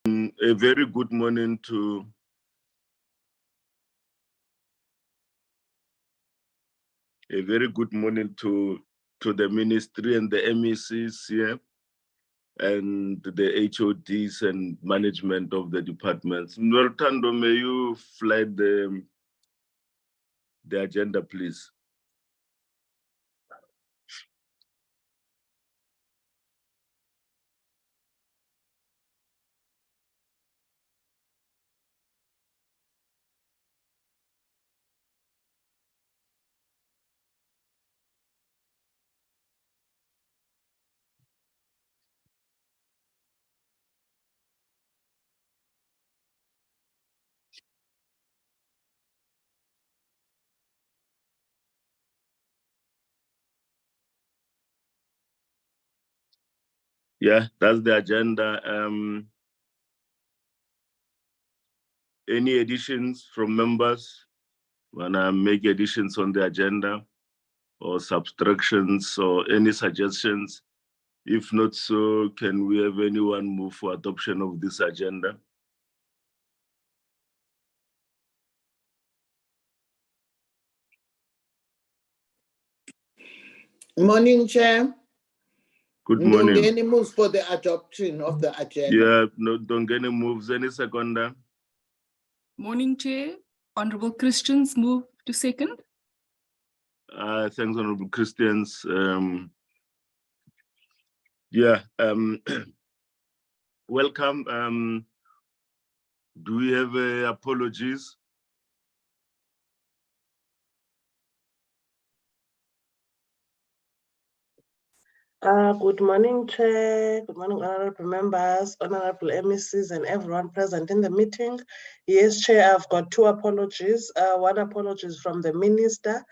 A very good morning to the ministry and the MECs here and the HODs and management of the departments. Nortando, may you fly the agenda, please? Yeah, that's the agenda. Any additions from members? Wanna make additions on the agenda or subtractions or any suggestions? If not so, can we have anyone move for adoption of this agenda? Morning, Chair. Good morning. Don't any moves for the adoption of the agenda? Yeah, no, don't get any moves. Any seconder? Morning, Chair. Honorable Christians move to second. Thanks, Honorable Christians. Welcome. Do we have apologies? Good morning, Chair. Good morning, honorable members, honorable MECs, and everyone present in the meeting. Yes, Chair, I've got two apologies. One apology is from the minister.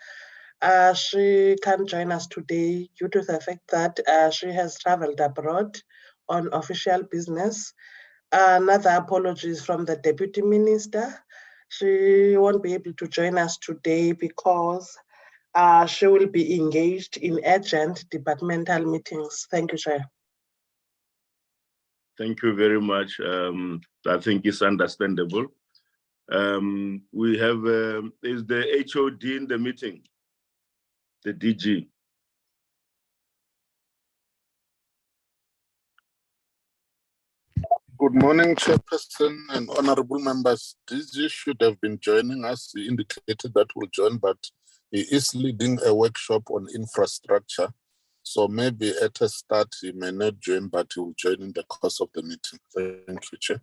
She can't join us today due to the fact that she has traveled abroad on official business. Another apology is from the deputy minister. She won't be able to join us today because she will be engaged in urgent departmental meetings. Thank you, Chair. Thank you very much. I think it's understandable. We have, is the HOD in the meeting? The DG? Good morning, Chairperson and honorable members. DG should have been joining us. He indicated that will join, but he is leading a workshop on infrastructure. So maybe at a start, he may not join, but he will join in the course of the meeting. Thank you, Chair.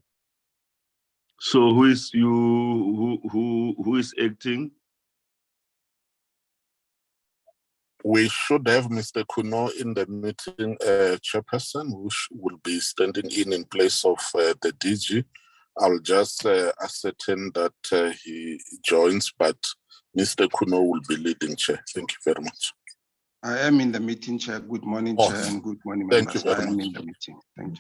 So who is who is acting? We should have Mr. Kuno in the meeting, Chairperson, who will be standing in place of the DG. I'll just ascertain that he joins, but Mr. Kuno will be leading, Chair. Thank you very much. I am in the meeting, Chair. Good morning, Chair, and good morning, members. Thank you very I am much. in the meeting. Thank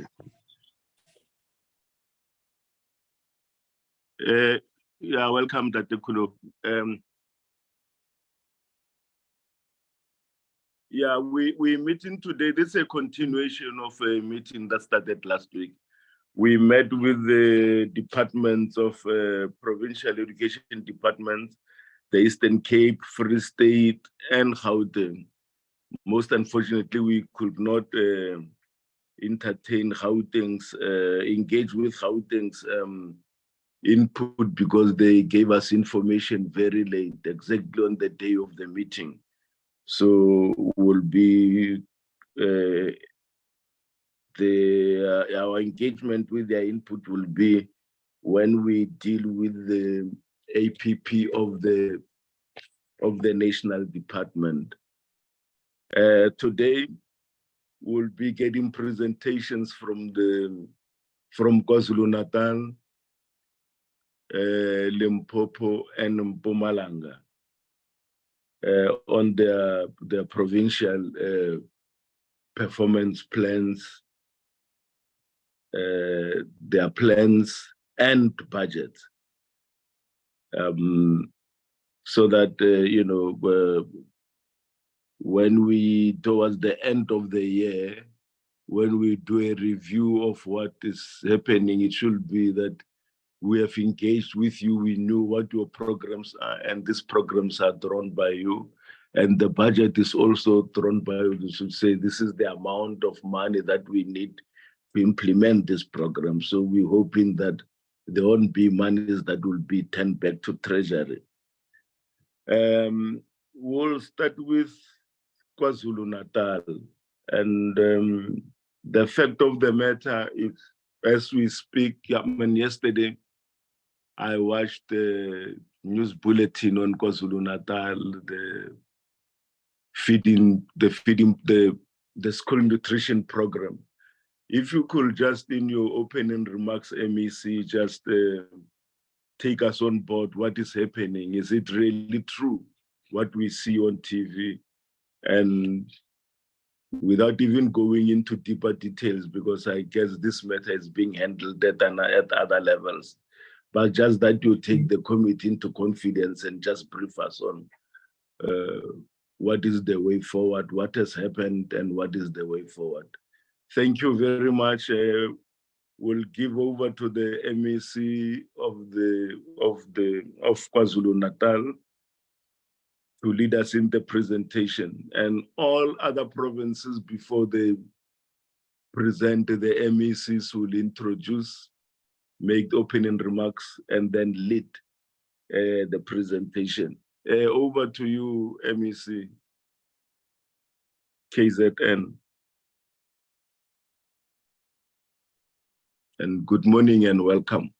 you. Yeah, welcome, Dr. Kuno. Yeah, we're meeting today. This is a continuation of a meeting that started last week. We met with the departments of Provincial Education Department, the Eastern Cape, Free State, and Gauteng. Most unfortunately, we could not entertain Gauteng's, engage with Gauteng's input because they gave us information very late, exactly on the day of the meeting. So will be our engagement with their input will be when we deal with the APP of the national department. Today we'll be getting presentations from Kwazulu-Natal, Limpopo, and Mpumalanga. On their provincial performance plans, their plans and budgets, so that you know, when we towards the end of the year, when we do a review of what is happening, it should be that we have engaged with you, we knew what your programs are, and these programs are drawn by you. And the budget is also drawn by you. You should say, this is the amount of money that we need to implement this program. So we're hoping that there won't be monies that will be turned back to Treasury. We'll start with KwaZulu-Natal. And the fact of the matter is, as we speak, yesterday, I watched the news bulletin on KwaZulu-Natal, the school nutrition program. If you could just, in your opening remarks, MEC, just take us on board. What is happening? Is it really true what we see on TV? And without even going into deeper details, because I guess this matter is being handled at other levels, but just that you take the committee into confidence and just brief us on what is the way forward, what has happened, and what is the way forward. Thank you very much. We'll give over to the MEC of KwaZulu-Natal to lead us in the presentation, and all other provinces before they present, the MECs will introduce, make opening remarks, and then lead the presentation. Over to you, MEC, KZN. And good morning and welcome.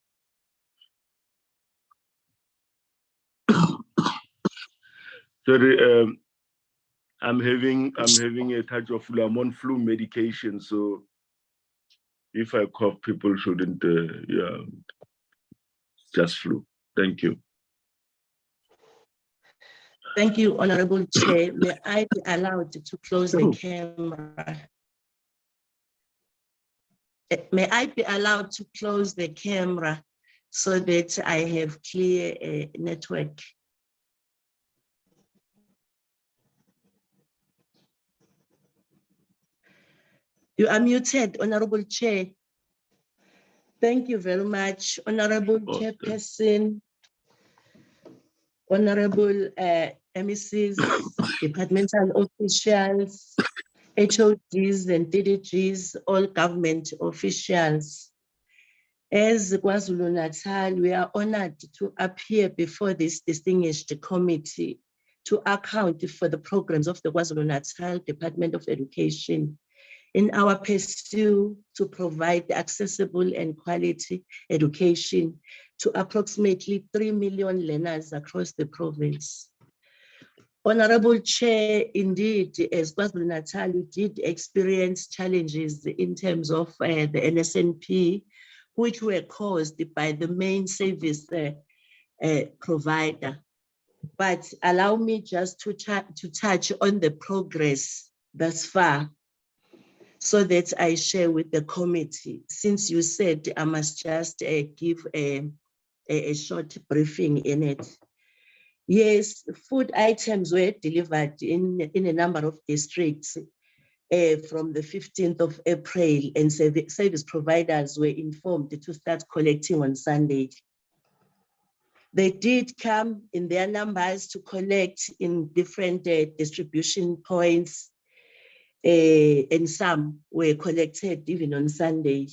Sorry, I'm having a touch of flu. I'm on flu medication, so if I cough, people shouldn't. Yeah, just flu. Thank you. Thank you, Honorable Chair. May I be allowed to close the camera? May I be allowed to close the camera so that I have clear network? You are muted, Honorable Chair. Thank you very much, Honorable Chairperson, Honorable MECs, departmental officials, HODs and DDGs, all government officials. As KwaZulu-Natal, we are honored to appear before this distinguished committee to account for the programs of the KwaZulu-Natal Department of Education in our pursuit to provide accessible and quality education to approximately 3 million learners across the province. Honorable Chair, indeed, as KwaZulu-Natal, we did experience challenges in terms of the NSNP, which were caused by the main service provider. But allow me just to touch on the progress thus far, so that I share with the committee. Since you said I must just give a short briefing in it. Yes, food items were delivered in a number of districts from the 15th of April, and service providers were informed to start collecting on Sunday. They did come in their numbers to collect in different distribution points, and some were collected even on Sunday.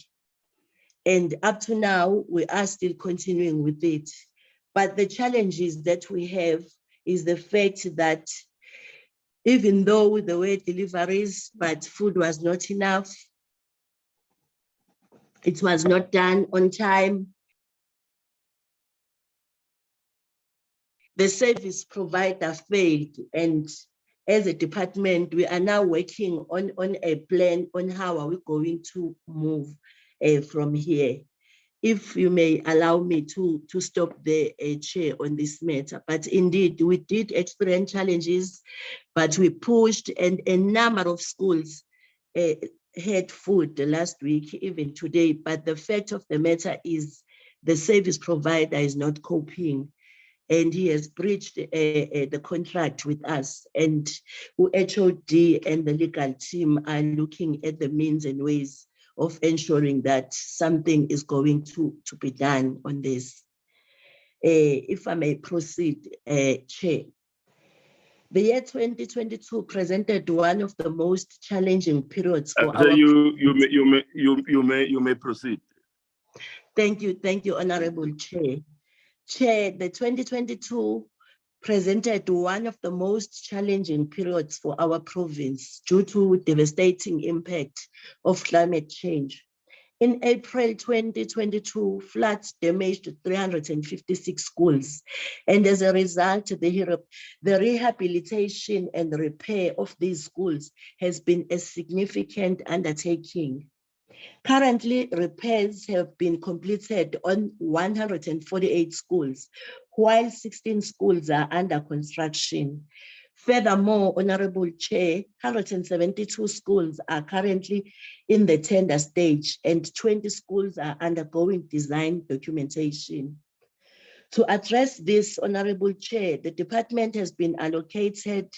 And up to now, we are still continuing with it. But the challenges that we have is the fact that even though there were deliveries, but food was not enough, it was not done on time. The service provider failed, and as a department, we are now working on a plan on how are we going to move from here. If you may allow me to stop the chair on this matter. But indeed, we did experience challenges, but we pushed, and a number of schools had food last week, even today. But the fact of the matter is the service provider is not coping. and he has breached the contract with us, and HOD and the legal team are looking at the means and ways of ensuring that something is going to be done on this. If I may proceed, Chair. The year 2022 presented one of the most challenging periods for our. You may proceed. Thank you, Honorable Chair. Chair, the 2022 presented one of the most challenging periods for our province due to devastating impact of climate change. In April 2022, floods damaged 356 schools, and as a result, the rehabilitation and repair of these schools has been a significant undertaking. Currently, repairs have been completed on 148 schools, while 16 schools are under construction. Furthermore, Honorable Chair, 172 schools are currently in the tender stage and 20 schools are undergoing design documentation. To address this, Honorable Chair, the department has been allocated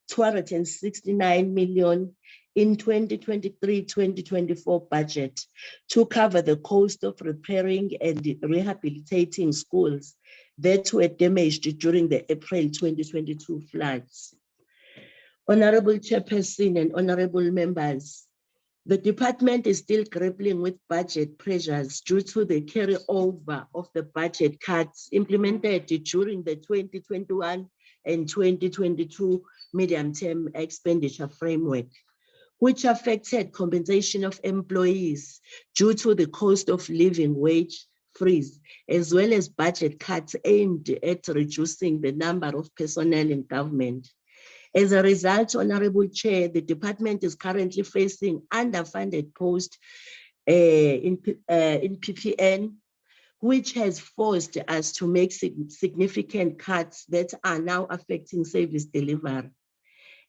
269 million in 2023-2024 budget to cover the cost of repairing and rehabilitating schools that were damaged during the April 2022 floods. Honorable Chairperson and honorable members, the department is still grappling with budget pressures due to the carryover of the budget cuts implemented during the 2021 and 2022 medium-term expenditure framework, which affected compensation of employees due to the cost of living wage freeze, as well as budget cuts aimed at reducing the number of personnel in government. As a result, Honorable Chair, the department is currently facing underfunded posts in PPN, which has forced us to make significant cuts that are now affecting service delivery.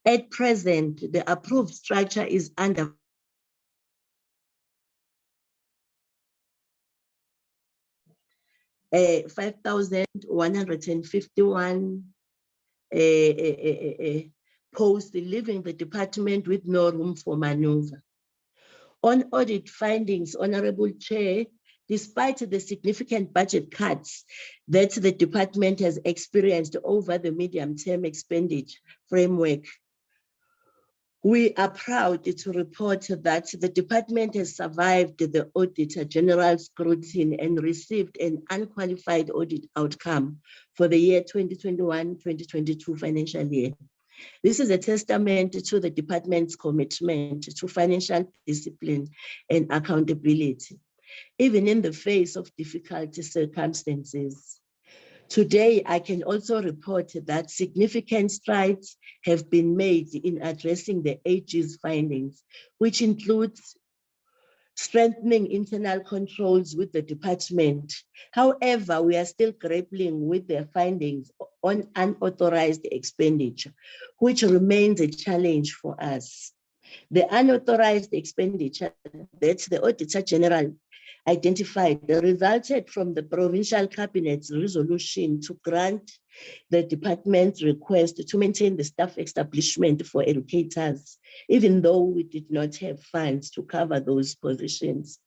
At present, the approved structure is under 5,151 posts, leaving the department with no room for maneuver. On audit findings, Honorable Chair, despite the significant budget cuts that the department has experienced over the medium-term expenditure framework, we are proud to report that the department has survived the Auditor General's scrutiny and received an unqualified audit outcome for the year 2021-2022 financial year. This is a testament to the department's commitment to financial discipline and accountability, even in the face of difficult circumstances. Today, I can also report that significant strides have been made in addressing the AG's findings, which includes strengthening internal controls with the department. However, we are still grappling with their findings on unauthorized expenditure, which remains a challenge for us. The unauthorized expenditure that the Auditor General identified resulted from the Provincial Cabinet's resolution to grant the department's request to maintain the staff establishment for educators, even though we did not have funds to cover those positions.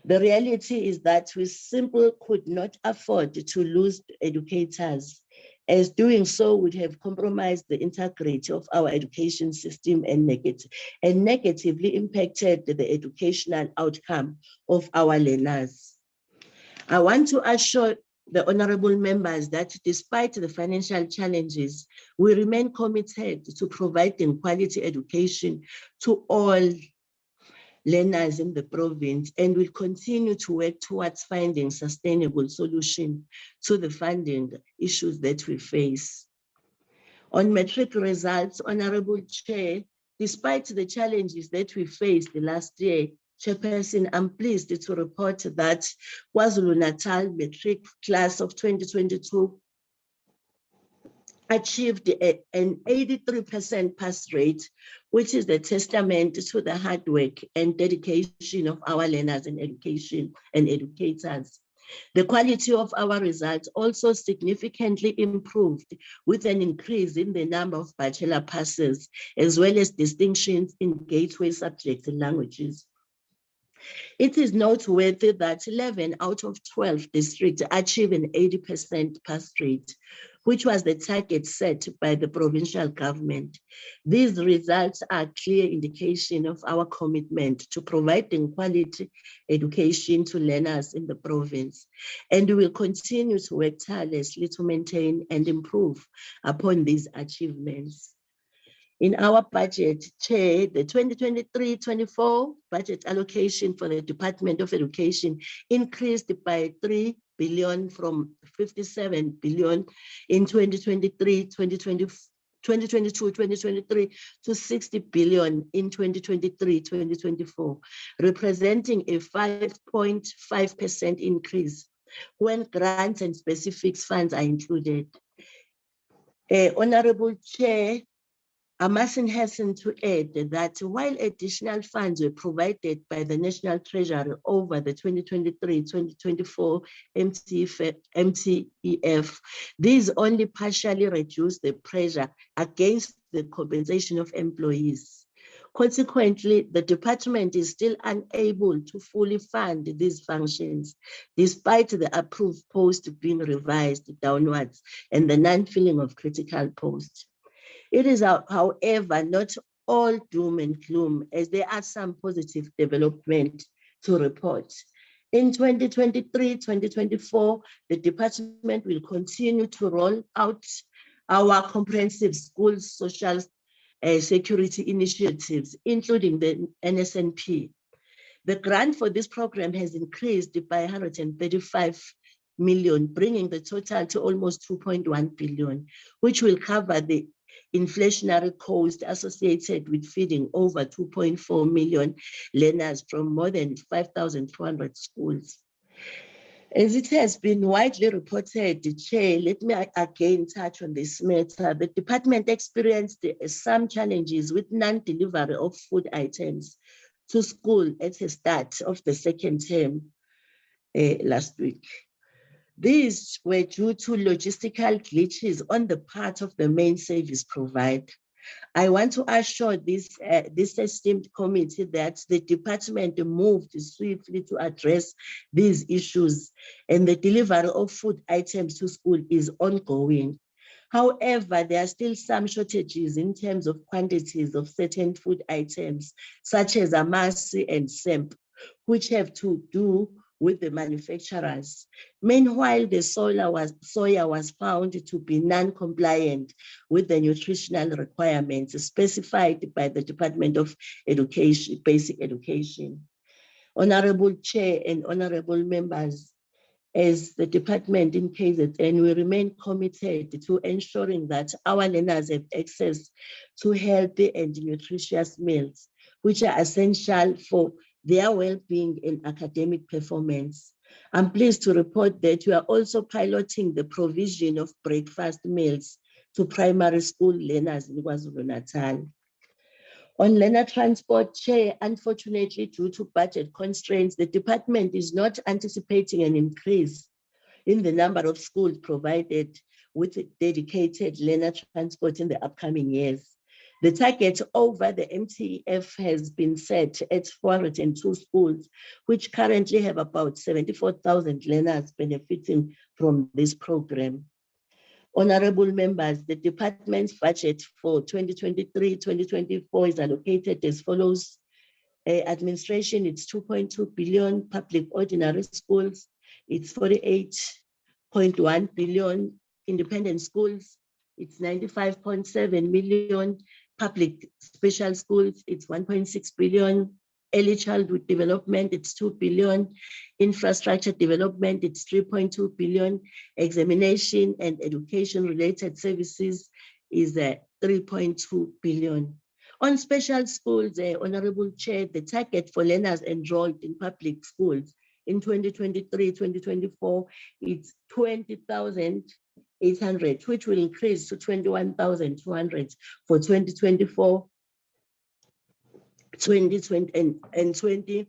The reality is that we simply could not afford to lose educators, as doing so would have compromised the integrity of our education system and negatively impacted the educational outcome of our learners. I want to assure the honorable members that despite the financial challenges, we remain committed to providing quality education to all learners in the province and will continue to work towards finding sustainable solutions to the funding issues that we face. On metric results, Honorable Chair, despite the challenges that we faced last year, Chairperson, I'm pleased to report that Kwazulu-Natal metric class of 2022 achieved an 83% pass rate, which is a testament to the hard work and dedication of our learners in education and educators. The quality of our results also significantly improved with an increase in the number of bachelor passes, as well as distinctions in gateway subjects and languages. It is noteworthy that 11 out of 12 districts achieve an 80% pass rate, which was the target set by the provincial government. These results are a clear indication of our commitment to providing quality education to learners in the province, and we will continue to work tirelessly to maintain and improve upon these achievements. In our budget, Chair, the 2023-24 budget allocation for the Department of Education increased by 3 billion from 57 billion in 2022-2023 to 60 billion in 2023-2024, representing a 5.5% increase when grants and specific funds are included. Honorable Chair, I must hasten to add that while additional funds were provided by the National Treasury over the 2023-2024 MTEF, these only partially reduced the pressure against the compensation of employees. Consequently, the department is still unable to fully fund these functions, despite the approved post being revised downwards and the non-filling of critical posts. It is, however, not all doom and gloom, as there are some positive development to report. In 2023-2024, the department will continue to roll out our comprehensive school social security initiatives, including the NSNP. The grant for this program has increased by 135 million, bringing the total to almost 2.1 billion, which will cover the inflationary cost associated with feeding over 2.4 million learners from more than 5,200 schools. As it has been widely reported, Chair, let me again touch on this matter. The department experienced some challenges with non-delivery of food items to school at the start of the second term last week. These were due to logistical glitches on the part of the main service provider. I want to assure this esteemed committee that the department moved swiftly to address these issues, and the delivery of food items to school is ongoing. However, there are still some shortages in terms of quantities of certain food items, such as amasi and semp, which have to do with the manufacturers. Meanwhile, the soya was found to be non-compliant with the nutritional requirements specified by the Department of Education, Basic Education. Honorable Chair and honorable members, as the department in KZN, we remain committed to ensuring that our learners have access to healthy and nutritious meals, which are essential for their well-being and academic performance. I'm pleased to report that we are also piloting the provision of breakfast meals to primary school learners in Kwazulu-Natal. On learner transport, Chair, unfortunately, due to budget constraints, the department is not anticipating an increase in the number of schools provided with dedicated learner transport in the upcoming years. The target over the MTEF has been set at 402 schools, which currently have about 74,000 learners benefiting from this program. Honorable members, the department's budget for 2023-2024 is allocated as follows. Administration, it's 2.2 billion. Public ordinary schools, it's 48.1 billion. Independent schools, it's 95.7 million. Public special schools, it's 1.6 billion. Early childhood development, it's 2 billion. Infrastructure development, it's 3.2 billion. Examination and education related services is 3.2 billion. On special schools, Honorable Chair, the target for learners enrolled in public schools in 2023-2024, it's 20,800, which will increase to 21,200 for 2024, 2020 and 2025.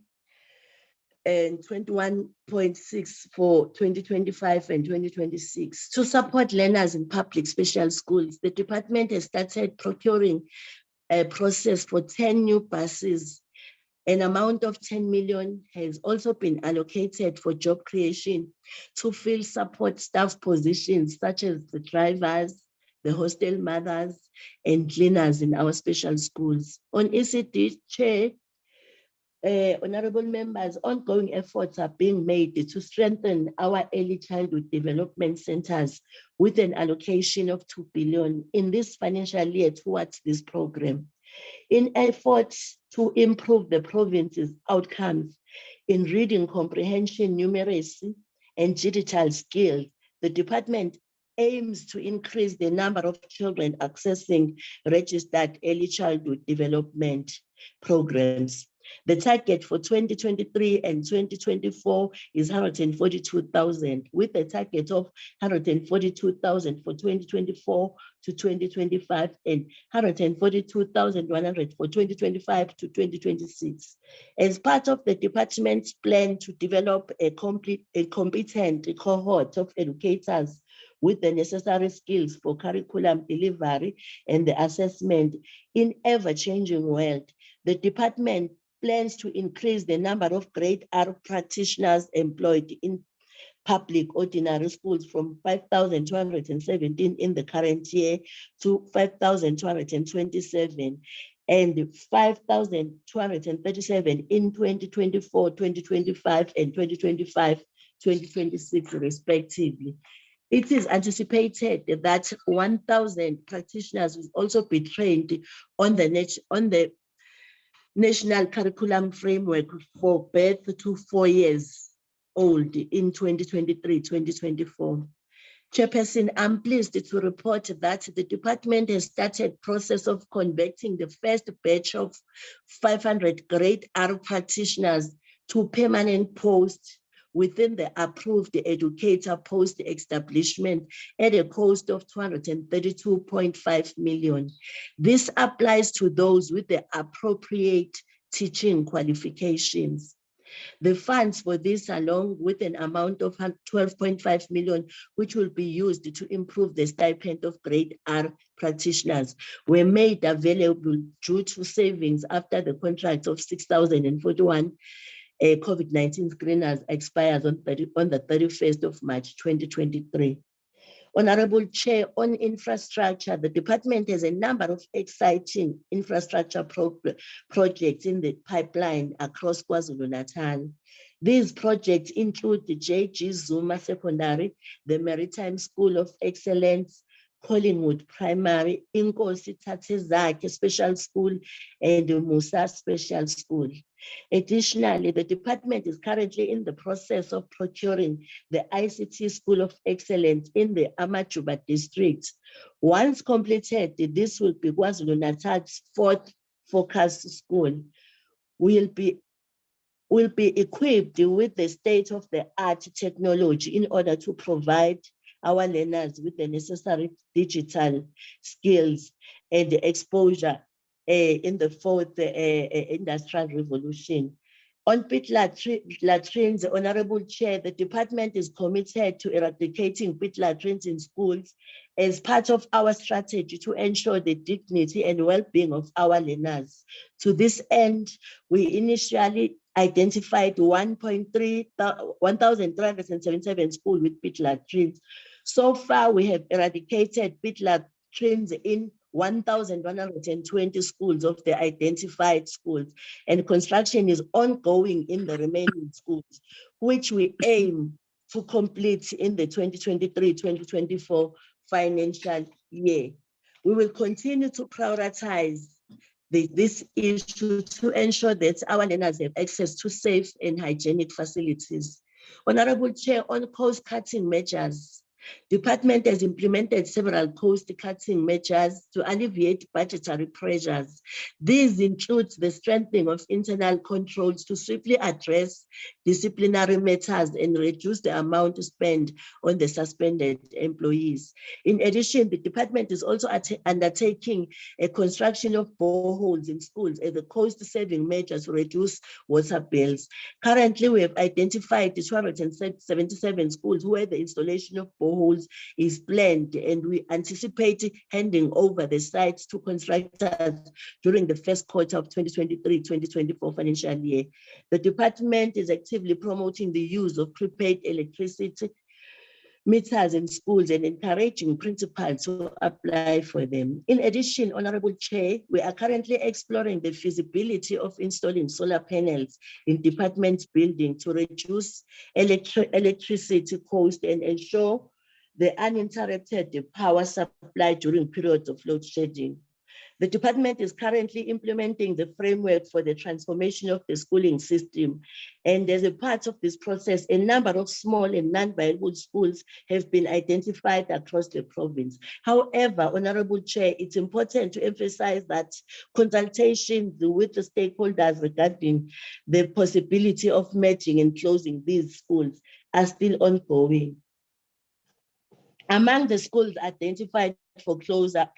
and 21.6 for 2025 and 2026. To support learners in public special schools, the department has started procuring a process for 10 new buses. An amount of 10 million has also been allocated for job creation to fill support staff positions such as the drivers, the hostel mothers, and cleaners in our special schools. On ECD, Chair, honorable members, ongoing efforts are being made to strengthen our early childhood development centers with an allocation of 2 billion in this financial year towards this program. In efforts to improve the province's outcomes in reading comprehension, numeracy, and digital skills, the department aims to increase the number of children accessing registered early childhood development programs. The target for 2023 and 2024 is 142,000, with a target of 142,000 for 2024 to 2025 and 142,100 for 2025 to 2026. As part of the department's plan to develop a competent cohort of educators with the necessary skills for curriculum delivery and the assessment in ever-changing world, the department plans to increase the number of grade R practitioners employed in public ordinary schools from 5,217 in the current year to 5,227 and 5,237 in 2024, 2025, and 2025, 2026 respectively. It is anticipated that 1,000 practitioners will also be trained on the National Curriculum Framework for birth to 4 years old in 2023-2024. Chairperson, I'm pleased to report that the department has started process of converting the first batch of 500 grade R practitioners to permanent posts within the approved educator post establishment at a cost of 232.5 million. This applies to those with the appropriate teaching qualifications. The funds for this, along with an amount of 12.5 million, which will be used to improve the stipend of grade R practitioners, were made available due to savings after the contract of 6,041 COVID-19 screeners expires on the 31st of March 2023. Honorable Chair, on infrastructure, the department has a number of exciting infrastructure projects in the pipeline across KwaZulu-Natal. These projects include the J.G. Zuma Secondary, the Maritime School of Excellence, Collingwood Primary, Inkosi Tatezake Special School, and the Musa Special School. Additionally, the department is currently in the process of procuring the ICT School of Excellence in the Amajuba district. Once completed, this will be KwaZulu-Natal's fourth focus school. Will be equipped with the state-of-the-art technology in order to provide our learners with the necessary digital skills and exposure in the fourth industrial revolution. On pit latrines, Honorable Chair, the department is committed to eradicating pit latrines in schools as part of our strategy to ensure the dignity and well-being of our learners. To this end, we initially identified 1,377 schools with pit latrines. So far, we have eradicated pit latrines in 1,120 schools of the identified schools, and construction is ongoing in the remaining schools, which we aim to complete in the 2023-2024 financial year. We will continue to prioritize this issue to ensure that our learners have access to safe and hygienic facilities. Honorable Chair, on cost-cutting measures, Department has implemented several cost-cutting measures to alleviate budgetary pressures. These include the strengthening of internal controls to swiftly address disciplinary matters and reduce the amount spent on the suspended employees. In addition, the department is also undertaking a construction of boreholes in schools as a cost-saving measure to reduce water bills. Currently, we have identified 277 schools where the installation of boreholes is planned, and we anticipate handing over the sites to contractors during the first quarter of 2023-2024 financial year. The department is actively promoting the use of prepaid electricity meters in schools and encouraging principals to apply for them. In addition, Honorable Chair, we are currently exploring the feasibility of installing solar panels in department building to reduce electricity cost and ensure the uninterrupted power supply during periods of load shedding. The department is currently implementing the framework for the transformation of the schooling system. And as a part of this process, a number of small and non-viable schools have been identified across the province. However, Honorable Chair, it's important to emphasize that consultations with the stakeholders regarding the possibility of merging and closing these schools are still ongoing. Among the schools identified for closure,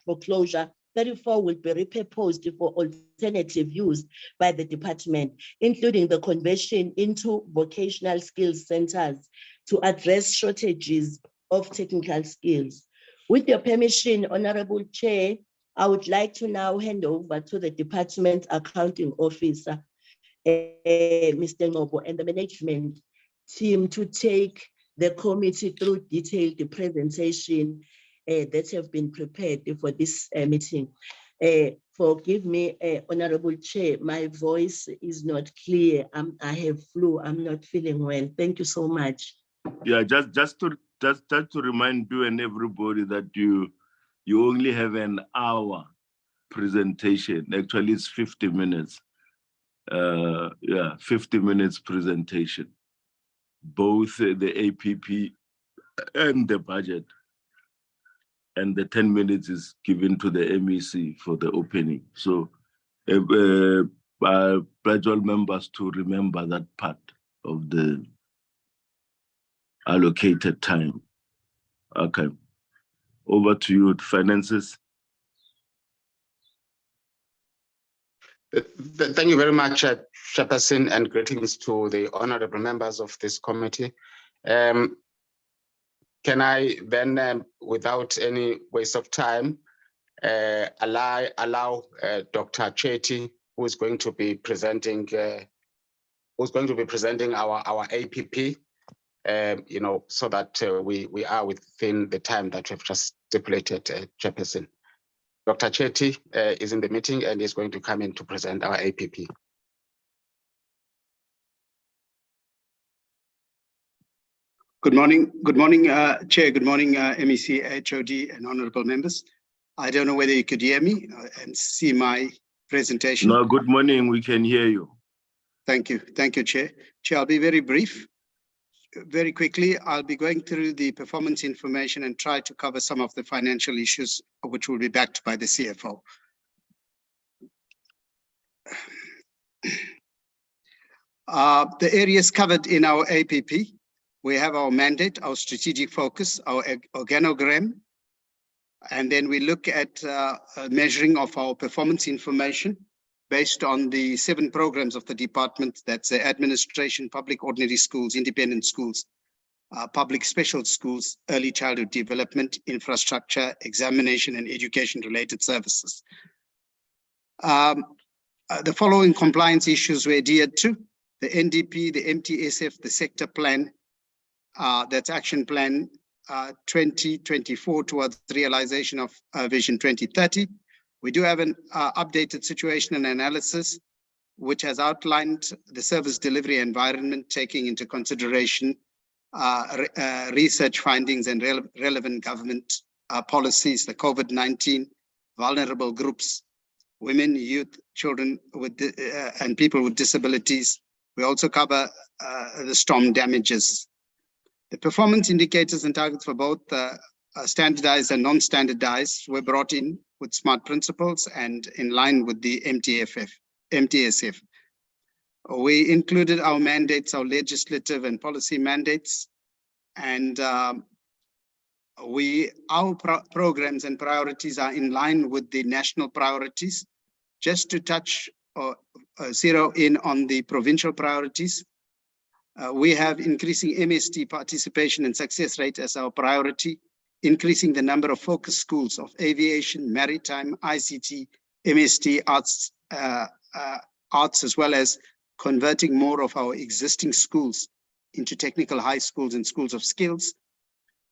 34 will be repurposed for alternative use by the department, including the conversion into vocational skills centers to address shortages of technical skills. With your permission, Honorable Chair, I would like to now hand over to the department accounting officer, Mr. Ngobo, and the management team to take the committee through detailed presentation that have been prepared for this meeting. Forgive me, Honorable Chair, my voice is not clear. I have flu, I'm not feeling well. Thank you so much. Yeah, just to remind you and everybody that you only have an hour presentation. Actually, it's 50 minutes. 50 minutes presentation. Both the APP and the budget. And the 10 minutes is given to the MEC for the opening. So I pledge all members to remember that part of the allocated time. Okay, over to you, finances. Thank you very much, Chairperson, and greetings to the honorable members of this committee. Can I then, without any waste of time, allow Dr. Chetty, who is going to be presenting, our APP, so that we are within the time that we've just stipulated, Chairperson. Dr. Chetty is in the meeting and is going to come in to present our APP. Good morning, Chair. Good morning, MEC, HOD, and honorable members. I don't know whether you could hear me and see my presentation. No, good morning. We can hear you. Thank you, Chair. Chair, I'll be very brief. Very quickly, I'll be going through the performance information and try to cover some of the financial issues, which will be backed by the CFO. The areas covered in our APP, we have our mandate, our strategic focus, our organogram, and then we look at measuring of our performance information based on the 7 programs of the department. That's administration, public ordinary schools, independent schools, public special schools, early childhood development, infrastructure, examination, and education-related services. The following compliance issues were adhered to: the NDP, the MTSF, the sector plan, that's action plan 2024 towards the realization of Vision 2030. We do have an updated situation and analysis, which has outlined the service delivery environment, taking into consideration research findings and relevant government policies, the COVID-19, vulnerable groups, women, youth, children and people with disabilities. We also cover the storm damages. The performance indicators and targets for both standardized and non-standardized were brought in with SMART principles and in line with the MTSF. We included our mandates, our legislative and policy mandates, and our programs and priorities are in line with the national priorities. Just to touch or zero in on the provincial priorities, we have increasing MST participation and success rate as our priority, increasing the number of focus schools of aviation, maritime, ICT, MST, arts, as well as converting more of our existing schools into technical high schools and schools of skills,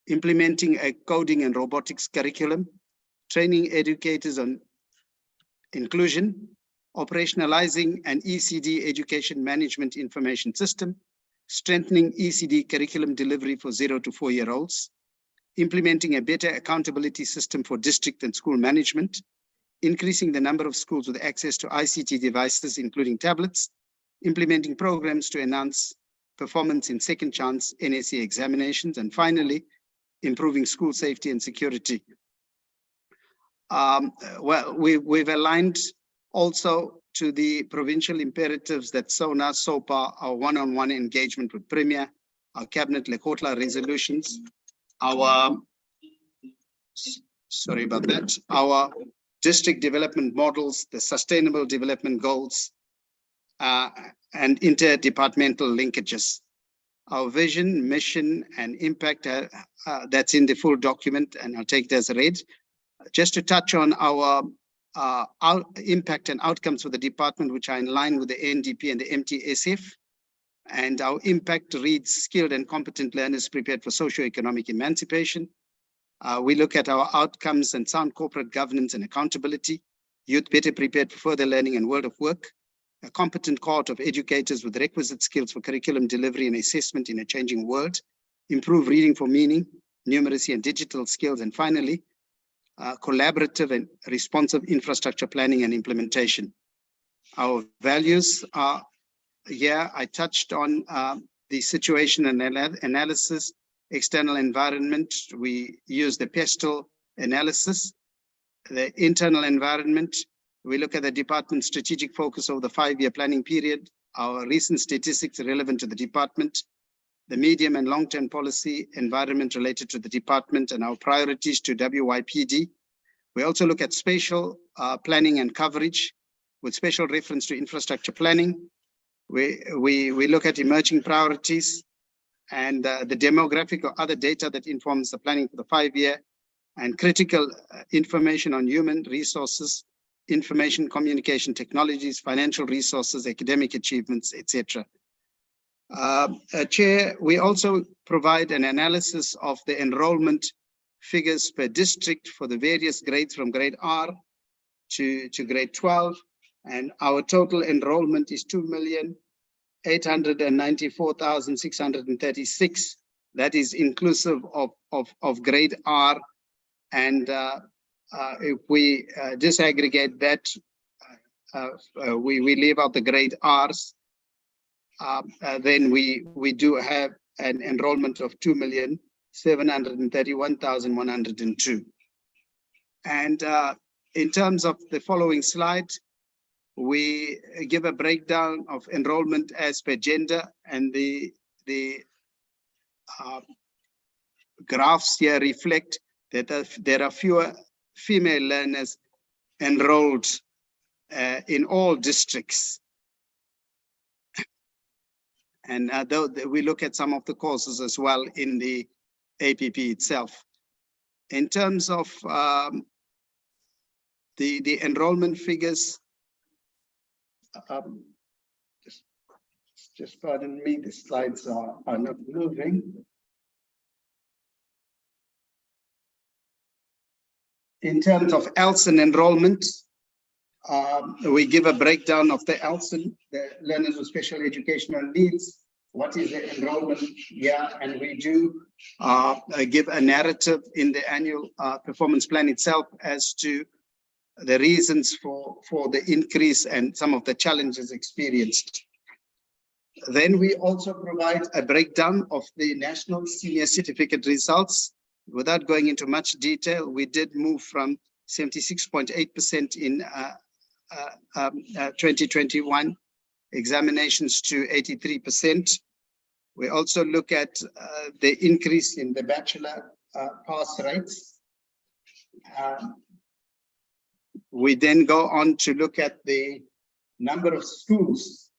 implementing a coding and robotics curriculum, training educators on inclusion, operationalizing an ECD education management information system, strengthening ECD curriculum delivery for 0 to 4-year-olds, implementing a better accountability system for district and school management, increasing the number of schools with access to ICT devices, including tablets, implementing programs to enhance performance in second chance NSE examinations, and finally, improving school safety and security. We've aligned also to the provincial imperatives that SONA, SOPA, our one-on-one engagement with Premier, our Cabinet Lekotla resolutions, our district development models, the sustainable development goals, and interdepartmental linkages. Our vision, mission, and impact, that's in the full document, and I'll take it as read. Just to touch on our impact and outcomes for the department, which are in line with the NDP and the MTSF. And our impact reads skilled and competent learners prepared for socio-economic emancipation. We look at our outcomes and sound corporate governance and accountability, youth better prepared for further learning and world of work, a competent cohort of educators with requisite skills for curriculum delivery and assessment in a changing world, improve reading for meaning, numeracy and digital skills, and finally, collaborative and responsive infrastructure planning and implementation. Our values are here. I touched on the situation and analysis, external environment. We use the PESTEL analysis. The internal environment, we look at the department's strategic focus over the 5-year planning period, our recent statistics relevant to the department, the medium and long-term policy environment related to the department, and our priorities to WYPD. We also look at spatial planning and coverage with special reference to infrastructure planning. We look at emerging priorities and the demographic or other data that informs the planning for the 5-year, and critical information on human resources, information communication technologies, financial resources, academic achievements, etc. Chair, we also provide an analysis of the enrollment figures per district for the various grades from grade R to grade 12, and our total enrollment is 2,894,636. That is inclusive of grade R, and if we disaggregate that, we leave out the grade Rs, then we do have an enrollment of 2,731,102. And in terms of the following slide, we give a breakdown of enrollment as per gender, and the graphs here reflect that there are fewer female learners enrolled in all districts. And though we look at some of the courses as well in the APP itself. In terms of the enrollment figures, just pardon me, the slides are not moving. In terms of ELSN enrollment, we give a breakdown of the ELSN, the learners with special educational needs. What is the enrollment here? And we do give a narrative in the annual performance plan itself as to the reasons for the increase and some of the challenges experienced. Then we also provide a breakdown of the national senior certificate results. Without going into much detail, we did move from 76.8% in 2021 examinations to 83%. We also look at the increase in the bachelor pass rates. We then go on to look at the number of schools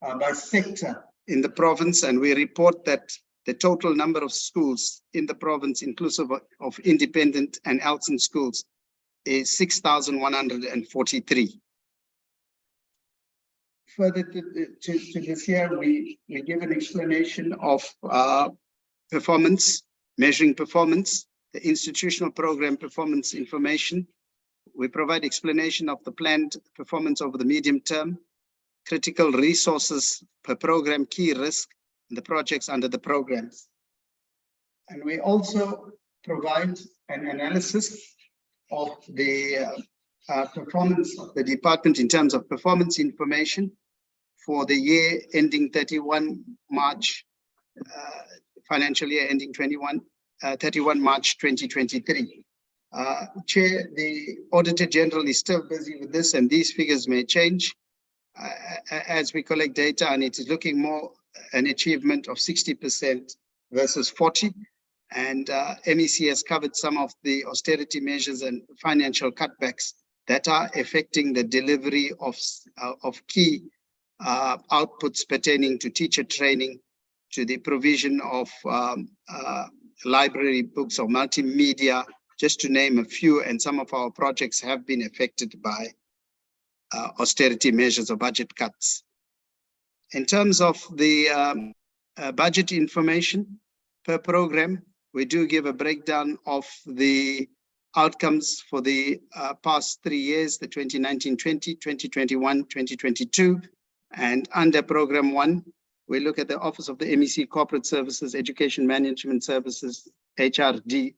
by sector in the province, and we report that the total number of schools in the province, inclusive of independent and Elson schools, is 6,143. Further to this year, we give an explanation of performance, measuring performance, the institutional program performance information. We provide explanation of the planned performance over the medium term, critical resources per program, key risk, and the projects under the programs. And we also provide an analysis of the performance of the department in terms of performance information for the year ending 31 March, financial year ending 31 March 2023. Chair, the Auditor General is still busy with this, and these figures may change as we collect data, and it is looking more an achievement of 60% versus 40%. And MEC has covered some of the austerity measures and financial cutbacks that are affecting the delivery of key outputs pertaining to teacher training, to the provision of library books or multimedia, just to name a few. And some of our projects have been affected by austerity measures or budget cuts. In terms of the budget information per program, we do give a breakdown of the outcomes for the past 3 years, the 2019-20, 2021-2022. And under program 1, we look at the Office of the MEC Corporate Services, Education Management Services, HRD,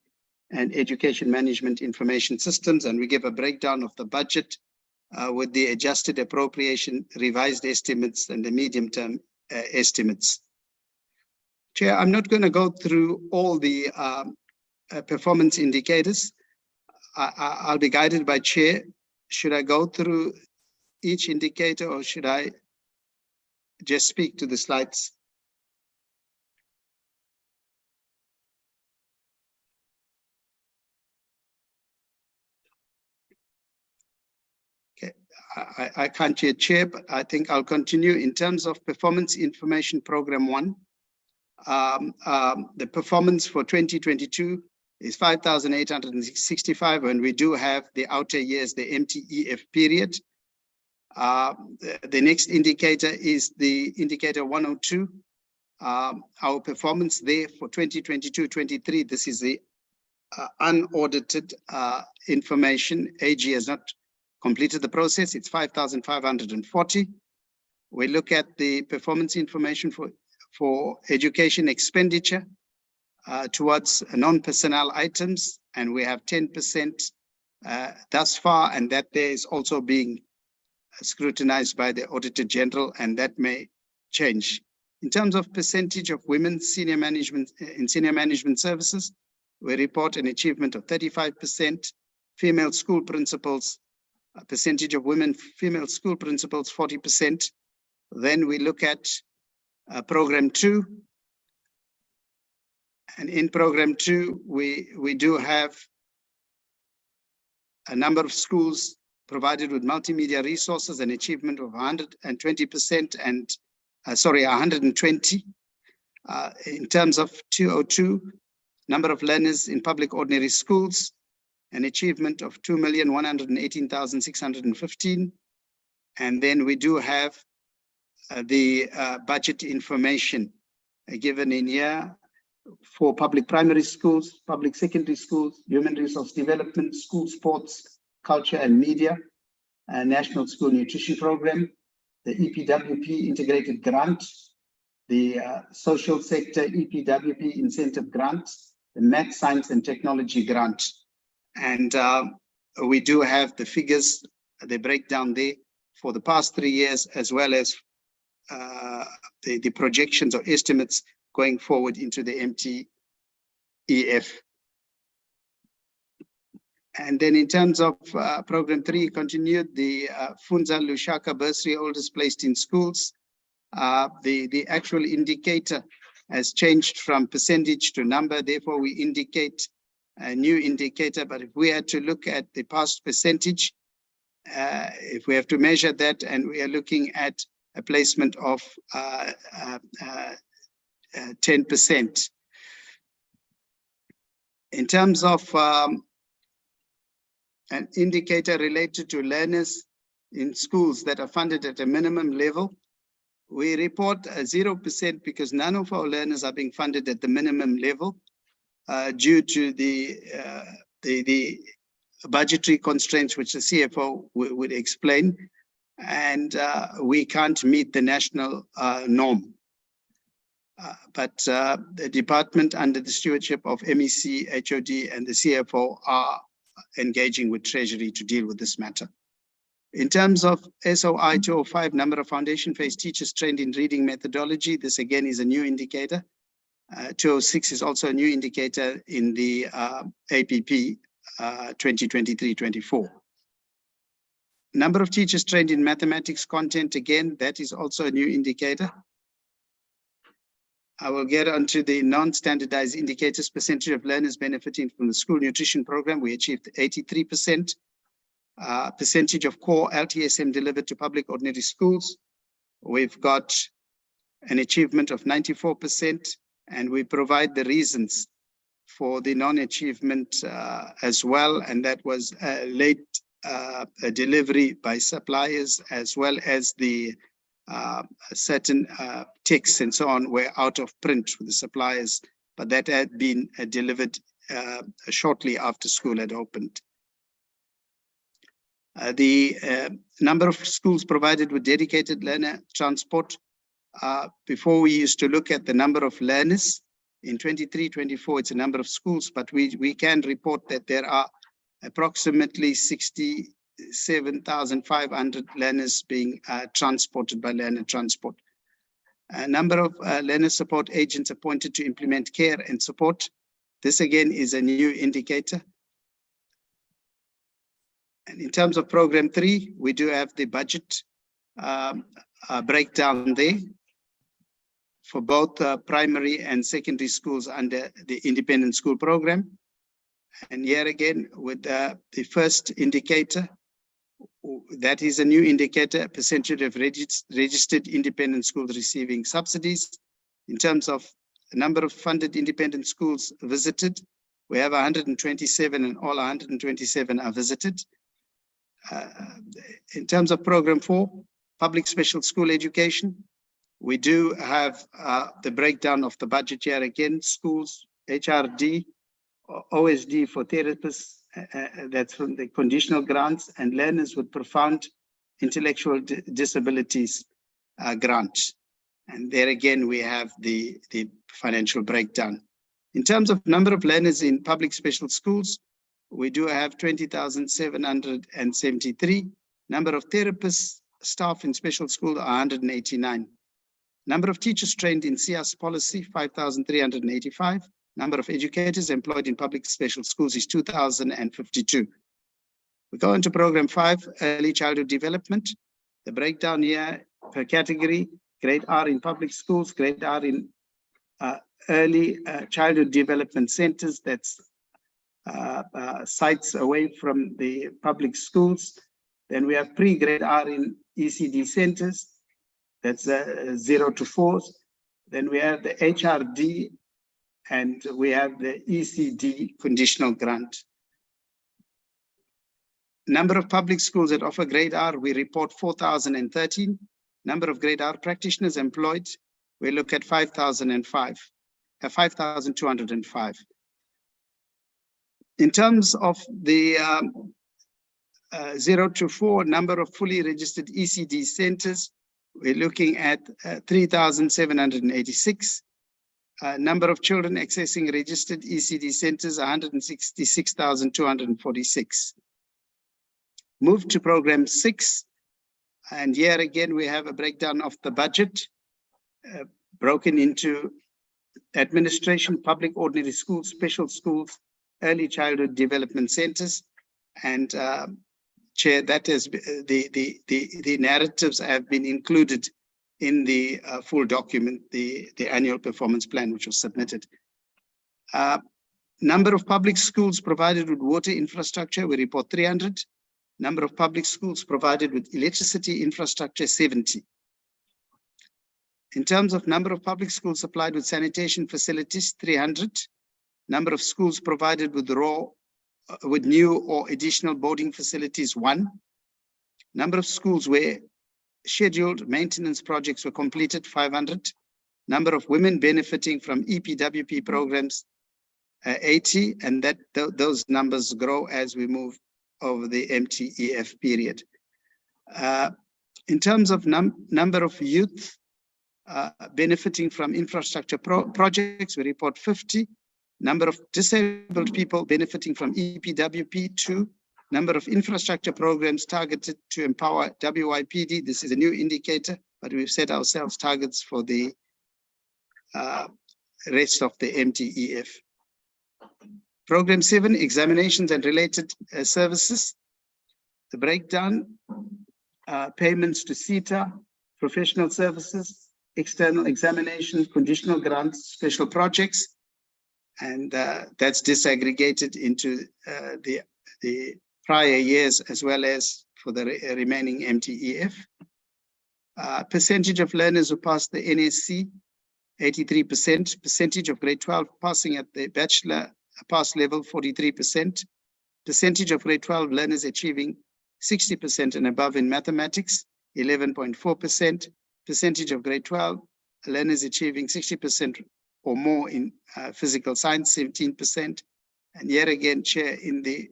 and Education Management Information Systems. And we give a breakdown of the budget with the adjusted appropriation, revised estimates, and the medium-term estimates. Chair, I'm not going to go through all the performance indicators. I'll be guided by Chair. Should I go through each indicator, or should I just speak to the slides? I can't hear Chair, but I think I'll continue. In terms of Performance Information Program 1, the performance for 2022 is 5,865, and we do have the outer years, the MTEF period. The next indicator is the indicator 102. Our performance there for 2022-23, this is the unaudited information. AG has not completed the process. It's 5,540. We look at the performance information for education expenditure towards non-personnel items, and we have 10% thus far, and that there is also being scrutinized by the Auditor General, and that may change. In terms of percentage of women senior management in senior management services, we report an achievement of 35%. Female school principals, a percentage of women female school principals, 40%. Then we look at program 2. And in program 2, we do have a number of schools provided with multimedia resources, an achievement of 120% and 120. In terms of 202, number of learners in public ordinary schools, an achievement of 2,118,615. And then we do have the budget information given in here for public primary schools, public secondary schools, human resource development, school sports, culture and media, National School Nutrition Program, the EPWP integrated grant, the social sector EPWP incentive grant, the math, science and technology grant. And we do have the figures, the breakdown there for the past 3 years, as well as the projections or estimates going forward into the MTEF. And then in terms of program 3, continued the Funza Lushaka bursary holders placed in schools. The actual indicator has changed from percentage to number, therefore we indicate a new indicator. But if we had to look at the past percentage, if we have to measure that, and we are looking at a placement of 10%. In terms of an indicator related to learners in schools that are funded at a minimum level, we report 0% because none of our learners are being funded at the minimum level due to the budgetary constraints, which the CFO would explain, and we can't meet the national norm. But the department under the stewardship of MEC, HOD, and the CFO are engaging with Treasury to deal with this matter. In terms of SOI 205, number of foundation phase teachers trained in reading methodology, this again is a new indicator. 206 is also a new indicator in the APP 2023-24. Number of teachers trained in mathematics content, again, that is also a new indicator. I will get onto the non-standardized indicators. Percentage of learners benefiting from the school nutrition program, we achieved 83%. Percentage of core LTSM delivered to public ordinary schools, we've got an achievement of 94%, and we provide the reasons for the non-achievement as well, and that was late delivery by suppliers, as well as the certain texts and so on were out of print with the suppliers, but that had been delivered shortly after school had opened. The number of schools provided with dedicated learner transport, before we used to look at the number of learners. In 23-24, it's a number of schools, but we can report that there are approximately 67,500 learners being transported by learner transport. A number of learner support agents appointed to implement care and support. This again is a new indicator. And in terms of program 3, we do have the budget breakdown there for both primary and secondary schools under the independent school program. And here again, with the first indicator, that is a new indicator, percentage of registered independent schools receiving subsidies. In terms of the number of funded independent schools visited, we have 127, and all 127 are visited. In terms of program 4, public special school education, we do have the breakdown of the budget here again, schools, HRD, OSD for therapists, that's from the conditional grants, and learners with profound intellectual disabilities grant. And there again, we have the financial breakdown. In terms of number of learners in public special schools, we do have 20,773. Number of therapists, staff in special school are 189. Number of teachers trained in CS policy, 5,385. Number of educators employed in public special schools is 2,052. We go into program 5, early childhood development. The breakdown here per category, grade R in public schools, grade R in early childhood development centers, that's sites away from the public schools. Then we have pre-grade R in ECD centers, that's 0 to 4. Then we have the HRD, and we have the ECD conditional grant. Number of public schools that offer grade R, we report 4,013. Number of grade R practitioners employed, we look at 5,205. In terms of the 0 to 4 number of fully registered ECD centers, we're looking at 3,786. Number of children accessing registered ECD centers, 166,246. Move to program 6. And here again, we have a breakdown of the budget broken into administration, public ordinary schools, special schools, early childhood development centers. And Chair, that is the narratives have been included in the full document, the annual performance plan, which was submitted. Number of public schools provided with water infrastructure, we report 300. Number of public schools provided with electricity infrastructure, 70. In terms of number of public schools supplied with sanitation facilities, 300. Number of schools provided with new or additional boarding facilities, 1. Number of schools where scheduled maintenance projects were completed, 500. Number of women benefiting from EPWP programs, 80, and those numbers grow as we move over the MTEF period. In terms of number of youth benefiting from infrastructure projects, we report 50. Number of disabled people benefiting from EPWP, 2. Number of infrastructure programs targeted to empower WIPD. This is a new indicator, but we've set ourselves targets for the rest of the MTEF. Program 7, examinations and related services. The breakdown, payments to CETA, professional services, external examinations, conditional grants, special projects, and that's disaggregated into the prior years as well as for the remaining MTEF. Percentage of learners who passed the NSC, 83%. Percentage of grade 12 passing at the bachelor pass level, 43%. Percentage of grade 12 learners achieving 60% and above in mathematics, 11.4%. Percentage of grade 12 learners achieving 60% or more in physical science, 17%. And yet again, Chair, in the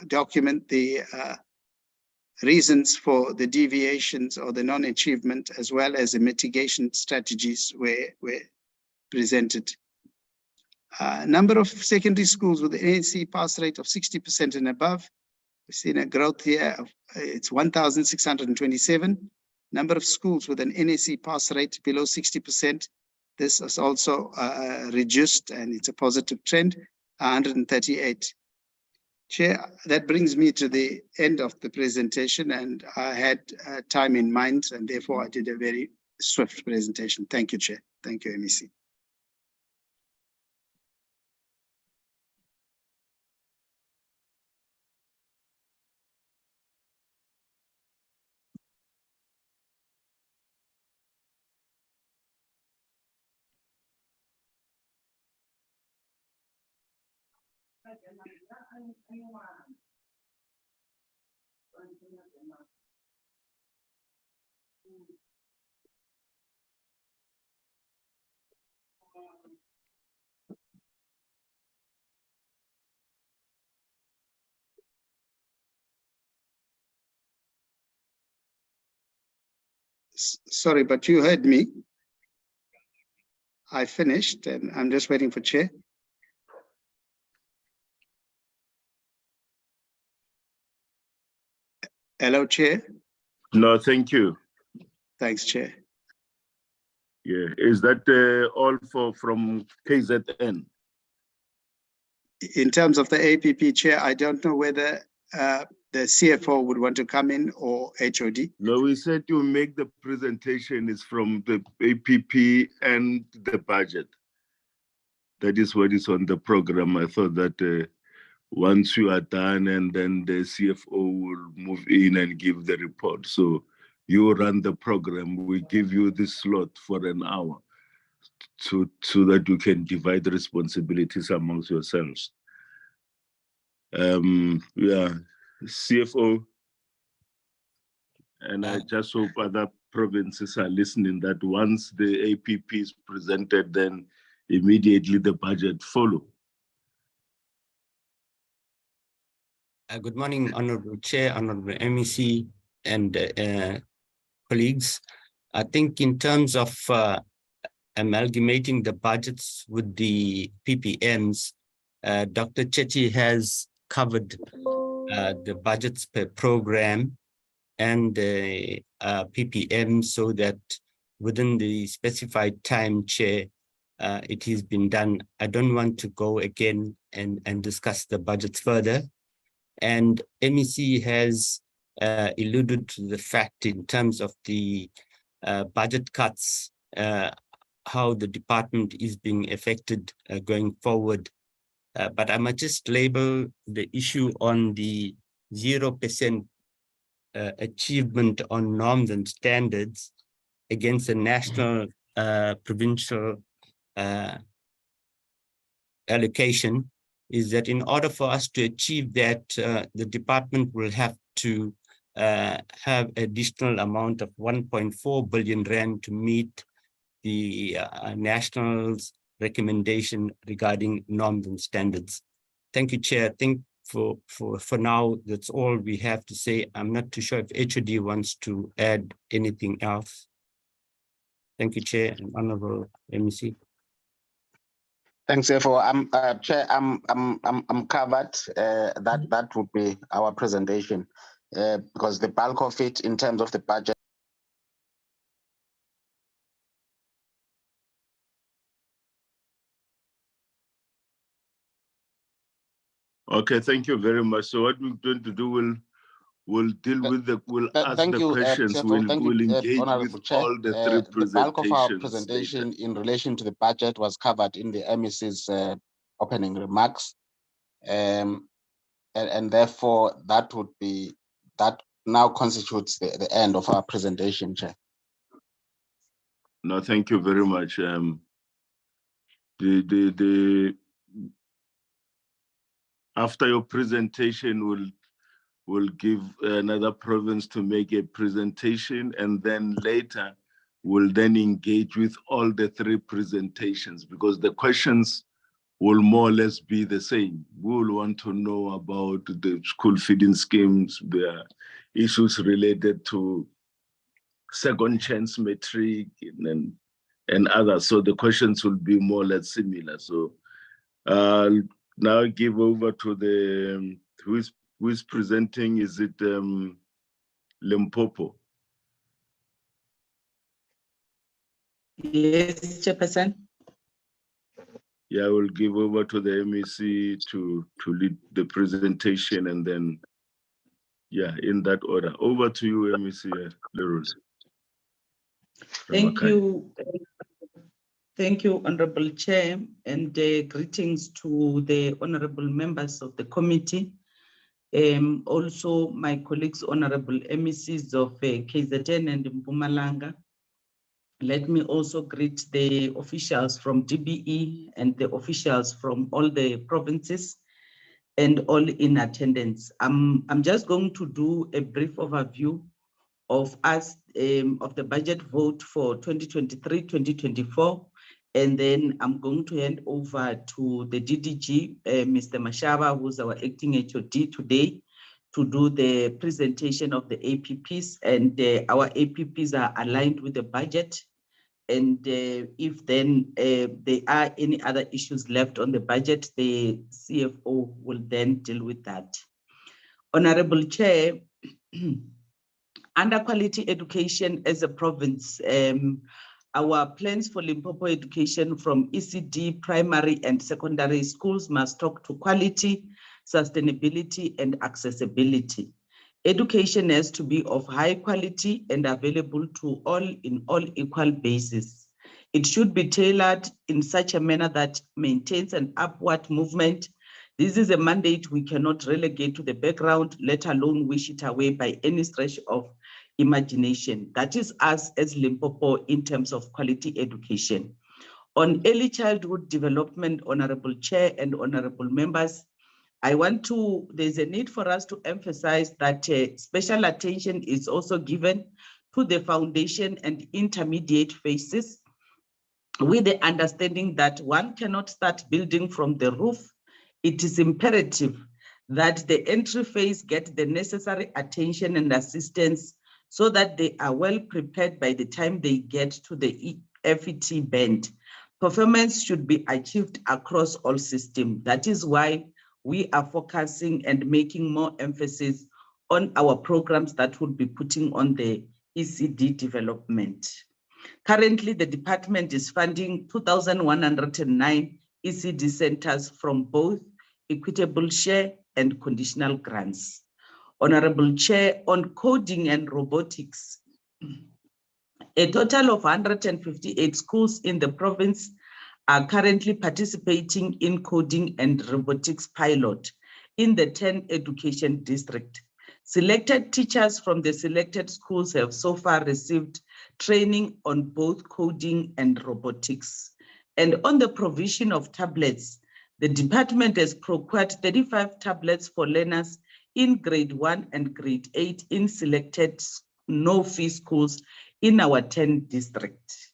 document, the reasons for the deviations or the non-achievement, as well as the mitigation strategies were presented. Number of secondary schools with the NSC pass rate of 60% and above. We've seen a growth here of it's 1,627. Number of schools with an NSC pass rate below 60%. This is also reduced, and it's a positive trend, 138. Chair, that brings me to the end of the presentation, and I had time in mind, and therefore I did a very swift presentation. Thank you, Chair. Thank you, MEC. Sorry, but you heard me. I finished, and I'm just waiting for Chair. Hello, Chair. No, thank you. Thanks, Chair. Yeah, is that all from KZN? In terms of the APP, Chair, I don't know whether the CFO would want to come in or HOD. No, we said you make the presentation is from the APP and the budget. That is what is on the program. I thought that once you are done, and then the CFO will move in and give the report. So you run the program. We give you this slot for an hour so that you can divide the responsibilities amongst yourselves. Yeah, CFO, and I just hope other provinces are listening, that once the APP is presented, then immediately the budget follow. Good morning, Honorable Chair, Honorable MEC, and colleagues. I think in terms of amalgamating the budgets with the PPMs, Dr. Chetty has covered the budgets per program, and PPM so that within the specified time, Chair, it has been done. I don't want to go again and discuss the budgets further. And MEC has alluded to the fact in terms of the budget cuts, how the department is being affected going forward. But I must just label the issue on the 0% achievement on norms and standards against the national provincial allocation, is that in order for us to achieve that, the department will have to have additional amount of 1.4 billion rand to meet the national's recommendation regarding norms and standards. Thank you, Chair. I think for now, that's all we have to say. I'm not too sure if HOD wants to add anything else. Thank you, Chair and Honorable MEC. Thanks, therefore, Chair, I'm covered. That would be our presentation because the bulk of it in terms of the budget. Okay, thank you very much. So what we're going to do, we'll deal with we'll ask Thank the you, questions. We'll engage with Chair. all the three presentations. The bulk of our presentation in relation to the budget was covered in the MEC's opening remarks. And therefore that now constitutes the end of our presentation, Chair. No, thank you very much. After your presentation, we'll give another province to make a presentation, and then later we'll then engage with all the three presentations, because the questions will more or less be the same. We will want to know about the school feeding schemes, the issues related to second chance matric and others. So the questions will be more or less similar. So now I give over to the, who is presenting? Is it Limpopo? Yes, Chairperson. Yeah, I will give over to the MEC to lead the presentation, and then, yeah, in that order. Over to you, MEC Leroy. Thank you. Thank you, Honorable Chair, and greetings to the honorable members of the committee. Also, my colleagues, honorable MECs of KZN and Mpumalanga. Let me also greet the officials from DBE and the officials from all the provinces and all in attendance. I'm just going to do a brief overview of us of the budget vote for 2023-2024, and then I'm going to hand over to the DDG, Mr. Mashaba, who's our acting HOD today, to do the presentation of the APPs, and our APPs are aligned with the budget. And if then there are any other issues left on the budget, the CFO will then deal with that. Honorable Chair, under quality education as a province, our plans for Limpopo education from ECD, primary and secondary schools must talk to quality, sustainability, and accessibility. Education has to be of high quality and available to all in all equal basis. It should be tailored in such a manner that maintains an upward movement. This is a mandate we cannot relegate to the background, let alone wish it away by any stretch of imagination. That is us as Limpopo in terms of quality education. On early childhood development, Honorable Chair and honorable members, there's a need for us to emphasize that special attention is also given to the foundation and intermediate phases, with the understanding that one cannot start building from the roof. It is imperative that the entry phase get the necessary attention and assistance so that they are well prepared by the time they get to the FET band. Performance should be achieved across all systems. That is why we are focusing and making more emphasis on our programs that will be putting on the ECD development. Currently, the department is funding 2,109 ECD centers from both equitable share and conditional grants. Honorable Chair, on coding and robotics, a total of 158 schools in the province are currently participating in coding and robotics pilot in the 10 education district. Selected teachers from the selected schools have so far received training on both coding and robotics. And on the provision of tablets, the department has procured 35 tablets for learners in grade 1 and grade 8 in selected no-fee schools in our 10 districts.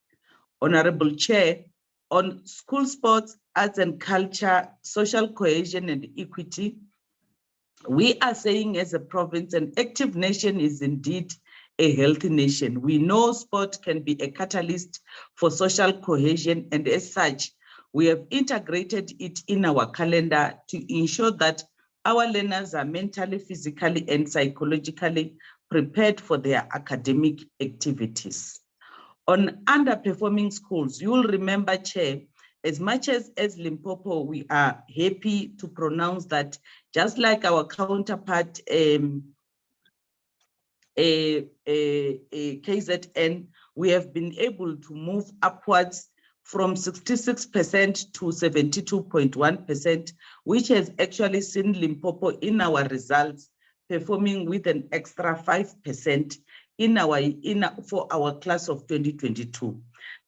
Honorable Chair, on school sports, arts and culture, social cohesion and equity, we are saying as a province, an active nation is indeed a healthy nation. We know sport can be a catalyst for social cohesion, and as such, we have integrated it in our calendar to ensure that our learners are mentally, physically, and psychologically prepared for their academic activities. On underperforming schools, you will remember, Chair, as much as Limpopo, we are happy to pronounce that just like our counterpart, KZN, we have been able to move upwards from 66% to 72.1%, which has actually seen Limpopo in our results performing with an extra 5% for our class of 2022.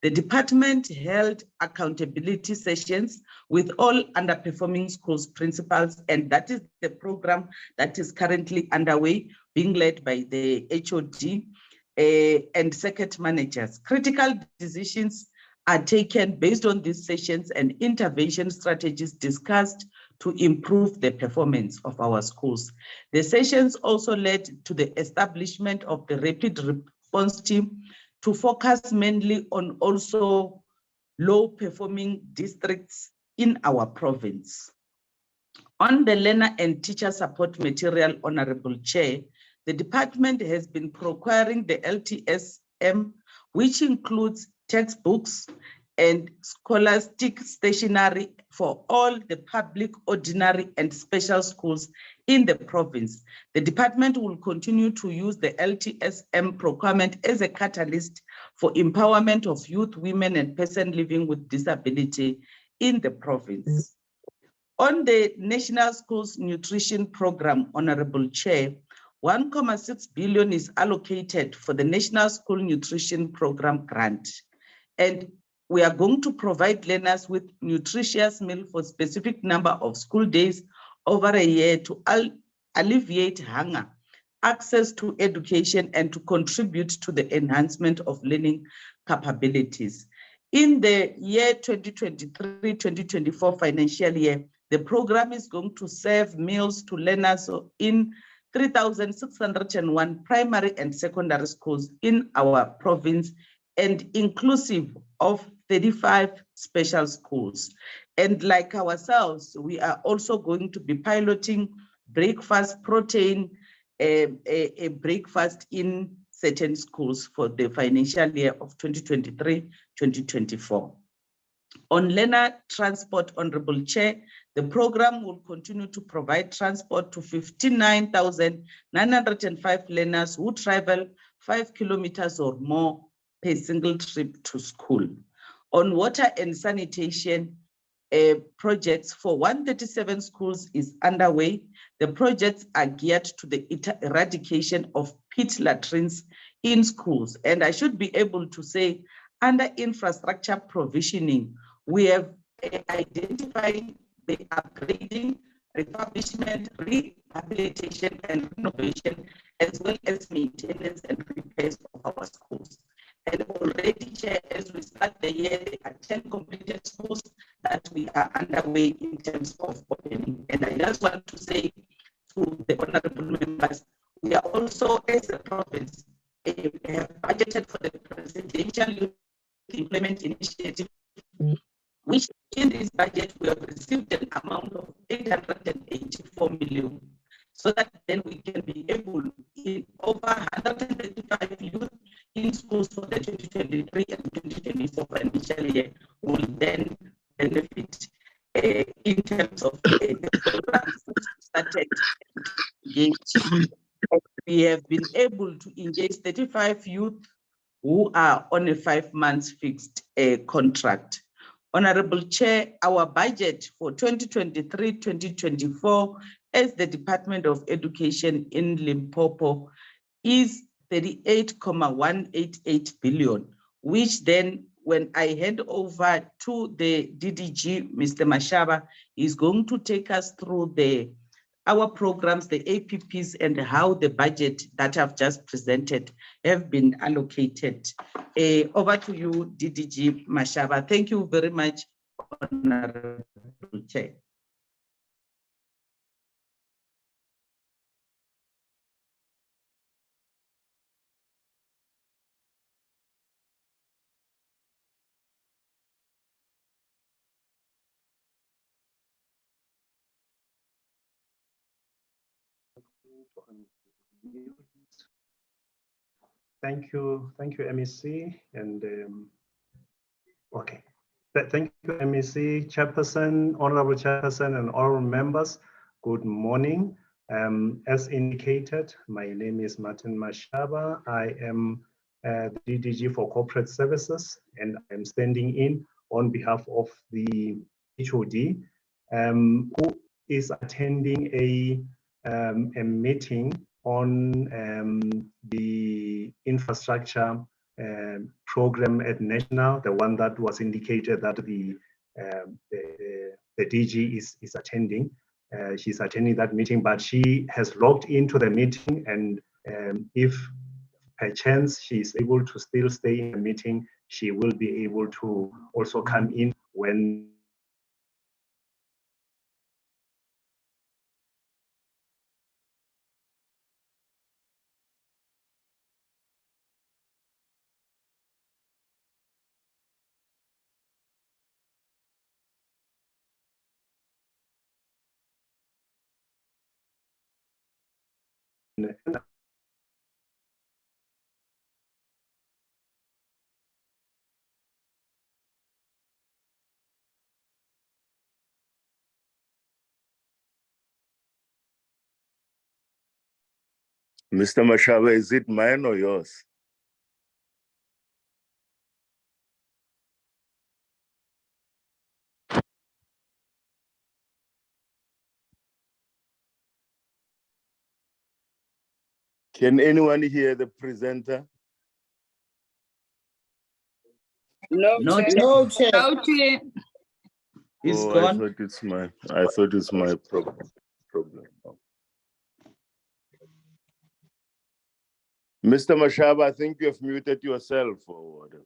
The department held accountability sessions with all underperforming schools principals, and that is the program that is currently underway, being led by the HOD and circuit managers. Critical decisions are taken based on these sessions and intervention strategies discussed to improve the performance of our schools. The sessions also led to the establishment of the rapid response team to focus mainly on also low-performing districts in our province. On the learner and teacher support material, Honorable Chair, the department has been procuring the LTSM, which includes textbooks and scholastic stationery for all the public, ordinary, and special schools in the province. The department will continue to use the LTSM procurement as a catalyst for empowerment of youth, women, and persons living with disability in the province. On the National Schools Nutrition Program, Honorable Chair, 1.6 billion is allocated for the National School Nutrition Program grant. And we are going to provide learners with nutritious meal for a specific number of school days over a year to alleviate hunger, access to education, and to contribute to the enhancement of learning capabilities. In the year 2023-2024 financial year, the program is going to serve meals to learners in 3,601 primary and secondary schools in our province, and inclusive of 35 special schools. And like ourselves, we are also going to be piloting breakfast protein, a breakfast in certain schools for the financial year of 2023-2024. On learner transport, Honorable Chair, the program will continue to provide transport to 59,905 learners who travel 5 kilometers or more per single trip to school. On water and sanitation projects for 137 schools is underway. The projects are geared to the eradication of pit latrines in schools. And I should be able to say, under infrastructure provisioning, we have identified the upgrading, refurbishment, rehabilitation, and renovation, as well as maintenance and repairs of our schools. And already, Chair, as we start the year, there are 10 completed schools that we are underway in terms of opening. And I just want to say to the honorable members, we are also, as a province, we have budgeted for the Presidential Youth Employment Initiative, which in this budget we have received an amount of 884 million so that then we can be able, in over 135 youth in schools for the 2023 and 2024 financial year will then benefit in terms of the programs started engaged. We have been able to engage 35 youth who are on a 5 months fixed contract. Honorable Chair, our budget for 2023-2024 as the Department of Education in Limpopo is 38.188 billion, which then when I hand over to the DDG, Mr. Mashaba, is going to take us through our programs, the APPs, and how the budget that I've just presented have been allocated. Over to you, DDG Mashaba. Thank you very much, Honorable Chair. Thank you, MEC, and okay. Thank you, MEC, Chairperson, Honorable Chairperson, and all members. Good morning. As indicated, my name is Martin Mashaba. I am the DDG for Corporate Services, and I'm standing in on behalf of the HOD, who is attending a meeting on the infrastructure program at national, the one that was indicated that the DG is attending. She's attending that meeting, but she has logged into the meeting, and if by chance she is able to still stay in the meeting, she will be able to also come in when Mr. Mashaba, is it mine or yours? Can anyone hear the presenter? No, No, Chair. No, Chair. No, Chair. It's Oh, gone. I thought it's my problem. Mr. Mashaba, I think you have muted yourself or whatever.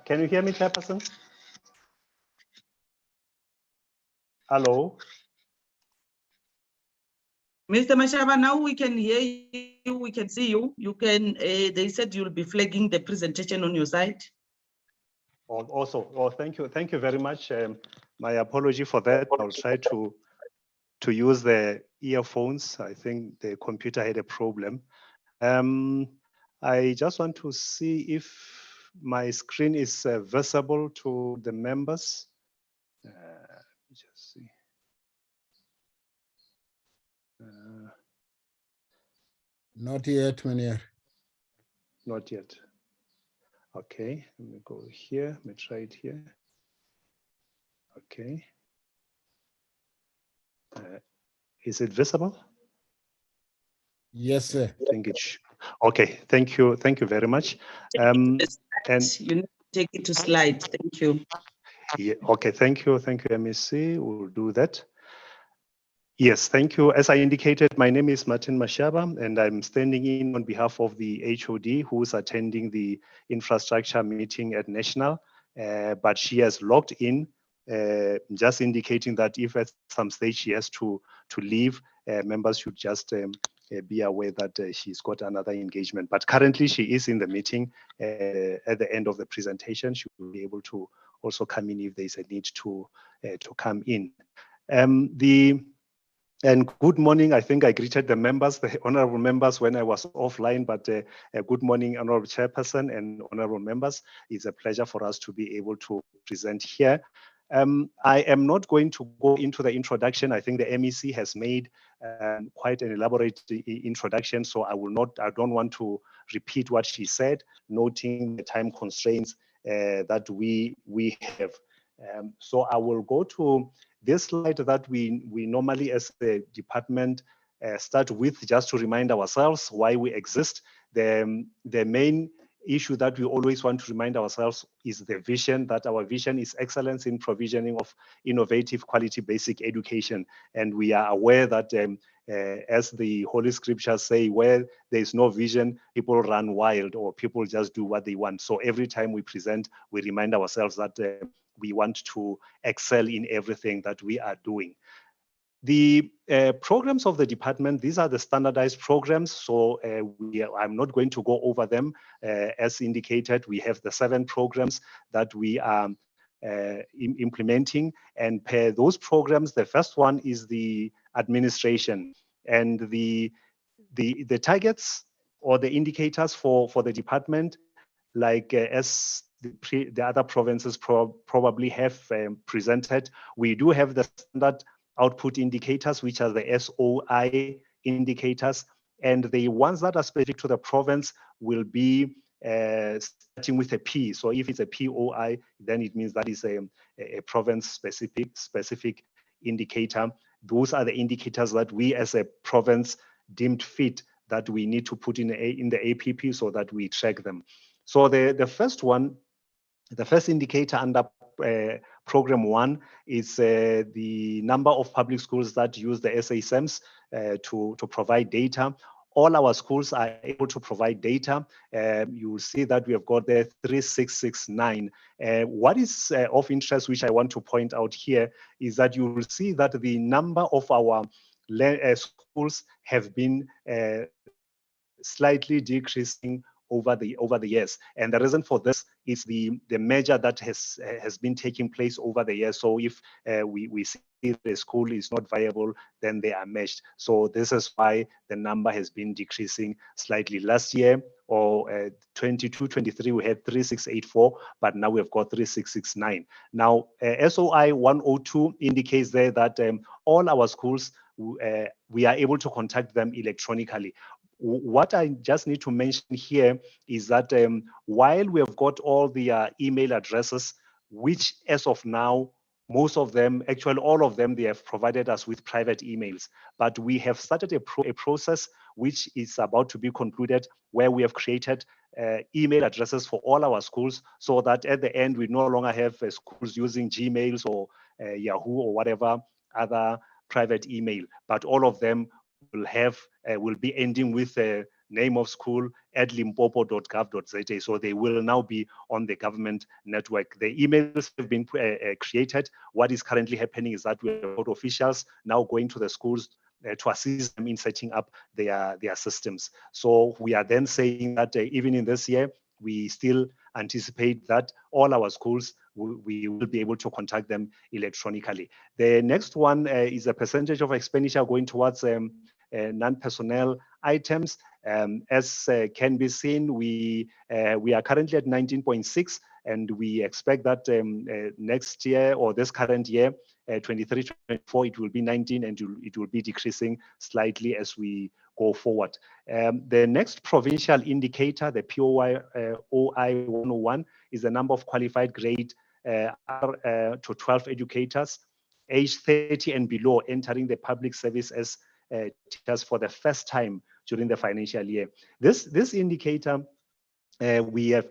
can you hear me, Chairperson? Hello? Mr. Mashaba, now we can hear you, we can see you. You can, they said you'll be flagging the presentation on your side. Also, thank you very much. My apology for that. I'll try to use the earphones. I think the computer had a problem. I just want to see if my screen is visible to the members. Just see. Not yet, Mania. Not yet. Okay, let me go here. Let me try it here. Okay. Is it visible? Yes, sir. I think it's okay. Thank you very much. And you need to take it to slide. Thank you. Yeah, okay, thank you, MEC. We'll do that. Yes, thank you. As I indicated, my name is Martin Mashaba, and I'm standing in on behalf of the HOD who's attending the infrastructure meeting at National, but she has logged in just indicating that if at some stage she has to leave, members should just be aware that she's got another engagement. But currently she is in the meeting. At the end of the presentation, she will be able to also come in if there's a need to come in. And good morning. I think I greeted the members, the honorable members, when I was offline, but good morning, honorable chairperson and honorable members. It's a pleasure for us to be able to present here. I am not going to go into the introduction. I think the MEC has made quite an elaborate introduction, so I don't want to repeat what she said, noting the time constraints that we have. So I will go to this slide that we normally as a department start with, just to remind ourselves why we exist. The main issue that we always want to remind ourselves is the vision, that our vision is excellence in provisioning of innovative quality basic education. And we are aware that as the Holy Scriptures say, where there is no vision, people run wild or people just do what they want. So every time we present, we remind ourselves that we want to excel in everything that we are doing. The programs of the department, these are the standardized programs, so I'm not going to go over them. As indicated, we have the 7 programs that we are implementing, and per those programs, the first one is the administration, and the targets or the indicators for the department, like as the other provinces probably have presented, we do have the standard output indicators, which are the SOI indicators, and the ones that are specific to the province will be starting with a P. So if it's a POI, then it means that is a province specific indicator. Those are the indicators that we as a province deemed fit that we need to put in the APP so that we track them. So the first one, the first indicator under program 1 is the number of public schools that use the SASMs to provide data. All our schools are able to provide data. You will see that we have got the 3669. What is of interest, which I want to point out here, is that you will see that the number of our schools have been slightly decreasing over the years, and the reason for this is the measure that has been taking place over the years. So if we see the school is not viable, then they are meshed. So this is why the number has been decreasing slightly. Last year, or 22-23, we had 3684, but now we've got 3669. Now SOI 102 indicates there that all our schools, we are able to contact them electronically. What I just need to mention here is that while we have got all the email addresses, which as of now, most of them, actually all of them, they have provided us with private emails. But we have started a process which is about to be concluded, where we have created email addresses for all our schools, so that at the end, we no longer have schools using Gmails or Yahoo or whatever other private email, but all of them will be ending with a name of school at limpopo.gov.za. So they will now be on the government network. The emails have been created. What is currently happening is that we have got officials now going to the schools to assist them in setting up their systems. So we are then saying that even in this year, we still anticipate that all our schools, we will be able to contact them electronically. The next one is a percentage of expenditure going towards non-personnel items. As can be seen, we are currently at 19.6, and we expect that next year, or this current year, 23-24, it will be 19, and it will be decreasing slightly as we go forward. The next provincial indicator, the POI OI 101, is the number of qualified grade R to 12 educators, age 30 and below, entering the public service as teachers for the first time during the financial year. This indicator, we have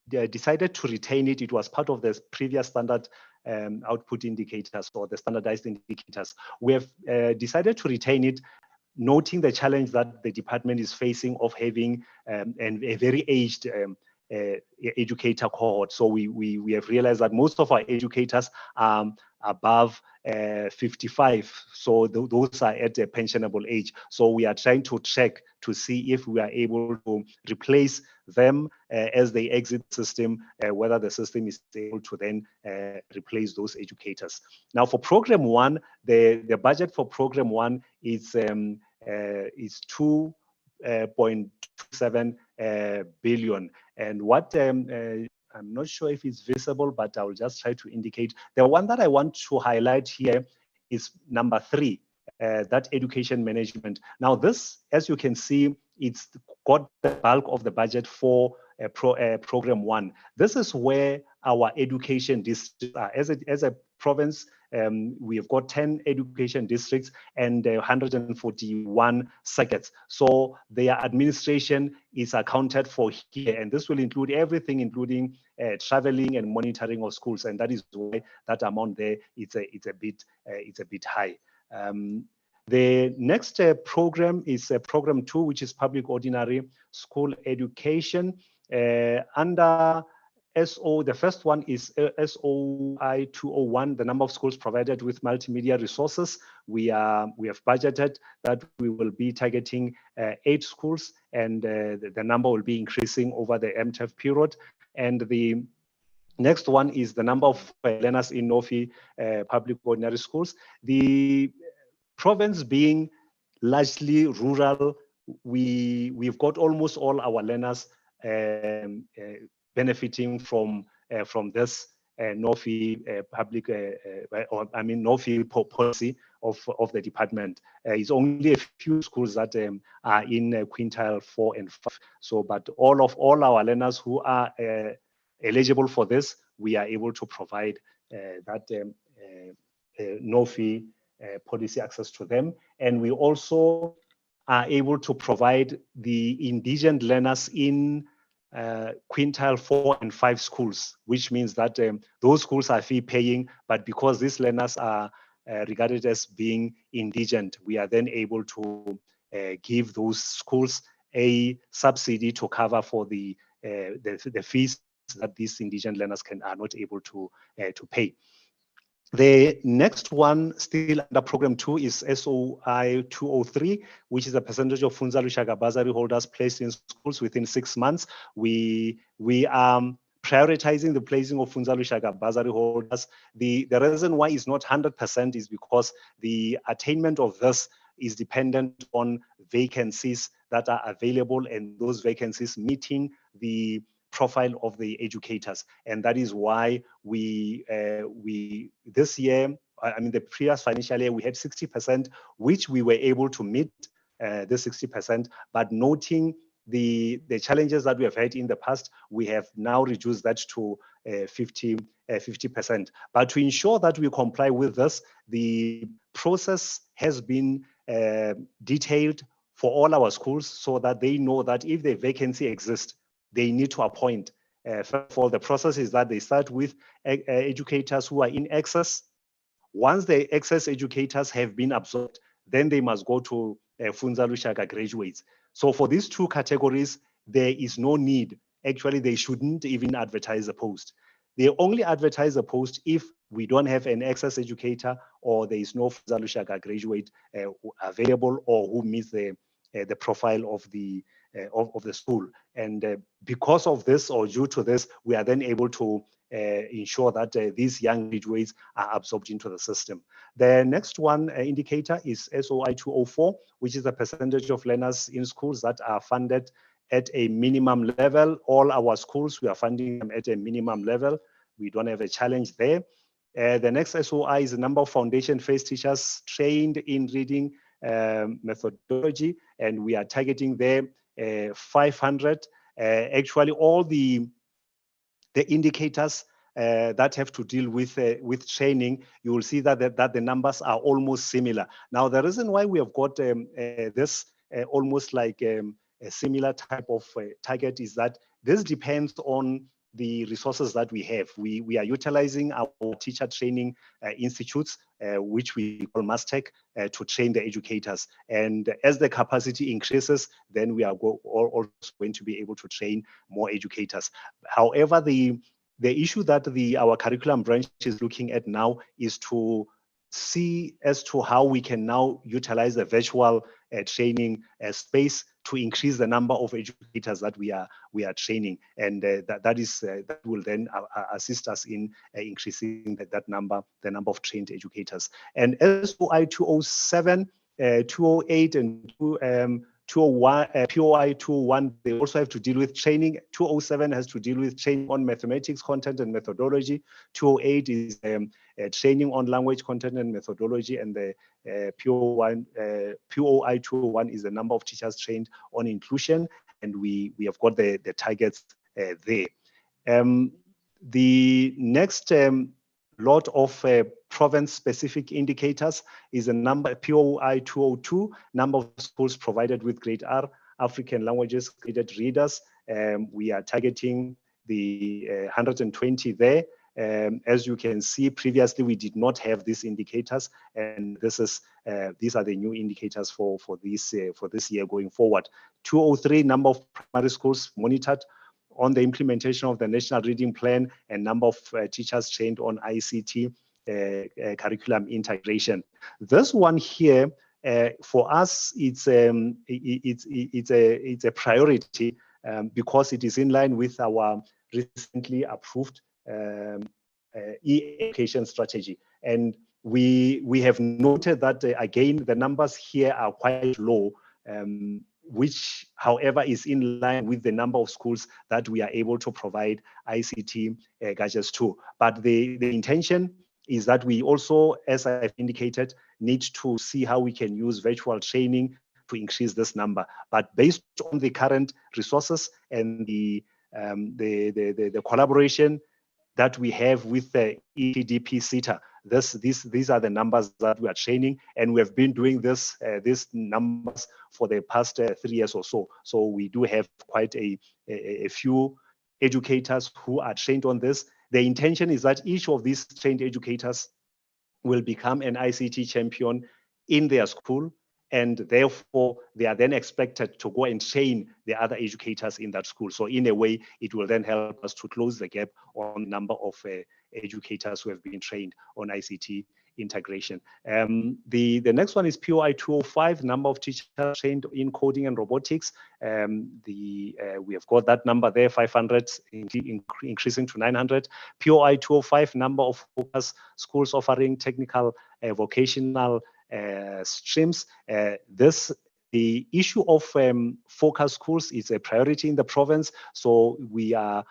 decided to retain it. It was part of the previous standard output indicators, or the standardized indicators. We have decided to retain it, noting the challenge that the department is facing of having a very aged educator cohort. So we have realized that most of our educators are above 55. So those are at a pensionable age. So we are trying to check to see if we are able to replace them as they exit the system, whether the system is able to then replace those educators. Now for program one, the budget for program one is 2.27 billion. And what I'm not sure if it's visible, but I'll just try to indicate. The one that I want to highlight here is number 3, that education management. Now this, as you can see, it's got the bulk of the budget for program 1. This is where our education districts are. As a province, we have got 10 education districts and 141 circuits. So their administration is accounted for here, and this will include everything, including traveling and monitoring of schools, and that is why that amount there it's a bit high. The next program is program 2, which is public ordinary school education. Under SO, the first one is SOI 201, the number of schools provided with multimedia resources. We have budgeted that we will be targeting 8 schools, and the number will be increasing over the MTEF period. And the next one is the number of learners in Nofi public ordinary schools. The province being largely rural, we've got almost all our learners benefiting from this Nofi public, Nofi policy of the department. It's only a few schools that are in quintile 4 and 5. So, but all our learners who are eligible for this, we are able to provide that Nofi policy access to them. And we also are able to provide the indigent learners in quintile 4 and 5 schools, which means that those schools are fee paying, but because these learners are regarded as being indigent, we are then able to give those schools a subsidy to cover for the fees that these indigent learners are not able to pay. The next one, still under program 2, is SOI 203, which is a percentage of Funza Lushaka bursary holders placed in schools within 6 months. We are prioritizing the placing of Funza Lushaka bursary holders. The reason why it's not 100% is because the attainment of this is dependent on vacancies that are available, and those vacancies meeting the profile of the educators. And that is why we this year, the previous financial year, we had 60%, which we were able to meet the 60%, but noting the challenges that we have had in the past, we have now reduced that to 50%. But to ensure that we comply with this, the process has been detailed for all our schools so that they know that if the vacancy exists, they need to appoint. First of all, the process is that they start with educators who are in excess. Once the excess educators have been absorbed, then they must go to Funza Lushaka graduates. So for these 2 categories, there is no need. Actually, they shouldn't even advertise a post. They only advertise a post if we don't have an excess educator or there is no Funza Lushaka graduate available or who meets the profile of the school. And because of this, or due to this, we are then able to ensure that these young graduates are absorbed into the system. The next one indicator is SOI 204, which is the percentage of learners in schools that are funded at a minimum level. All our schools, we are funding them at a minimum level. We don't have a challenge there. The next SOI is the number of foundation phase teachers trained in reading methodology, and we are targeting there 500. Actually, all the indicators that have to deal with training, you will see that the numbers are almost similar. Now, the reason why we have got this almost like a similar type of target is that this depends on the resources that we have. We are utilizing our teacher training institutes, which we call MASTEC, to train the educators. And as the capacity increases, then we are also going to be able to train more educators. However, the issue that our curriculum branch is looking at now is to see as to how we can now utilize the virtual training space to increase the number of educators that we are training, and that will then assist us in increasing the number of trained educators. And SOI 207, 208, and 201, POI 201, they also have to deal with training. 207 has to deal with training on mathematics, content, and methodology. 208 is training on language, content, and methodology. And the POI 201 is the number of teachers trained on inclusion. And we have got the targets there. The next lot of province-specific indicators is a number, POI 202, number of schools provided with grade R, African languages graded readers. We are targeting the 120 there. As you can see, previously we did not have these indicators, and these are the new indicators for this year going forward. 203, number of primary schools monitored on the implementation of the National Reading Plan, and number of teachers trained on ICT curriculum integration. This one here, for us, it's a priority because it is in line with our recently approved e-education strategy. And we have noted that again, the numbers here are quite low, which, however, is in line with the number of schools that we are able to provide ICT gadgets to. But the intention is that we also, as I've indicated, need to see how we can use virtual training to increase this number. But based on the current resources and the collaboration that we have with the EPDP SETA, these are the numbers that we are training, and we have been doing these numbers for the past 3 years or so. So we do have quite a few educators who are trained on this. The intention is that each of these trained educators will become an ICT champion in their school, and therefore they are then expected to go and train the other educators in that school. So in a way, it will then help us to close the gap on the number of educators who have been trained on ICT integration. The next one is POI 205, number of teachers trained in coding and robotics. We have got that number there, 500, increasing to 900. POI 205, number of focus schools offering technical vocational streams. The issue of focus schools is a priority in the province, so we are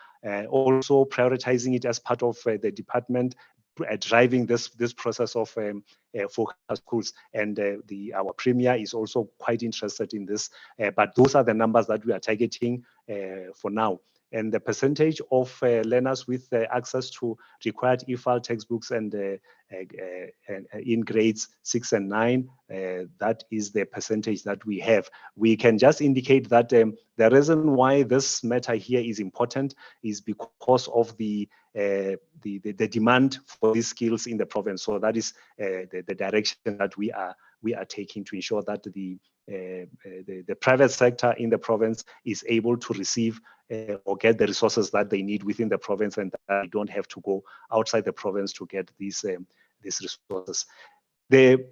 also prioritizing it as part of the department, driving this process of focus schools, and our premier is also quite interested in this. But those are the numbers that we are targeting for now. And the percentage of learners with access to required EFL textbooks and in grades 6 and 9, that is the percentage that we have. We can just indicate that the reason why this matter here is important is because of the demand for these skills in the province. So that is the direction that we are taking to ensure that the private sector in the province is able to receive or get the resources that they need within the province, and that they don't have to go outside the province to get these resources. The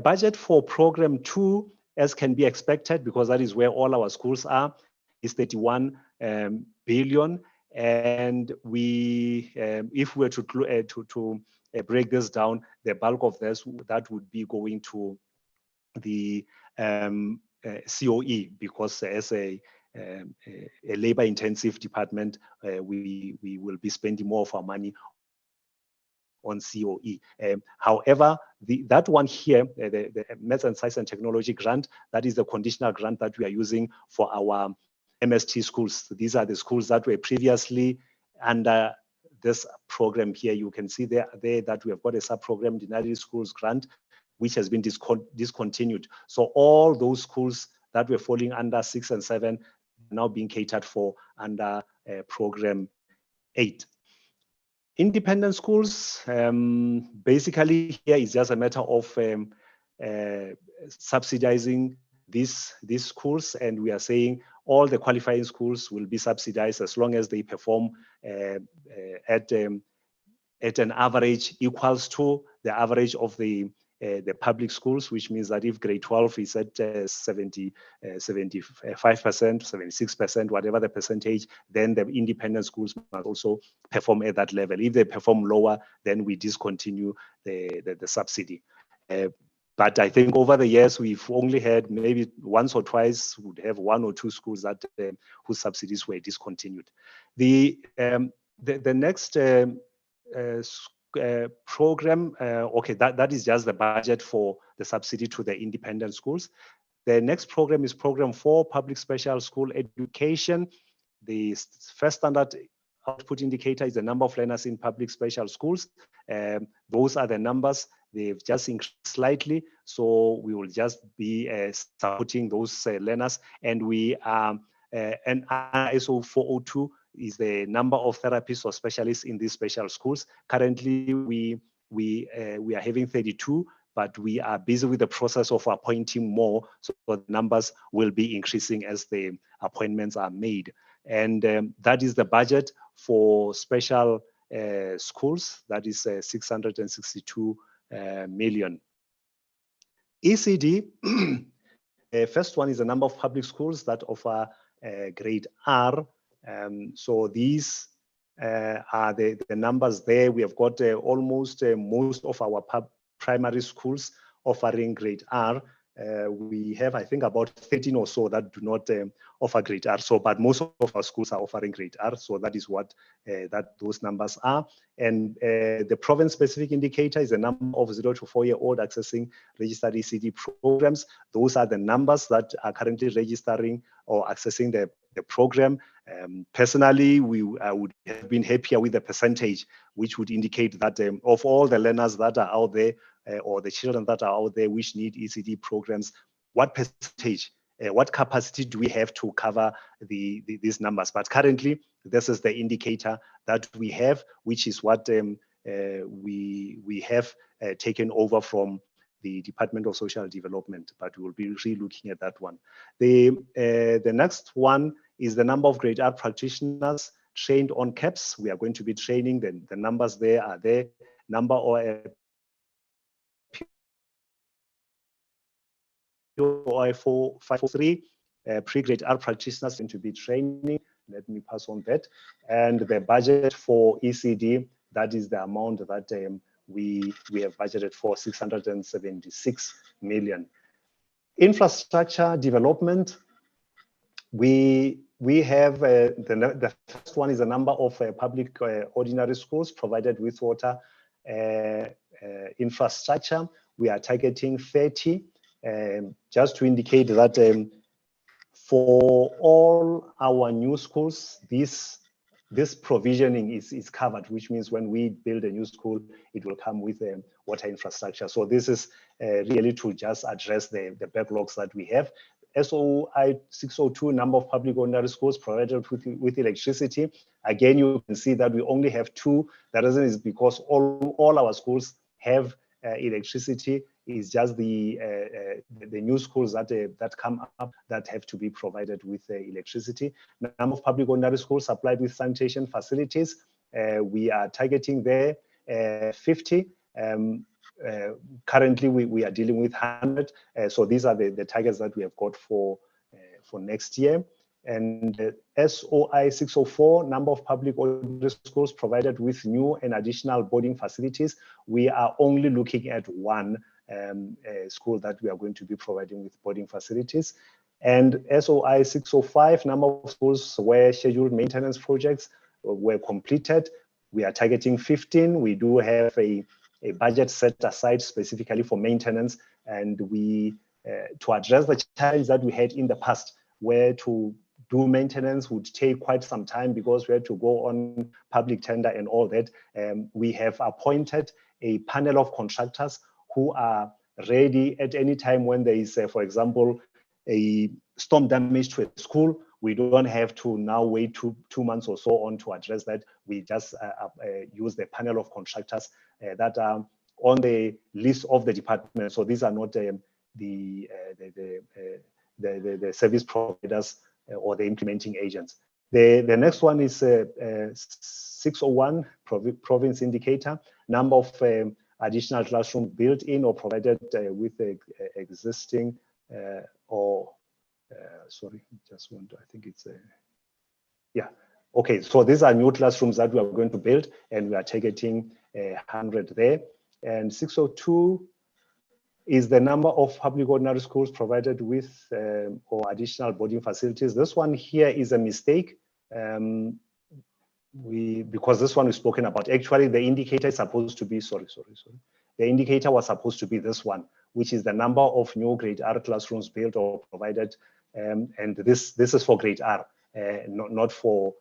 budget for program 2, as can be expected, because that is where all our schools are, is 31 billion. And we, if we were to break this down, the bulk of this that would be going to the COE, because as a labor-intensive department, we will be spending more of our money on COE. However, that one here, the Maths and Science and Technology grant, that is the conditional grant that we are using for our MST schools. These are the schools that were previously under this program here. You can see there that we have got a sub-program, Denali Schools Grant, which has been discontinued. So all those schools that were falling under 6 and 7 are now being catered for under program 8. Independent schools, basically here is just a matter of subsidizing these schools, and we are saying all the qualifying schools will be subsidized as long as they perform at an average equals to the average of the public schools, which means that if grade 12 is at 75%, 76%, whatever the percentage, then the independent schools must also perform at that level. If they perform lower, then we discontinue the subsidy. But I think over the years, we've only had maybe once or twice, would have 1 or 2 schools that whose subsidies were discontinued. The next program, okay, that is just the budget for the subsidy to the independent schools. The next program is Program 4, Public Special School Education. The first standard output indicator is the number of learners in public special schools. Those are the numbers. They've just increased slightly, so we will just be supporting those learners. And we and ISO 402 is the number of therapists or specialists in these special schools. Currently, we are having 32, but we are busy with the process of appointing more, so the numbers will be increasing as the appointments are made. And that is the budget for special schools. That is 662 million. ECD, first one is the number of public schools that offer grade R. So these are the numbers there. We have got almost most of our primary schools offering grade R. We have, I think, about 13 or so that do not offer grade R. So, but most of our schools are offering grade R. So that is what those numbers are. And the province-specific indicator is the number of 0 to 4-year-old accessing registered ECD programs. Those are the numbers that are currently registering or accessing the program. Personally, I would have been happier with the percentage, which would indicate that of all the learners that are out there, or the children that are out there which need ECD programs, what percentage, what capacity do we have to cover these numbers? But currently, this is the indicator that we have, which is what we have taken over from the Department of Social Development, but we'll be re-looking at that one. The next one is the number of grade R practitioners trained on CAPS. We are going to be training, the numbers there are there. Number or POI 543 pre-grade R practitioners going to be training. Let me pass on that. And the budget for ECD, that is the amount that we have budgeted for, 676 million. Infrastructure development, we have the first one is the number of public ordinary schools provided with water infrastructure. We are targeting 30, just to indicate that for all our new schools, this provisioning is covered, which means when we build a new school, it will come with water infrastructure. So this is really to just address the backlogs that we have. SOI 602, number of public ordinary schools provided with electricity. Again, you can see that we only have 2. The reason is because all our schools have electricity. It's just the new schools that come up that have to be provided with electricity. Number of public ordinary schools supplied with sanitation facilities. We are targeting there 50. Currently, we are dealing with 100. So these are the targets that we have got for next year. And SOI 604, number of public ordinary schools provided with new and additional boarding facilities. We are only looking at 1 school that we are going to be providing with boarding facilities. And SOI 605, number of schools where scheduled maintenance projects were completed. We are targeting 15. We do have a budget set aside specifically for maintenance, and we to address the challenge that we had in the past, where to do maintenance would take quite some time because we had to go on public tender and all that. We have appointed a panel of contractors who are ready at any time when there is, for example, a storm damage to a school. we don't have to now wait two months or so on to address that. We just use the panel of contractors that are on the list of the department. So these are not the service providers or the implementing agents. The next one is 601 province indicator, number of additional classroom built in or provided with the existing sorry, just want to, I think it's yeah. Okay, so these are new classrooms that we are going to build, and we are targeting 100 there. And 602 is the number of public ordinary schools provided with or additional boarding facilities. This one here is a mistake. Because this one is spoken about. Actually, the indicator is supposed to be, sorry. The indicator was supposed to be this one, which is the number of new grade R classrooms built or provided. And this is for grade R, not for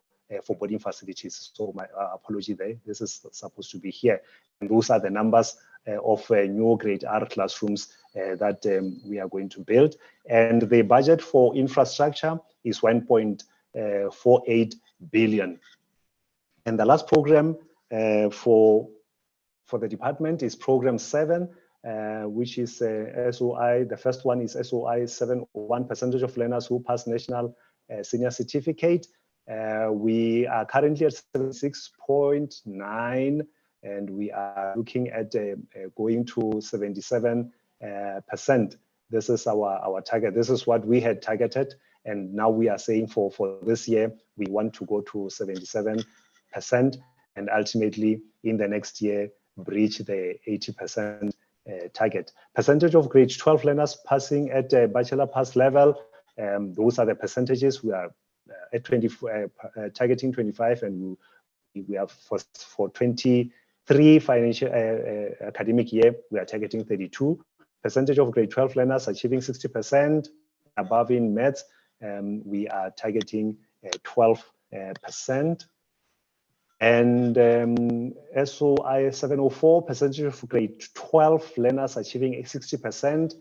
boarding facilities. So my apology there. This is supposed to be here. And those are the numbers of new grade R classrooms that we are going to build. And the budget for infrastructure is 1.48 billion. And the last program for the department is program 7, which is SOI. The first one is SOI 701, percentage of learners who pass national senior certificate. We are currently at 76.9, and we are looking at going to 77%. This is our target. This is what we had targeted. And now we are saying for this year, we want to go to 77%, and ultimately in the next year, breach the 80% target. Percentage of grade 12 learners passing at bachelor pass level. Those are the percentages. We are at targeting 25, and we are for 23 financial academic year, we are targeting 32. Percentage of grade 12 learners achieving 60% above in maths, we are targeting 12%. And SOI 704, percentage of grade 12 learners achieving 60%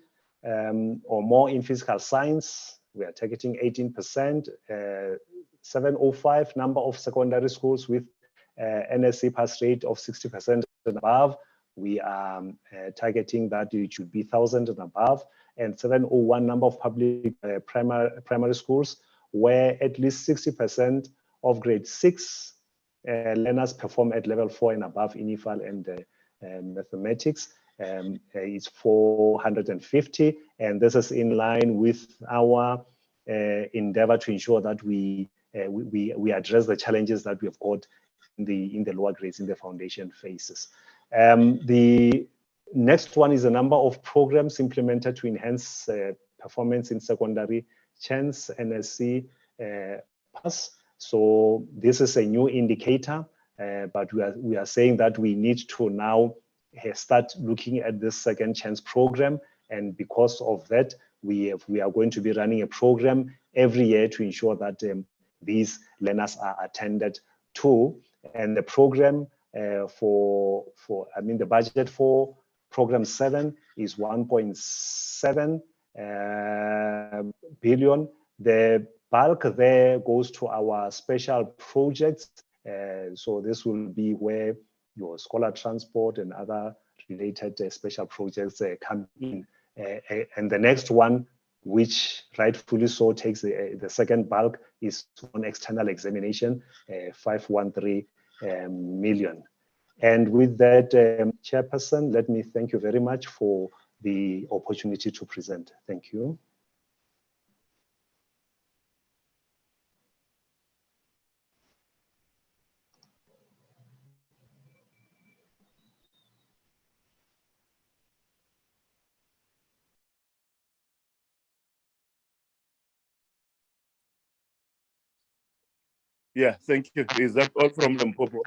or more in physical science, we are targeting 18%. 705, number of secondary schools with NSC pass rate of 60% and above, we are targeting that it should be 1,000 and above. And 701, number of public primary schools where at least 60% of grade 6 learners perform at level 4 and above in IFAL and mathematics. It's 450, and this is in line with our endeavor to ensure that we address the challenges that we have got in the lower grades in the foundation phases. The next one is the number of programs implemented to enhance performance in secondary chance NSC pass. So this is a new indicator, but we are saying that we need to now start looking at this second chance program. And because of that, we are going to be running a program every year to ensure that these learners are attended to. And the program the budget for program 7 is 1.7 billion. The bulk there goes to our special projects. So this will be where your scholar transport and other related special projects come in. And the next one, which rightfully so takes the second bulk, is on external examination, 513 million. And with that, Chairperson, let me thank you very much for the opportunity to present. Thank you. Yeah, thank you. Is that all from Limpopo?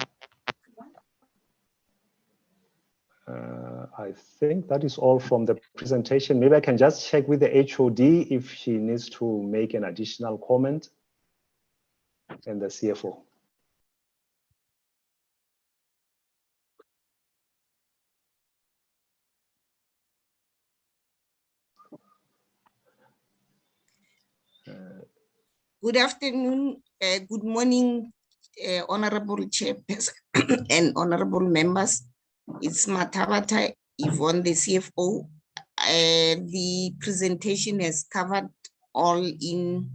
I think that is all from the presentation. Maybe I can just check with the HOD if she needs to make an additional comment, and the CFO. Good afternoon, good morning, Honorable Chairperson and Honorable members. It's Matabata Yvonne, the CFO. The presentation has covered all in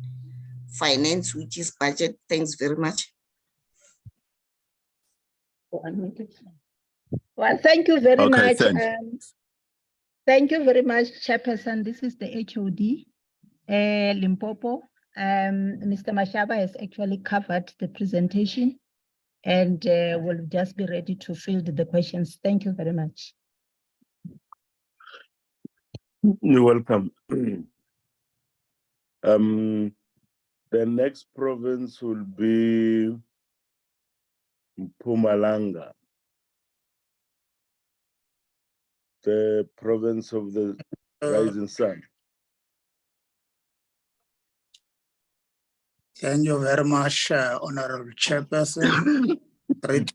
finance, which is budget. Thanks very much. Well, thank you very Okay, much. thanks. Thank you very much, Chairperson. This is the HOD, Limpopo. Mr. Mashaba has actually covered the presentation and will just be ready to field the questions. Thank you very much. You're welcome. The next province will be Mpumalanga, the province of the rising sun. Thank you very much, Honorable Chairperson. Greetings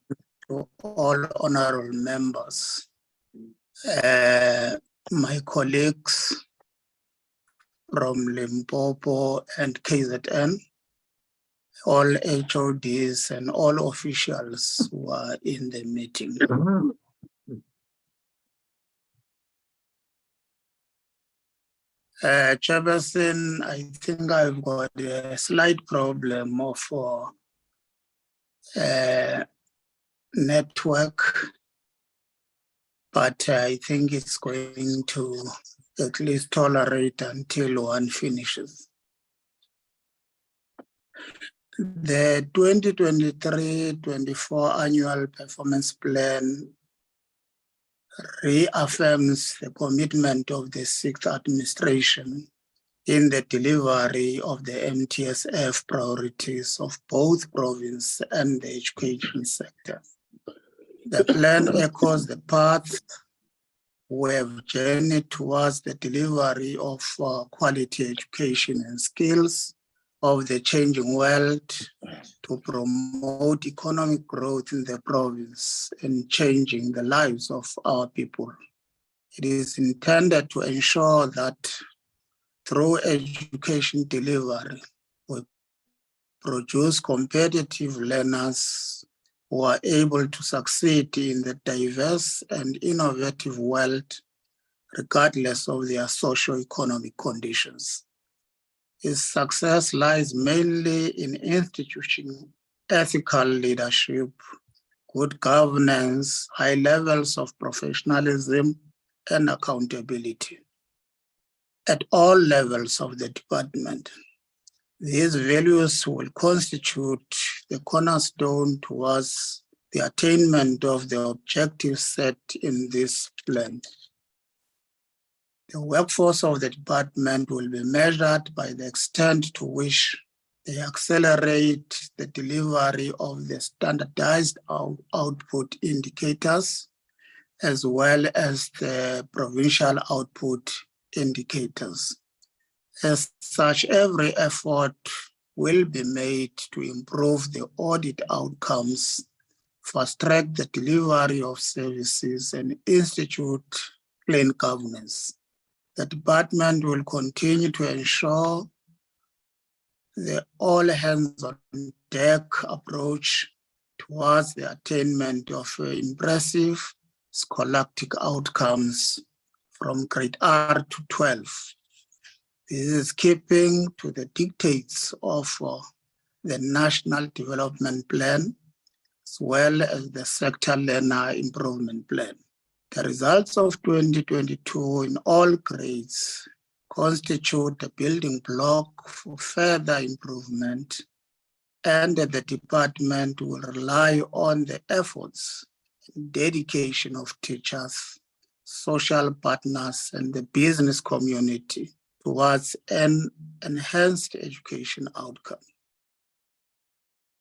to all honorable members. My colleagues from Limpopo and KZN, all HODs and all officials who are in the meeting. Chairperson, I think I've got a slight problem of network, but I think it's going to at least tolerate until one finishes. The 2023-24 annual performance plan reaffirms the commitment of the sixth administration in the delivery of the MTSF priorities of both province and the education sector. The plan echoes the path we have journeyed towards the delivery of quality education and skills of the changing world to promote economic growth in the province and changing the lives of our people. It is intended to ensure that through education delivery, we produce competitive learners who are able to succeed in the diverse and innovative world, regardless of their socio-economic conditions. Its success lies mainly in institutional ethical leadership, good governance, high levels of professionalism, and accountability at all levels of the department. These values will constitute the cornerstone towards the attainment of the objectives set in this plan. The workforce of the department will be measured by the extent to which they accelerate the delivery of the standardized output indicators, as well as the provincial output indicators. As such, every effort will be made to improve the audit outcomes, fast-track the delivery of services, and institute clean governance. The department will continue to ensure the all-hands-on-deck approach towards the attainment of impressive scholastic outcomes from grade R to 12. This is keeping to the dictates of the National Development Plan, as well as the Sector Learner Improvement Plan. The results of 2022 in all grades constitute a building block for further improvement, and the department will rely on the efforts and dedication of teachers, social partners, and the business community towards an enhanced education outcome.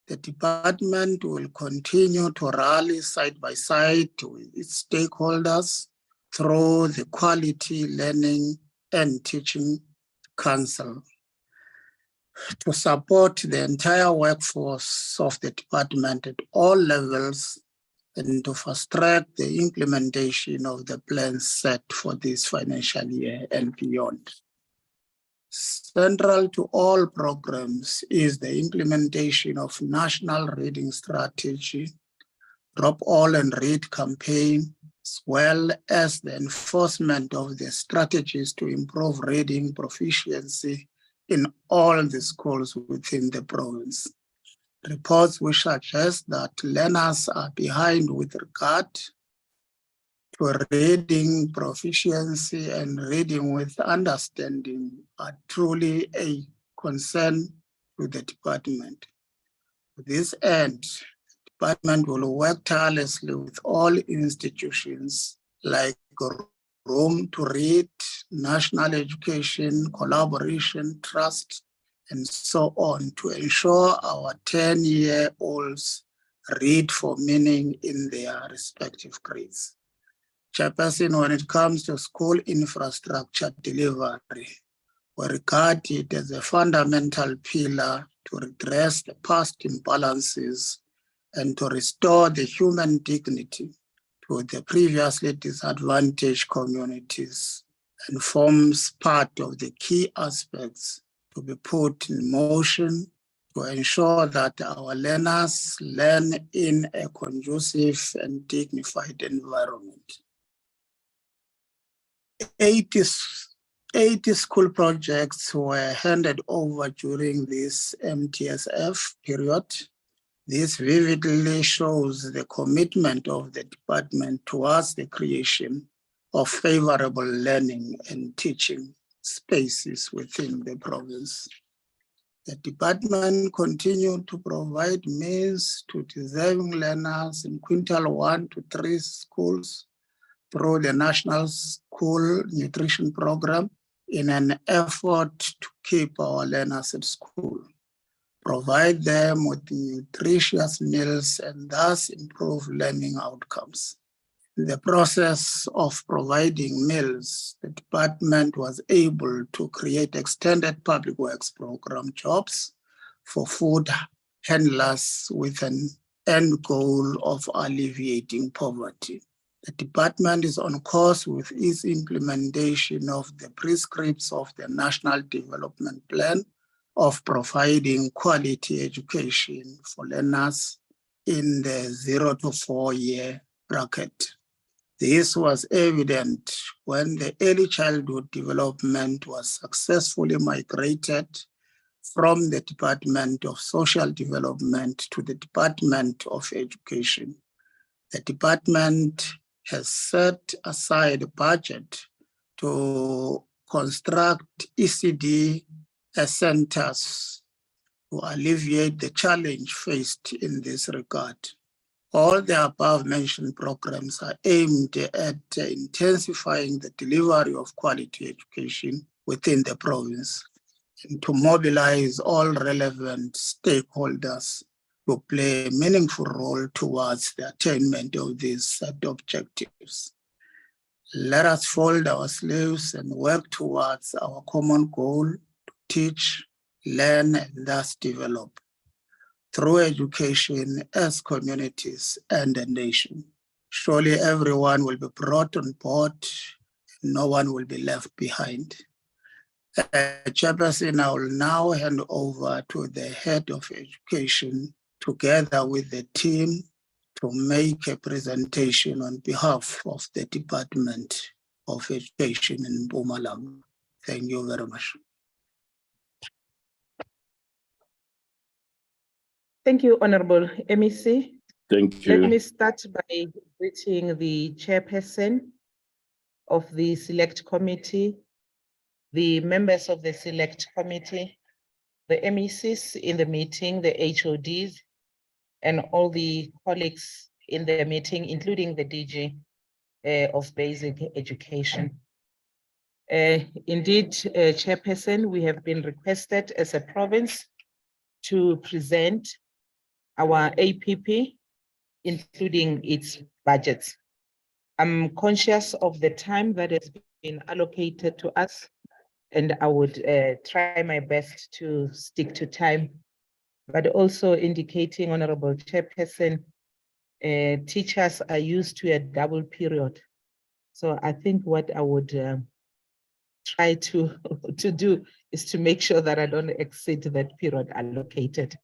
The department will continue to rally side by side with its stakeholders through the Quality Learning and Teaching Council to support the entire workforce of the department at all levels and to fast-track the implementation of the plans set for this financial year and beyond. Central to all programs is the implementation of national reading strategy, Drop All and Read campaign, as well as the enforcement of the strategies to improve reading proficiency in all the schools within the province. Reports which suggest that learners are behind with regard to reading proficiency and reading with understanding are truly a concern to the department. To this end, the department will work tirelessly with all institutions like Room to Read, National Education, Collaboration, Trust, and so on to ensure our 10-year-olds read for meaning in their respective grades. Chairperson, when it comes to school infrastructure delivery, we regard it as a fundamental pillar to redress the past imbalances and to restore the human dignity to the previously disadvantaged communities, and forms part of the key aspects to be put in motion to ensure that our learners learn in a conducive and dignified environment. 80 school projects were handed over during this MTSF period. This vividly shows the commitment of the department towards the creation of favorable learning and teaching spaces within the province. The department continued to provide meals to deserving learners in quintile 1 to 3 schools through the National School Nutrition Program in an effort to keep our learners at school, provide them with nutritious meals, and thus improve learning outcomes. In the process of providing meals, the department was able to create extended public works program jobs for food handlers with an end goal of alleviating poverty. The department is on course with its implementation of the prescripts of the National Development Plan of providing quality education for learners in the 0 to 4 year bracket. This was evident when the early childhood development was successfully migrated from the Department of Social Development to the Department of Education. The department has set aside a budget to construct ECD centers to alleviate the challenge faced in this regard. All the above mentioned programs are aimed at intensifying the delivery of quality education within the province and to mobilize all relevant stakeholders to play a meaningful role towards the attainment of these set objectives. Let us fold our sleeves and work towards our common goal to teach, learn, and thus develop through education as communities and a nation. Surely everyone will be brought on board, and no one will be left behind. Chairperson, I will now hand over to the head of education together with the team to make a presentation on behalf of the Department of Education in Mpumalanga. Thank you very much. Thank you, Honorable MEC. Thank you. Let me start by greeting the chairperson of the Select Committee, the members of the Select Committee, the MECs in the meeting, the HODs, and all the colleagues in the meeting, including the DG of Basic Education. Indeed, Chairperson, we have been requested as a province to present our APP, including its budgets. I'm conscious of the time that has been allocated to us, and I would try my best to stick to time, but also indicating, Honorable Chairperson, teachers are used to a double period. So I think what I would try to do is to make sure that I don't exceed that period allocated.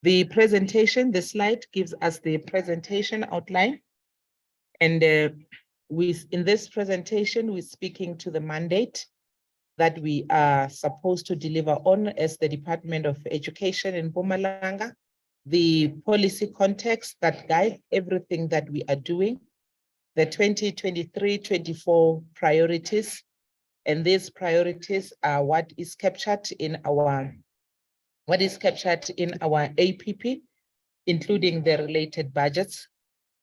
The presentation, the slide gives us the presentation outline. And in this presentation, we're speaking to the mandate that we are supposed to deliver on as the Department of Education in Mpumalanga, the policy context that guide everything that we are doing, the 2023-24 priorities, and these priorities are what is captured in our APP, including the related budgets.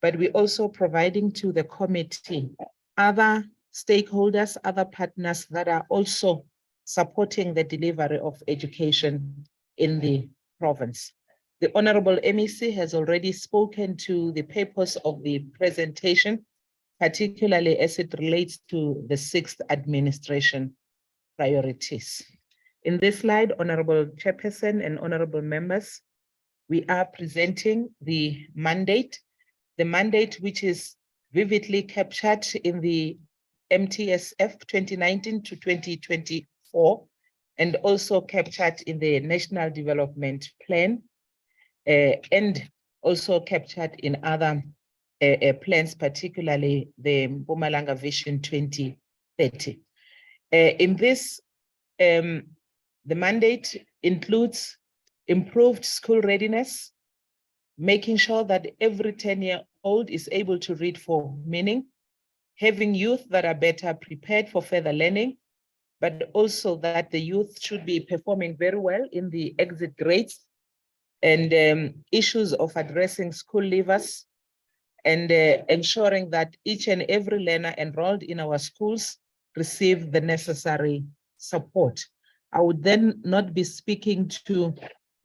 But we're also providing to the committee other stakeholders, other partners that are also supporting the delivery of education in the province. The Honorable MEC has already spoken to the purpose of the presentation, particularly as it relates to the 6th administration priorities. In this slide, Honorable Chairperson and honorable members, we are presenting the mandate which is vividly captured in the MTSF 2019 to 2024, and also captured in the National Development Plan, and also captured in other plans, particularly the Mpumalanga Vision 2030. In this, the mandate includes improved school readiness, making sure that every 10-year-old is able to read for meaning, having youth that are better prepared for further learning, but also that the youth should be performing very well in the exit grades, and issues of addressing school leavers, and ensuring that each and every learner enrolled in our schools receive the necessary support. I would then not be speaking to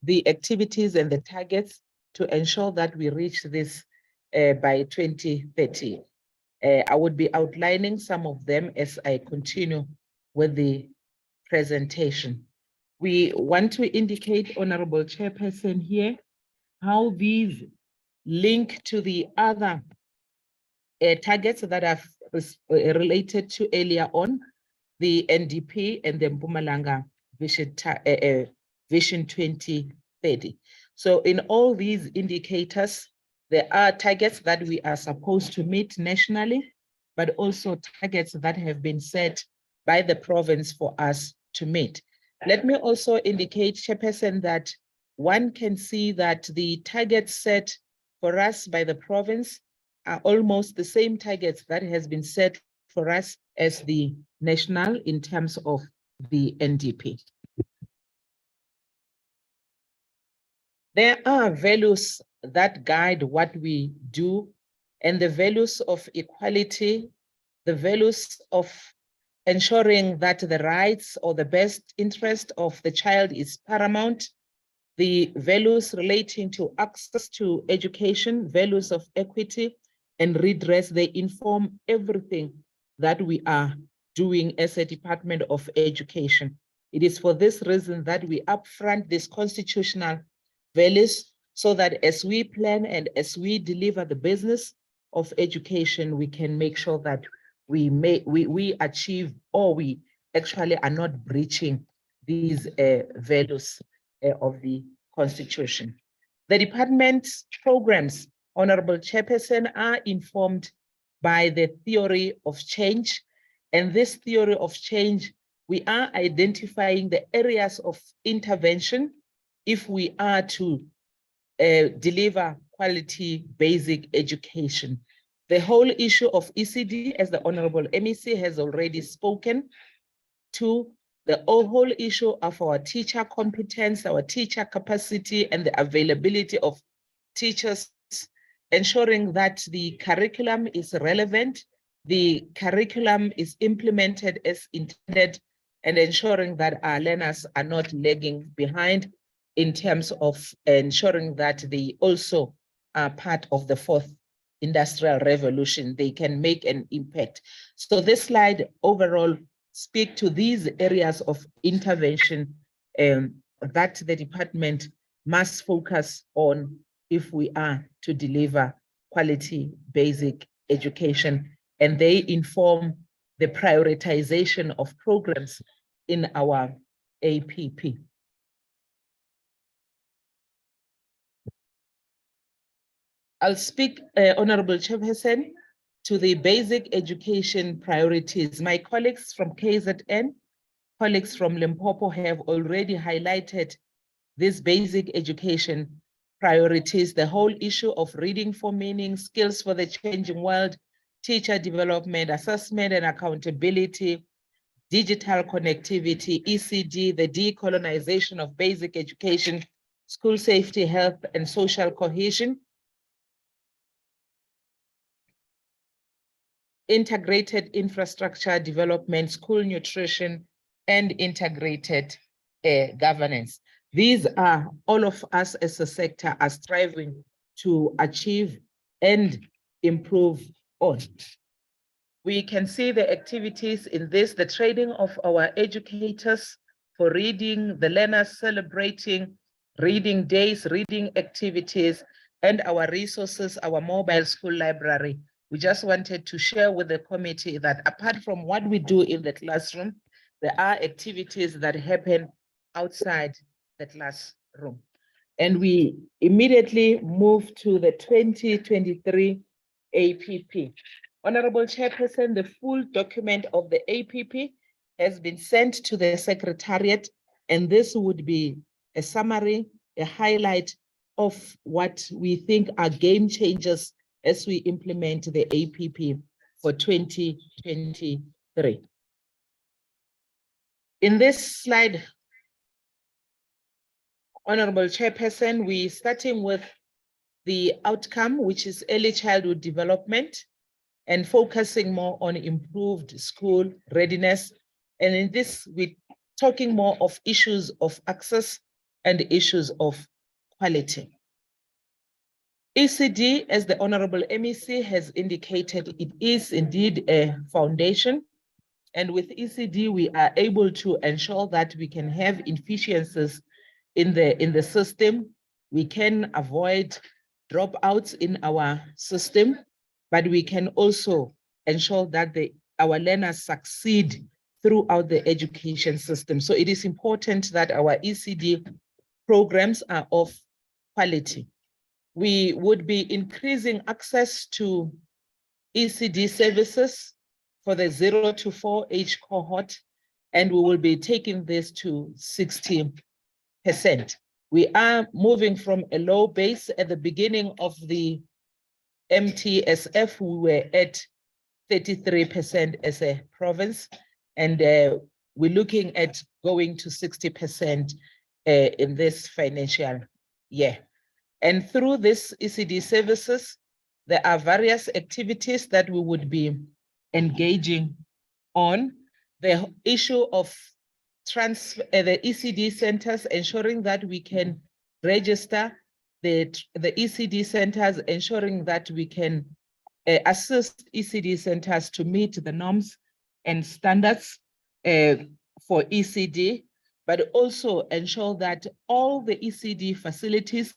the activities and the targets to ensure that we reach this by 2030. I would be outlining some of them as I continue with the presentation. We want to indicate, Honorable Chairperson, here how these link to the other targets that are related to earlier on, the NDP and the Mpumalanga Vision 2030. So in all these indicators, there are targets that we are supposed to meet nationally, but also targets that have been set by the province for us to meet. Let me also indicate, Chairperson, that one can see that the targets set for us by the province are almost the same targets that has been set for us as the national in terms of the NDP. There are values that guide what we do, and the values of equality, the values of ensuring that the rights or the best interest of the child is paramount, the values relating to access to education, values of equity and redress, they inform everything that we are doing as a Department of Education. It is for this reason that we upfront these constitutional values so that as we plan and as we deliver the business of education, we can make sure that we achieve, or we actually are not breaching these values of the Constitution. The department's programs, Honorable Chairperson, are informed by the theory of change. And this theory of change, we are identifying the areas of intervention if we are to deliver quality basic education. The whole issue of ECD, as the Honorable MEC has already spoken to, the whole issue of our teacher competence, our teacher capacity, and the availability of teachers, ensuring that the curriculum is relevant, the curriculum is implemented as intended, and ensuring that our learners are not lagging behind in terms of ensuring that they also are part of the fourth industrial revolution. They can make an impact. So this slide overall speak to these areas of intervention that the department must focus on if we are to deliver quality basic education. And they inform the prioritization of programs in our APP. I'll speak, Honorable Chairperson, to the basic education priorities. My colleagues from KZN, colleagues from Limpopo have already highlighted these basic education priorities, the whole issue of reading for meaning, skills for the changing world, teacher development, assessment and accountability, digital connectivity, ECD, the decolonization of basic education, school safety, health, and social cohesion, integrated infrastructure development, school nutrition, and integrated governance. These are all of us as a sector are striving to achieve and improve on. We can see the activities in this, the training of our educators for reading, the learners celebrating reading days, reading activities, and our resources, our mobile school library. We just wanted to share with the committee that apart from what we do in the classroom, there are activities that happen outside the classroom. And we immediately move to the 2023 APP. Honorable Chairperson, the full document of the APP has been sent to the Secretariat, and this would be a summary, a highlight of what we think are game changers as we implement the APP for 2023. In this slide, Honorable Chairperson, we're starting with the outcome, which is early childhood development, and focusing more on improved school readiness. And in this, we're talking more of issues of access and issues of quality. ECD, as the Honorable MEC has indicated, it is indeed a foundation. And with ECD, we are able to ensure that we can have efficiencies in the system. We can avoid dropouts in our system, but we can also ensure that our learners succeed throughout the education system. So it is important that our ECD programs are of quality. We would be increasing access to ECD services for the 0 to 4 age cohort, and we will be taking this to 60%. We are moving from a low base. At the beginning of the MTSF, we were at 33% as a province, and we're looking at going to 60% in this financial year. And through this ECD services, there are various activities that we would be engaging on. The issue of the ECD centers, ensuring that we can register the ECD centers, ensuring that we can assist ECD centers to meet the norms and standards for ECD, but also ensure that all the ECD facilities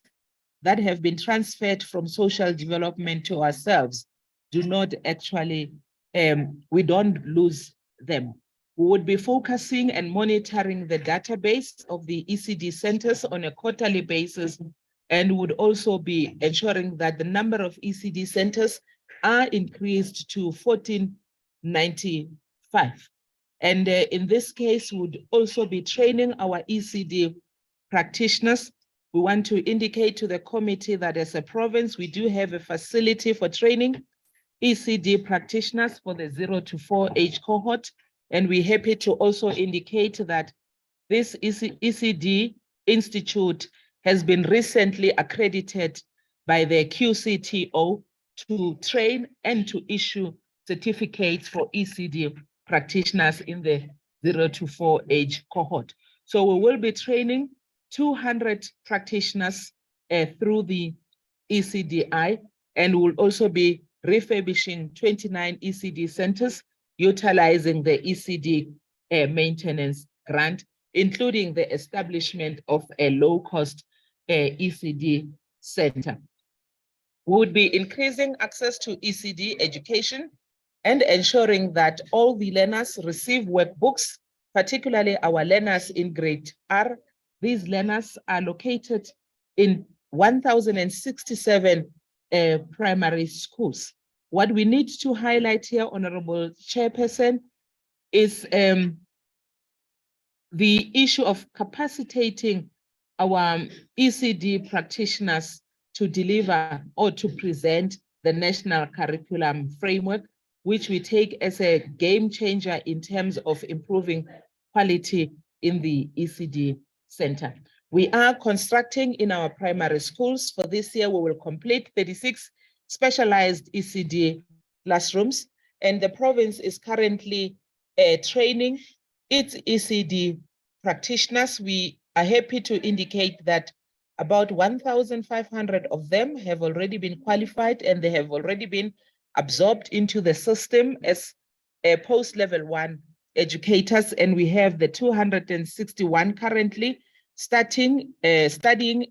that have been transferred from social development to ourselves do not actually, we don't lose them. We would be focusing and monitoring the database of the ECD centers on a quarterly basis, and would also be ensuring that the number of ECD centers are increased to 1495. And in this case, would also be training our ECD practitioners. We want to indicate to the committee that as a province, we do have a facility for training ECD practitioners for the 0 to 4 age cohort. And we're happy to also indicate that this ECD Institute has been recently accredited by the QCTO to train and to issue certificates for ECD practitioners in the 0 to 4 age cohort. So we will be training 200 practitioners through the ECDI, and we'll also be refurbishing 29 ECD centers, utilizing the ECD maintenance grant, including the establishment of a low-cost ECD center. We would be increasing access to ECD education and ensuring that all the learners receive workbooks, particularly our learners in grade R. These learners are located in 1,067 primary schools. What we need to highlight here, Honorable Chairperson, is the issue of capacitating our ECD practitioners to deliver or to present the national curriculum framework, which we take as a game changer in terms of improving quality in the ECD center. We are constructing in our primary schools. For this year, we will complete 36 specialized ECD classrooms, and the province is currently training its ECD practitioners. We are happy to indicate that about 1,500 of them have already been qualified, and they have already been absorbed into the system as post-level 1 educators, and we have the 261 currently studying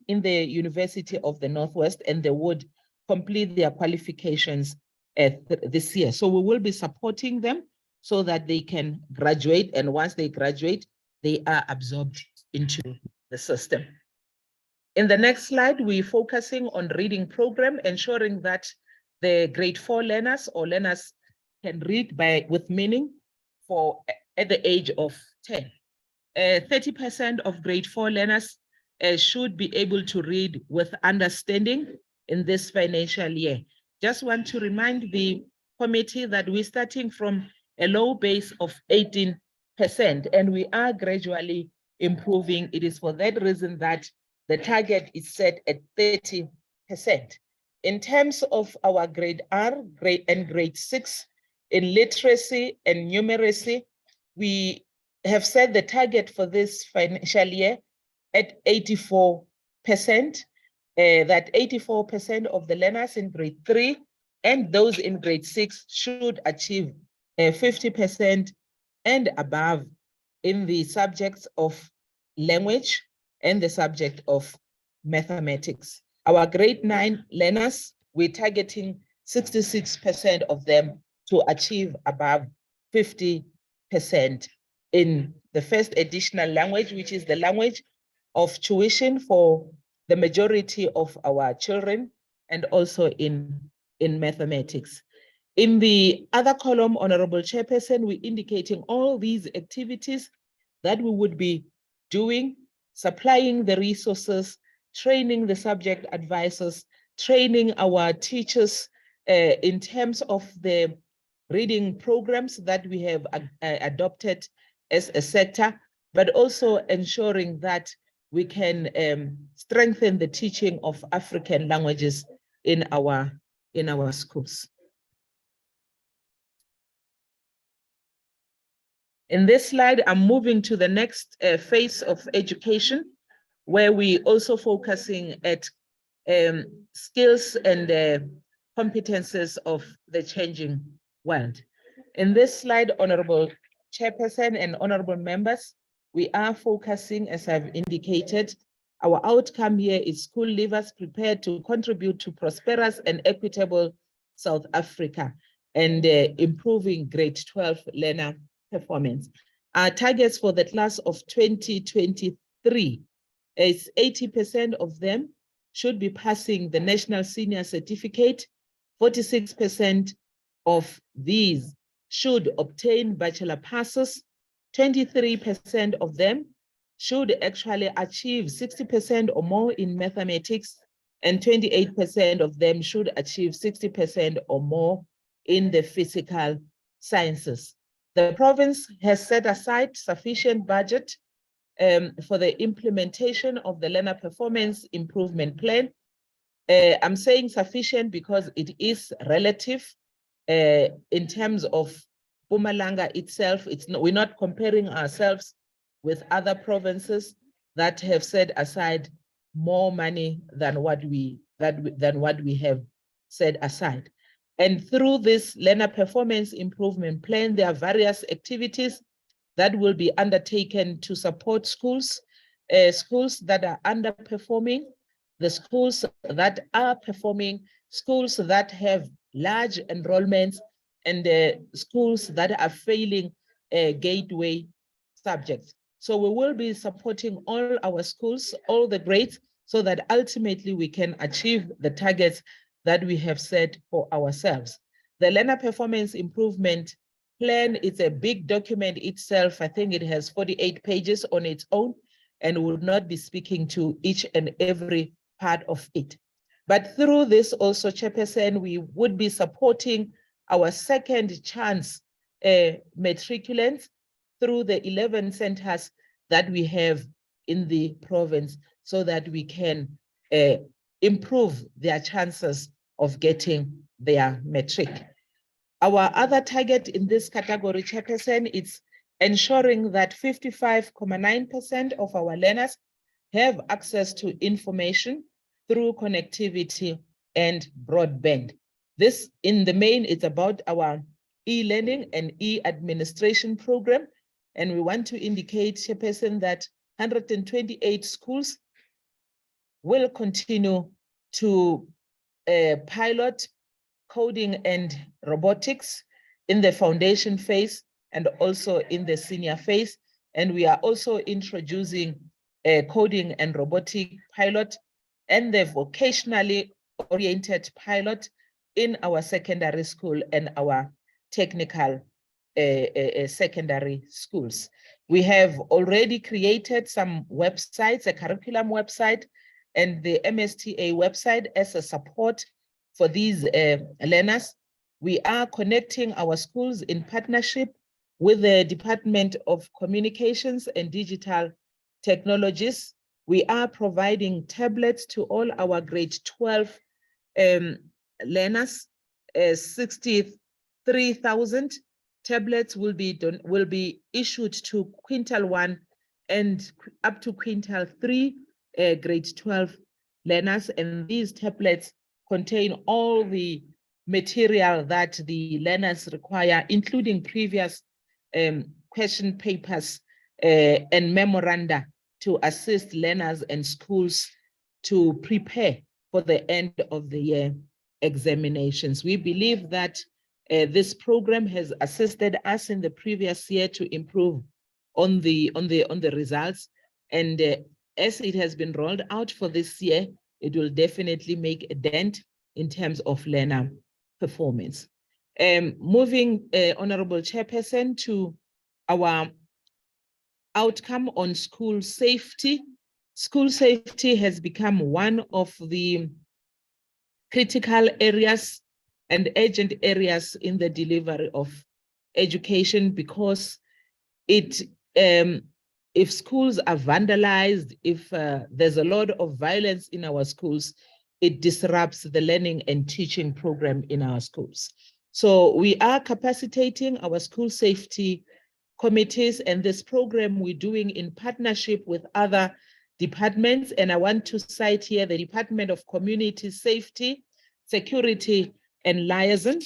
in the University of the Northwest, and they would complete their qualifications this year. So we will be supporting them so that they can graduate, and once they graduate, they are absorbed into the system. In the next slide, we're focusing on reading program, ensuring that the grade 4 learners or learners can read with meaning at the age of 10. 30% of grade 4 learners should be able to read with understanding in this financial year. Just want to remind the committee that we're starting from a low base of 18%, and we are gradually improving. It is for that reason that the target is set at 30%. In terms of our grade R, grade 6, in literacy and numeracy, we have set the target for this financial year at 84%, that 84% of the learners in grade 3 and those in grade 6 should achieve 50% and above in the subjects of language and the subject of mathematics. Our grade 9 learners, we're targeting 66% of them to achieve above 50% in the first additional language, which is the language of tuition for the majority of our children, and also in mathematics. In the other column, Honorable Chairperson, we're indicating all these activities that we would be doing, supplying the resources, training the subject advisors, training our teachers in terms of the reading programs that we have adopted as a sector, but also ensuring that we can strengthen the teaching of African languages in our schools. In this slide, I'm moving to the next phase of education, where we also focusing at skills and competences of the changing world. In this slide, Honorable Chairperson and honorable members, we are focusing, as I've indicated, our outcome here is school leavers prepared to contribute to prosperous and equitable South Africa and improving grade 12 learner performance. Our targets for the class of 2023 is 80% of them should be passing the National Senior Certificate. 46% of these should obtain bachelor passes. 23% of them should actually achieve 60% or more in mathematics, and 28% of them should achieve 60% or more in the physical sciences. The province has set aside sufficient budget for the implementation of the Learner Performance Improvement Plan. I'm saying sufficient because it is relative in terms of Mpumalanga itself. We're not comparing ourselves with other provinces that have set aside more money than what we have set aside. And through this Learner Performance Improvement Plan, there are various activities that will be undertaken to support schools, schools that are underperforming, the schools that are performing, schools that have large enrollments, and schools that are failing gateway subjects. So we will be supporting all our schools, all the grades, so that ultimately we can achieve the targets that we have set for ourselves. The learner performance improvement plan is a big document itself. I think it has 48 pages on its own, and would not be speaking to each and every part of it. But through this also, Chairperson, we would be supporting our second chance matriculants through the 11 centers that we have in the province, so that we can improve their chances of getting their matric. Our other target in this category, Chairperson, is ensuring that 55.9% of our learners have access to information through connectivity and broadband. This, in the main, is about our e-learning and e-administration program. And we want to indicate, Chairperson, that 128 schools will continue to pilot coding and robotics in the foundation phase and also in the senior phase. And we are also introducing a coding and robotic pilot and the vocationally oriented pilot in our secondary school and our technical secondary schools. We have already created some websites, a curriculum website and the MSTA website as a support for these learners. We are connecting our schools in partnership with the Department of Communications and Digital Technologies. We are providing tablets to all our grade 12 learners. 63,000 tablets will be issued to quintile 1 and up to quintile 3 grade 12 learners. And these tablets contain all the material that the learners require, including previous question papers and memoranda to assist learners and schools to prepare for the end of the year examinations. We believe that this program has assisted us in the previous year to improve on the results, and as it has been rolled out for this year, it will definitely make a dent in terms of learner performance. Moving, Honorable Chairperson, to our outcome on school safety. School safety has become one of the critical areas and urgent areas in the delivery of education, because it, if schools are vandalized, if there's a lot of violence in our schools, it disrupts the learning and teaching program in our schools. So we are capacitating our school safety committees, and this program we're doing in partnership with other departments. And I want to cite here the Department of Community Safety, Security and Liaison,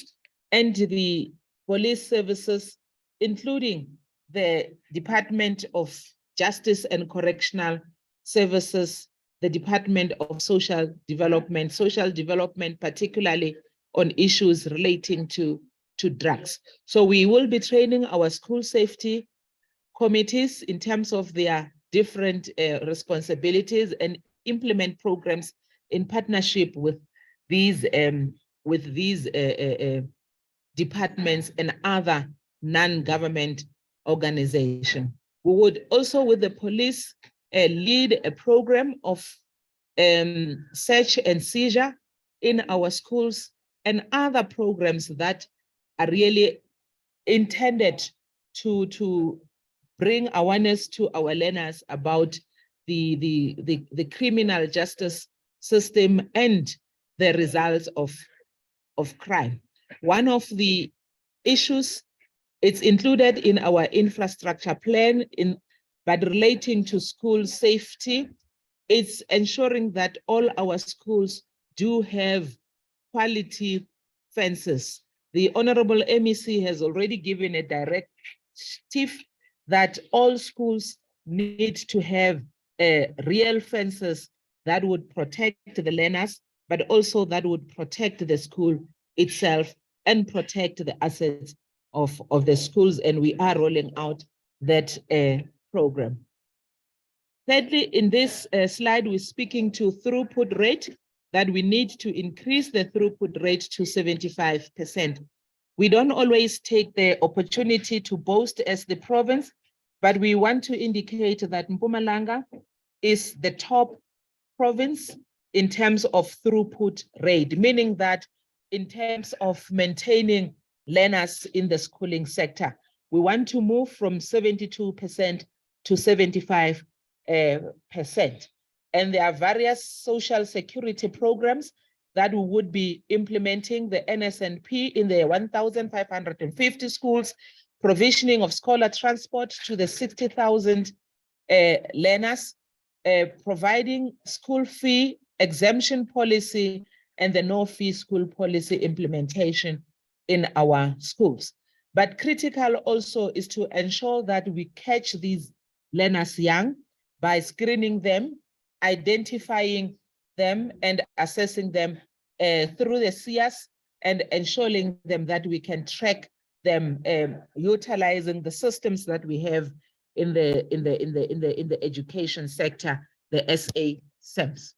and the police services, including the Department of Justice and Correctional Services, the Department of Social Development, particularly on issues relating to drugs. So we will be training our school safety committees in terms of their different responsibilities and implement programs in partnership with these departments and other non-government organizations. We would also, with the police, lead a program of search and seizure in our schools and other programs that are really intended to bring awareness to our learners about the criminal justice system and the results of crime. One of the issues, it's included in our infrastructure plan, but relating to school safety, it's ensuring that all our schools do have quality fences. The Honorable MEC has already given a directive that all schools need to have real fences that would protect the learners, but also that would protect the school itself and protect the assets of the schools, and we are rolling out that program. Thirdly, in this slide, we're speaking to throughput rate, that we need to increase the throughput rate to 75%. We don't always take the opportunity to boast as the province, but we want to indicate that Mpumalanga is the top province in terms of throughput rate, meaning that in terms of maintaining learners in the schooling sector, we want to move from 72% to 75%. And there are various social security programs that we would be implementing, the NSNP in the 1,550 schools, provisioning of scholar transport to the 60,000 learners, providing school fee exemption policy, and the no fee school policy implementation in our schools. But critical also is to ensure that we catch these learners young by screening them, identifying them and assessing them through the CS, and ensuring them that we can track them, utilizing the systems that we have in the education sector, the SA-SEMS.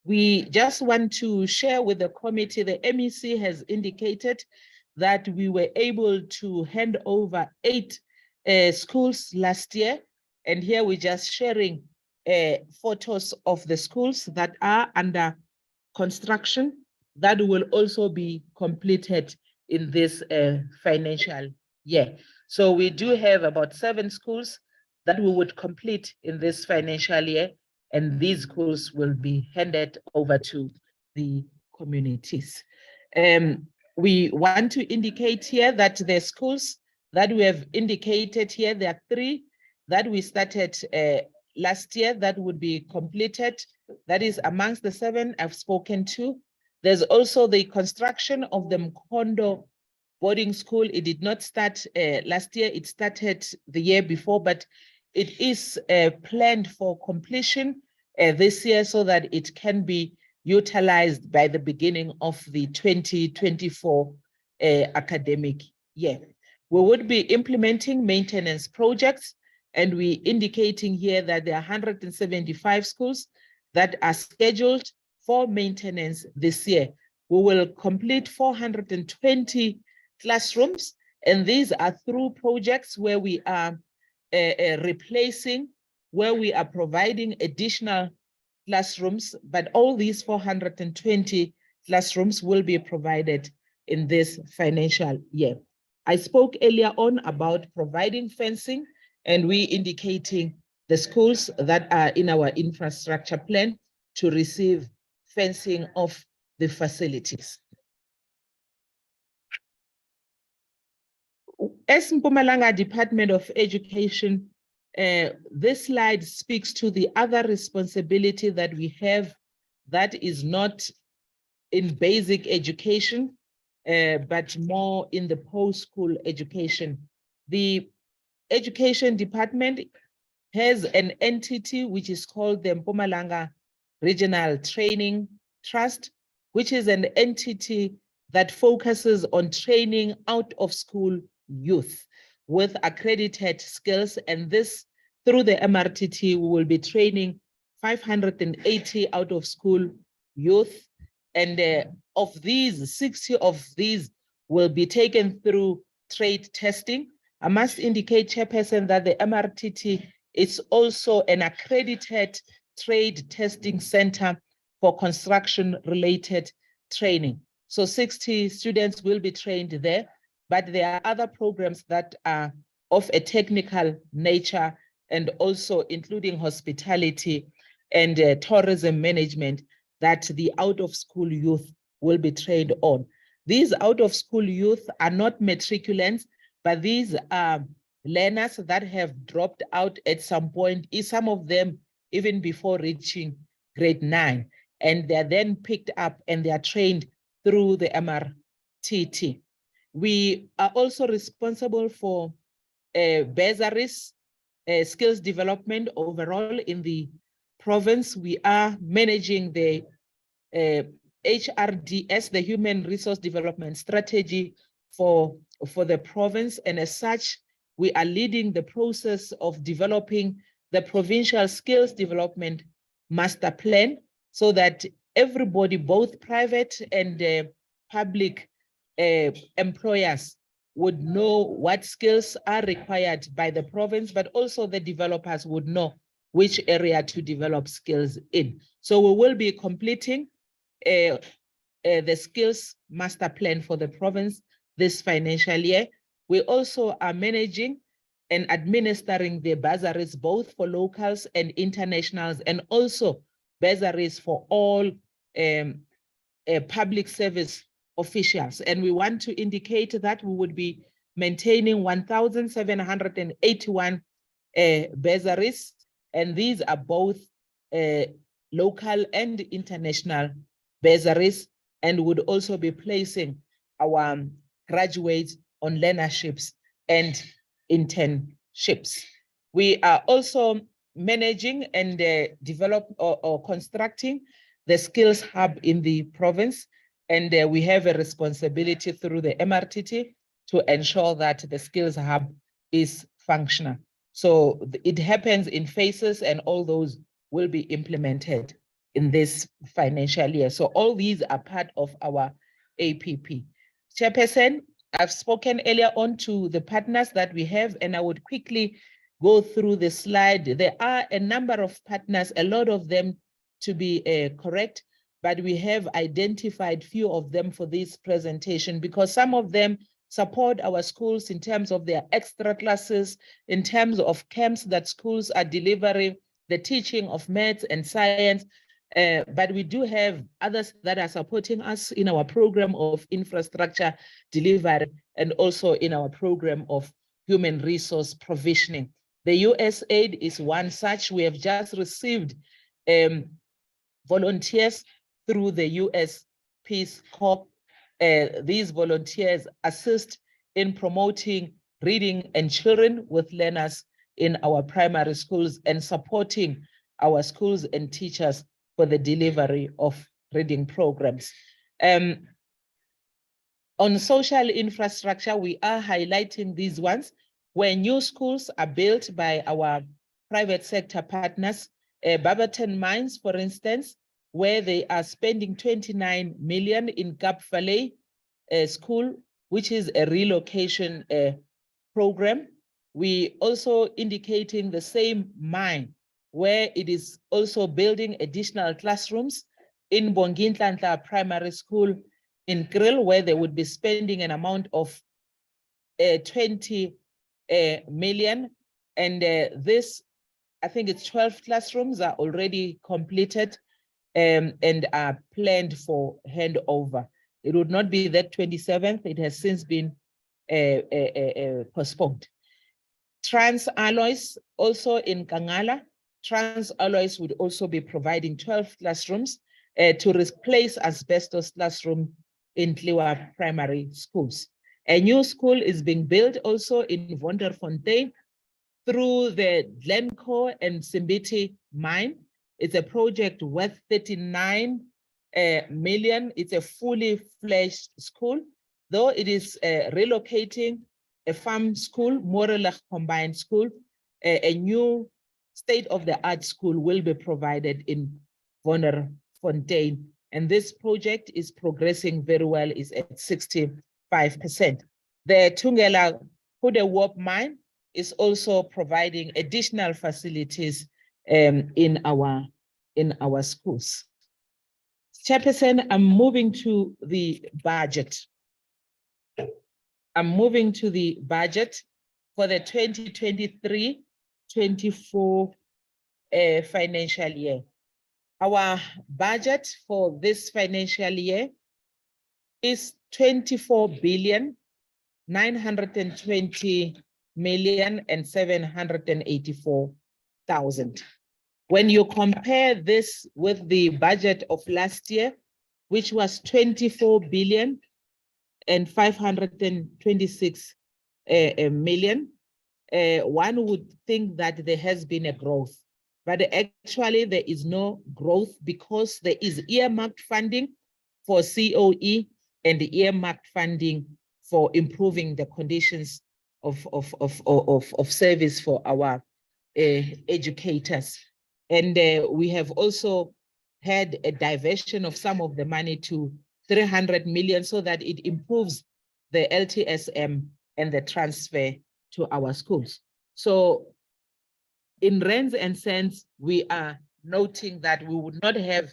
We just want to share with the committee, the MEC has indicated that we were able to hand over 8 schools last year. And here we're just sharing photos of the schools that are under construction that will also be completed in this financial year. So we do have about 7 schools that we would complete in this financial year, and these schools will be handed over to the communities. We want to indicate here that the schools that we have indicated here, there are 3 that we started last year that would be completed. That is amongst the 7 I've spoken to. There's also the construction of the Mkondo boarding school. It did not start last year, it started the year before, but it is planned for completion this year so that it can be utilized by the beginning of the 2024 academic year. We would be implementing maintenance projects, and we're indicating here that there are 175 schools that are scheduled for maintenance this year. We will complete 420 classrooms, and these are through projects where we are replacing, where we are providing additional classrooms, but all these 420 classrooms will be provided in this financial year. I spoke earlier on about providing fencing, and we indicating the schools that are in our infrastructure plan to receive fencing of the facilities. As Mpumalanga Department of Education, this slide speaks to the other responsibility that we have that is not in basic education, but more in the post-school education. The Education Department has an entity which is called the Mpumalanga Regional Training Trust, which is an entity that focuses on training out of school youth with accredited skills. And this, through the MRTT, we will be training 580 out of school youth. And of these, 60 of these will be taken through trade testing. I must indicate, Chairperson, that the MRTT is also an accredited trade testing center for construction-related training. So 60 students will be trained there, but there are other programs that are of a technical nature, and also including hospitality and tourism management that the out-of-school youth will be trained on. These out-of-school youth are not matriculants, but these are learners that have dropped out at some point, some of them even before reaching grade 9, and they're then picked up and they are trained through the MRTT. We are also responsible for bursaries, skills development overall in the province. We are managing the HRDS, the Human Resource Development Strategy for the province. And as such, we are leading the process of developing the Provincial Skills Development Master Plan so that everybody, both private and public employers, would know what skills are required by the province, but also the developers would know which area to develop skills in. So we will be completing the skills master plan for the province this financial year. We also are managing and administering the bursaries, both for locals and internationals, and also bursaries for all public service officials. And we want to indicate that we would be maintaining 1,781 bursaries, and these are both local and international bursaries, and would also be placing our graduates on learnerships and internships. We are also managing and develop or constructing the skills hub in the province, and we have a responsibility through the MRTT to ensure that the skills hub is functional. So it happens in phases, and all those will be implemented in this financial year. So all these are part of our APP. Chairperson, I've spoken earlier on to the partners that we have, and I would quickly go through the slide. There are a number of partners, a lot of them to be correct, but we have identified few of them for this presentation because some of them support our schools in terms of their extra classes, in terms of camps that schools are delivering, the teaching of maths and science. But we do have others that are supporting us in our program of infrastructure delivery and also in our program of human resource provisioning. The USAID is one such. We have just received volunteers through the US Peace Corps. These volunteers assist in promoting reading and children with learners in our primary schools and supporting our schools and teachers for the delivery of reading programs. On social infrastructure, we are highlighting these ones where new schools are built by our private sector partners. Barberton Mines, for instance, where they are spending 29 million in Gap Valley School, which is a relocation program. We also indicating the same mine where it is also building additional classrooms in Bongintlantla Primary School in Krill, where they would be spending an amount of 20 million. And this, I think it's 12 classrooms are already completed and are planned for handover. It would not be that 27th, it has since been postponed. Trans Alloys, also in Kangala, Trans Alloys would also be providing 12 classrooms to replace asbestos classroom in Kliwa primary schools. A new school is being built also in Wonderfontein through the Glencore and Simbiti mine. It's a project worth 39 million. It's a fully fledged school, though it is relocating a farm school, Morelach combined school. A new state-of-the-art school will be provided in Wonderfontein. And this project is progressing very well, is at 65%. The Tungela Hude mine is also providing additional facilities in our schools. Chairperson, I'm moving to the budget. I'm moving to the budget for the 2023-24 financial year. Our budget for this financial year is 24,920,784,000. When you compare this with the budget of last year, which was 24,526 million, one would think that there has been a growth, but actually there is no growth because there is earmarked funding for COE and the earmarked funding for improving the conditions of service for our educators. And we have also had a diversion of some of the money to 300 million so that it improves the LTSM and the transfer to our schools. So in rands and cents, we are noting that we would not have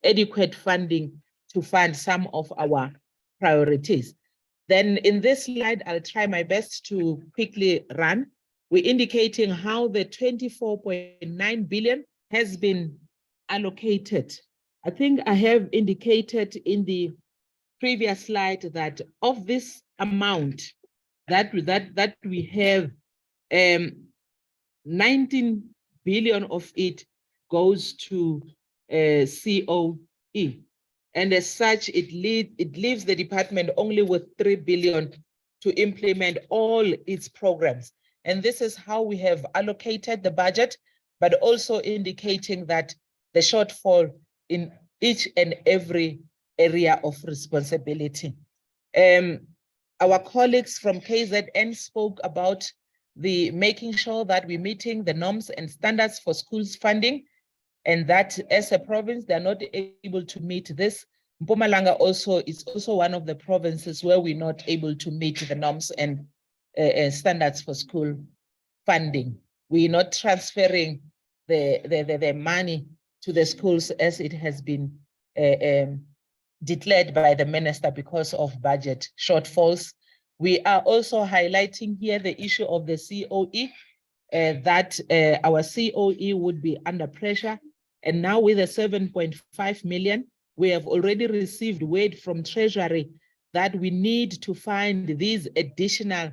adequate funding to fund some of our priorities. Then in this slide, I'll try my best to quickly run. We're indicating how the 24.9 billion has been allocated. I think I have indicated in the previous slide that of this amount that we have, 19 billion of it goes to COE. And as such, it leaves the department only with 3 billion to implement all its programs. And this is how we have allocated the budget, but also indicating that the shortfall in each and every area of responsibility. Our colleagues from KZN spoke about the making sure that we're meeting the norms and standards for schools funding, and that as a province, they're not able to meet this. Mpumalanga also is also one of the provinces where we're not able to meet the norms and standards for school funding. We're not transferring the money to the schools as it has been declared by the minister because of budget shortfalls. We are also highlighting here the issue of the COE, that our COE would be under pressure. And now with the 7.5 million, we have already received word from Treasury that we need to find these additional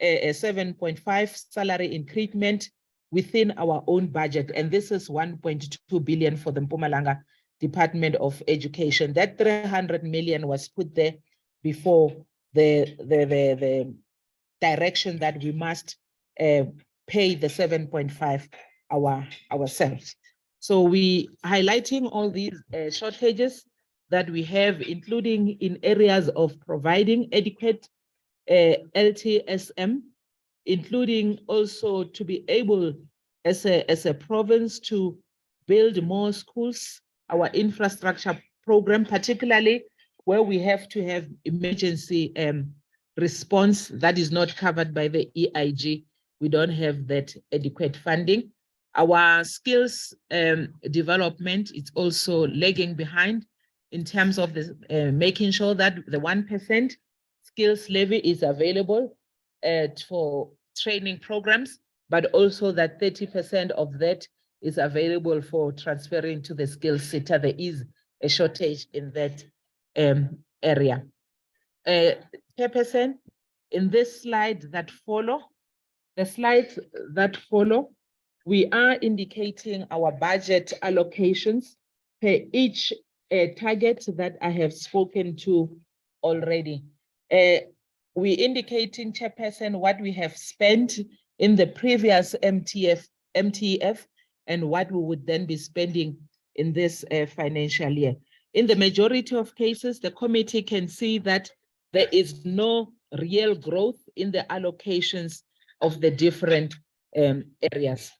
7.5 salary increment within our own budget. And this is 1.2 billion for the Mpumalanga Department of Education. That 300 million was put there before the direction that we must pay the 7.5 ourselves. So we highlighting all these shortages that we have, including in areas of providing adequate LTSM, including also to be able as a province to build more schools, our infrastructure program, particularly where we have to have emergency response that is not covered by the EIG. We don't have that adequate funding. Our skills development is also lagging behind in terms of the, making sure that the 1% skills levy is available for training programs, but also that 30% of that is available for transferring to the skills center. There is a shortage in that area. Chairperson, in this slide that follow, we are indicating our budget allocations per each target that I have spoken to already. We indicating, Chairperson, what we have spent in the previous MTF and what we would then be spending in this financial year. In the majority of cases, the committee can see that there is no real growth in the allocations of the different areas.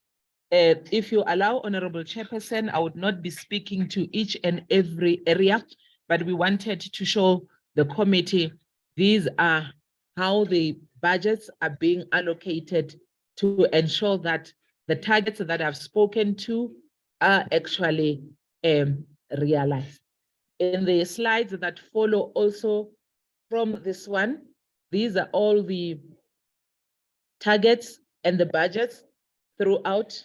If you allow, Honorable Chairperson, I would not be speaking to each and every area, but we wanted to show the committee these are how the budgets are being allocated to ensure that the targets that I've spoken to are actually realized. In the slides that follow also from this one, these are all the targets and the budgets throughout.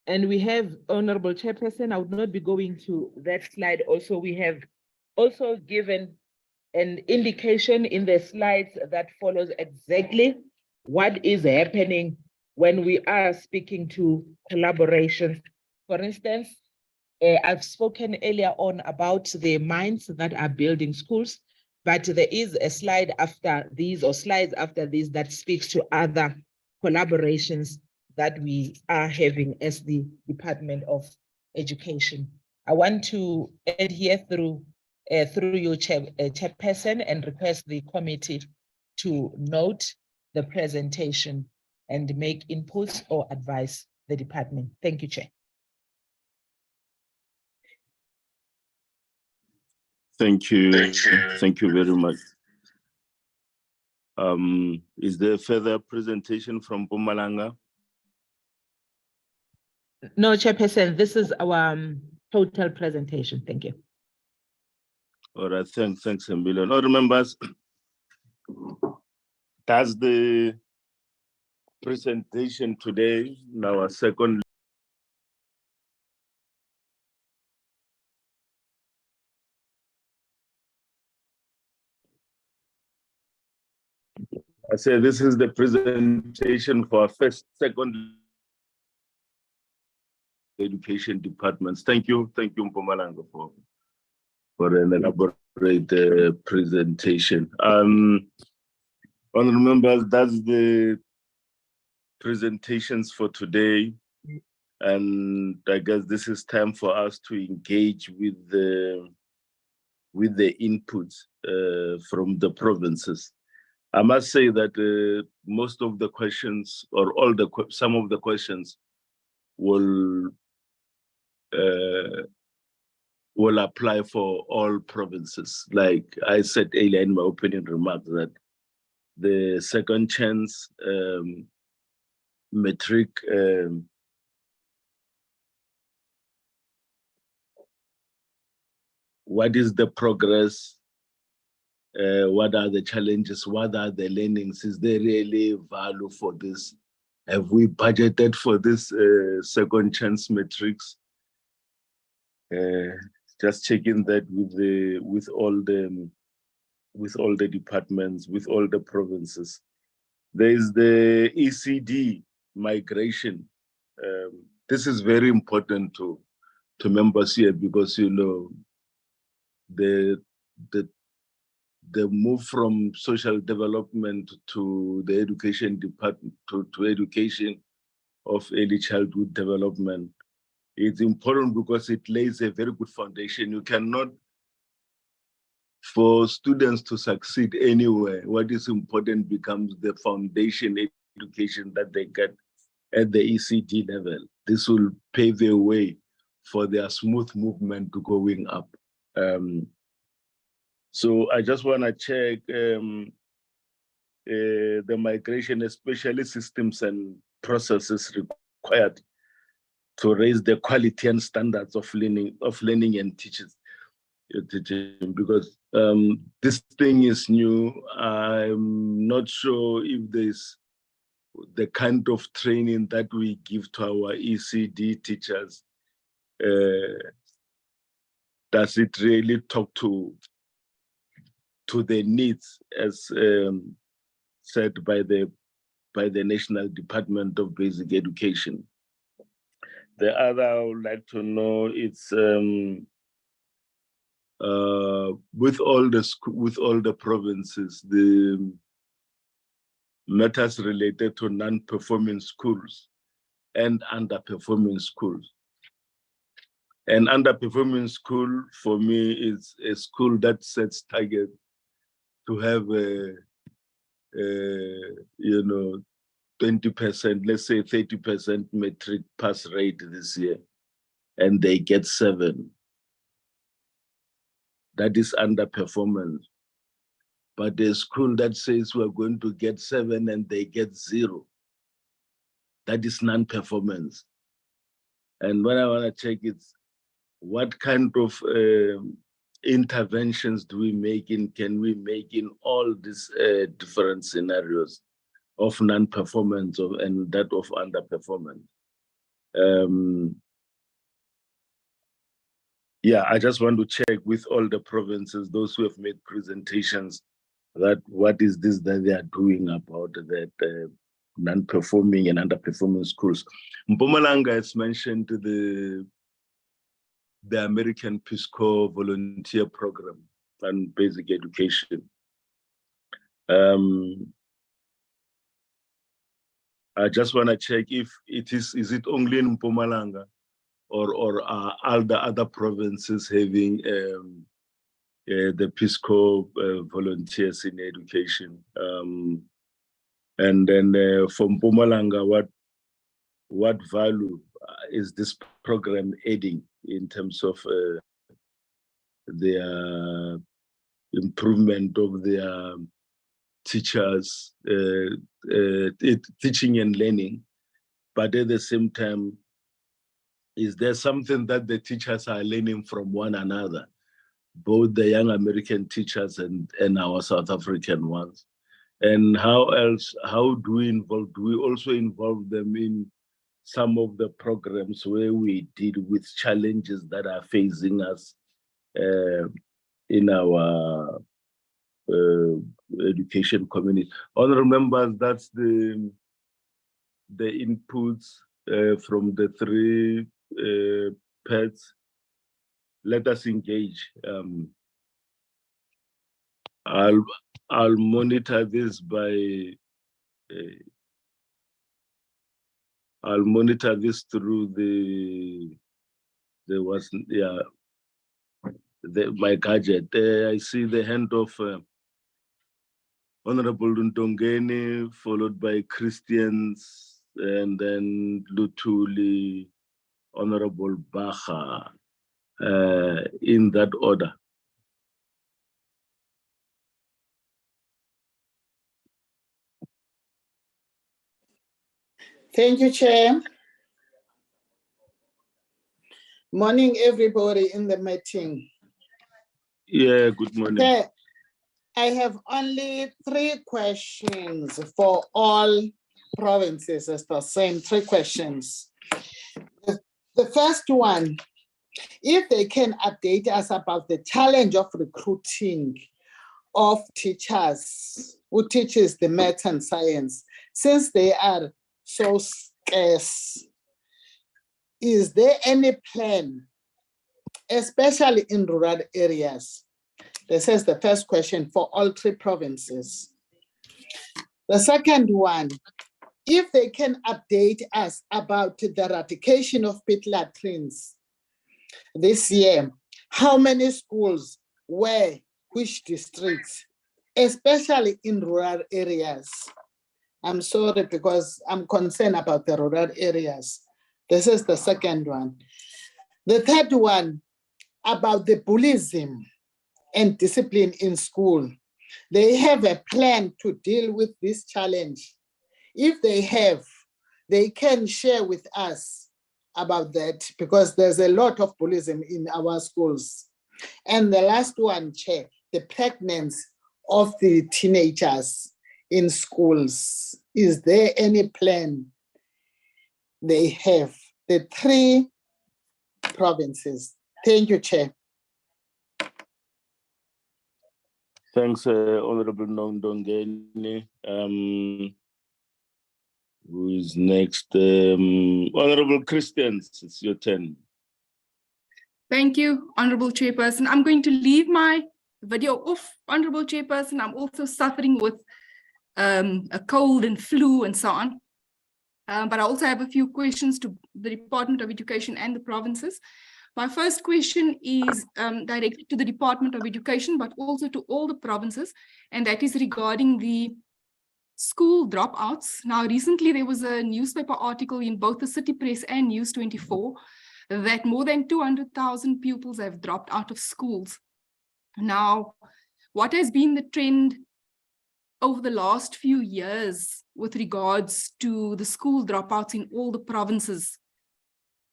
And we have, Honorable Chairperson, I would not be going to that slide. Also, we have also given an indication in the slides that follows exactly what is happening when we are speaking to collaboration. For instance, I've spoken earlier on about the minds that are building schools, but there is a slide after these or slides after these that speaks to other collaborations that we are having as the Department of education. I want to add here through your chairperson and request the committee to note the presentation and make inputs or advise the department. Thank you, Chair. Thank you. Thank you very much. Is there further presentation from Mpumalanga? No, Chairperson, this is our total presentation. Thank you. All right, thanks a million. All members, that's the presentation today. Now our second. I say this is the presentation for our second education departments. Thank you, Mpumalanga, for an elaborate presentation. Honorable members, that's the presentations for today. And I guess this is time for us to engage with the inputs from the provinces. I must say that most of the questions, or some of the questions, will apply for all provinces. Like I said earlier in my opening remarks, that the second chance metric what is the progress? What are the challenges? What are the learnings? Is there really value for this? Have we budgeted for this second chance metrics? Just checking that with all the departments, with all the provinces. There is the ECD migration. This is very important to members here, because the move from social development to the education department to education of early childhood development. It's important because it lays a very good foundation. You cannot, for students to succeed anywhere, what is important becomes the foundation education that they get at the ECD level. This will pave the way for their smooth movement to going up. So I just want to check the migration, especially systems and processes required to raise the quality and standards of learning and teaching, because this thing is new. I'm not sure if there's the kind of training that we give to our ECD teachers. Does it really talk to the needs as said by the National Department of Basic Education? The other I would like to know is with all the provinces, the matters related to non-performing schools and underperforming schools. An underperforming school for me is a school that sets target to have 20%, let's say 30% metric pass rate this year, and they get 7. That is underperformance. But the school that says we're going to get 7 and they get 0, that is non-performance. And what I want to check is what kind of interventions do we make can we make in all these different scenarios of non-performance and that of underperformance? Yeah, I just want to check with all the provinces, those who have made presentations, that what is this that they are doing about that non-performing and underperforming schools. Mpumalanga has mentioned the American Peace Corps volunteer program and basic education. I just want to check if is it only in Mpumalanga, or are all the other provinces having the Peace Corps volunteers in education? And then from Mpumalanga, what value is this program adding in terms of their improvement of their teachers, teaching and learning? But at the same time, is there something that the teachers are learning from one another, both the young American teachers and our South African ones? And how do we also involve them in some of the programs where we deal with challenges that are facing us in our education community? Honorable members, that's the inputs from the three pets. Let us engage. I'll monitor this by I'll monitor this through my gadget. I see the hand of Honorable Ndongeni, followed by Christians, and then Lutuli, Honorable Baha, in that order. Thank you, Chair. Morning, everybody in the meeting. Yeah, good morning. Chair, I have only 3 questions for all provinces, as the same 3 questions. The first one, if they can update us about the challenge of recruiting of teachers who teaches the math and science, since they are so scarce. Is there any plan, especially in rural areas? This is the first question for all 3 provinces. The second one, if they can update us about the ratification of pit latrines this year, how many schools, where, which districts, especially in rural areas? I'm sorry, because I'm concerned about the rural areas. This is the second one. The third one, about the bullying and discipline in school. They have a plan to deal with this challenge. If they have, they can share with us about that, because there's a lot of bullying in our schools. And the last one, Chair, the pregnancy of the teenagers in schools. Is there any plan they have? The 3 provinces. Thank you, Chair. Thanks, Honorable Ndongeni. Who is next? Honorable Christians, it's your turn. Thank you, Honorable Chairperson. I'm going to leave my video off, Honorable Chairperson. I'm also suffering with a cold and flu and so on. But I also have a few questions to the Department of Education and the provinces. My first question is directed to the Department of Education, but also to all the provinces, and that is regarding the school dropouts. Now, recently there was a newspaper article in both the City Press and News 24 that more than 200,000 pupils have dropped out of schools. Now, what has been the trend over the last few years with regards to the school dropouts in all the provinces?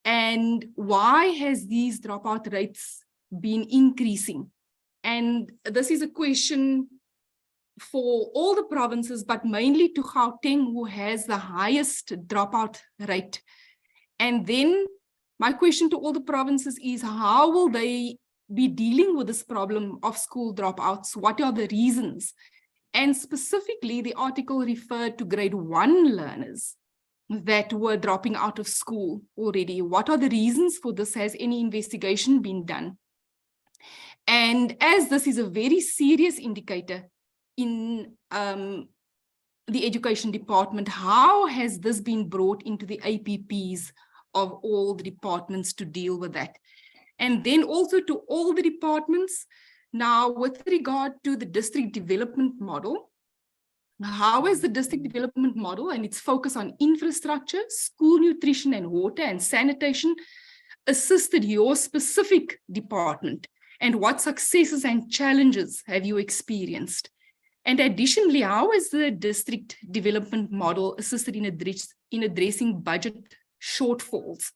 And why has these dropout rates been increasing? And this is a question for all the provinces, but mainly to Gauteng, who has the highest dropout rate. And then my question to all the provinces is, how will they be dealing with this problem of school dropouts? What are the reasons? And specifically, the article referred to grade 1 learners that were dropping out of school already. What are the reasons for this? Has any investigation been done? And as this is a very serious indicator in the education department, how has this been brought into the APP's of all the departments to deal with that. And then also to all the departments, now with regard to the district development model, how is the district development model and its focus on infrastructure, school nutrition and water and sanitation assisted your specific department? And what successes and challenges have you experienced? And additionally, how is the district development model assisted in addressing budget shortfalls?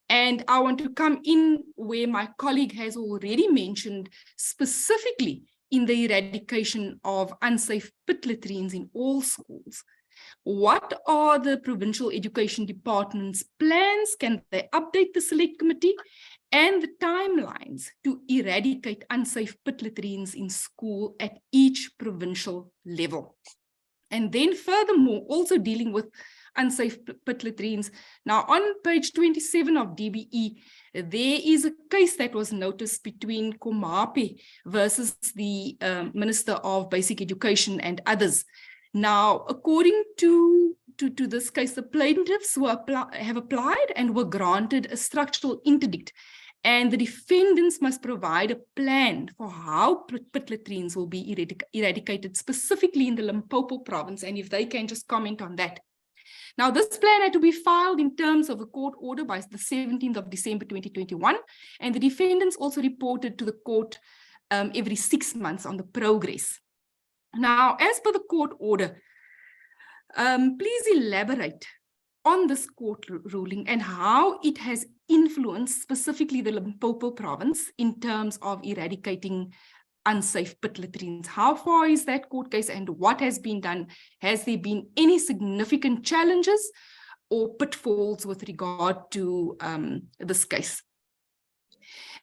And I want to come in where my colleague has already mentioned, specifically in the eradication of unsafe pit latrines in all schools. What are the Provincial Education Department's plans? Can they update the Select Committee and the timelines to eradicate unsafe pit latrines in school at each provincial level? And then furthermore, also dealing with unsafe pit latrines. Now on page 27 of DBE, there is a case that was noticed between Komape versus the Minister of Basic Education and others. Now, according to this case, the plaintiffs have applied and were granted a structural interdict, and the defendants must provide a plan for how pit latrines will be eradicated, specifically in the Limpopo province, and if they can just comment on that. Now, this plan had to be filed in terms of a court order by the 17th of December 2021, and the defendants also reported to the court every 6 months on the progress. Now, as per the court order, please elaborate on this court ruling and how it has influenced specifically the Limpopo province in terms of eradicating unsafe pit latrines. How far is that court case and what has been done? Has there been any significant challenges or pitfalls with regard to this case?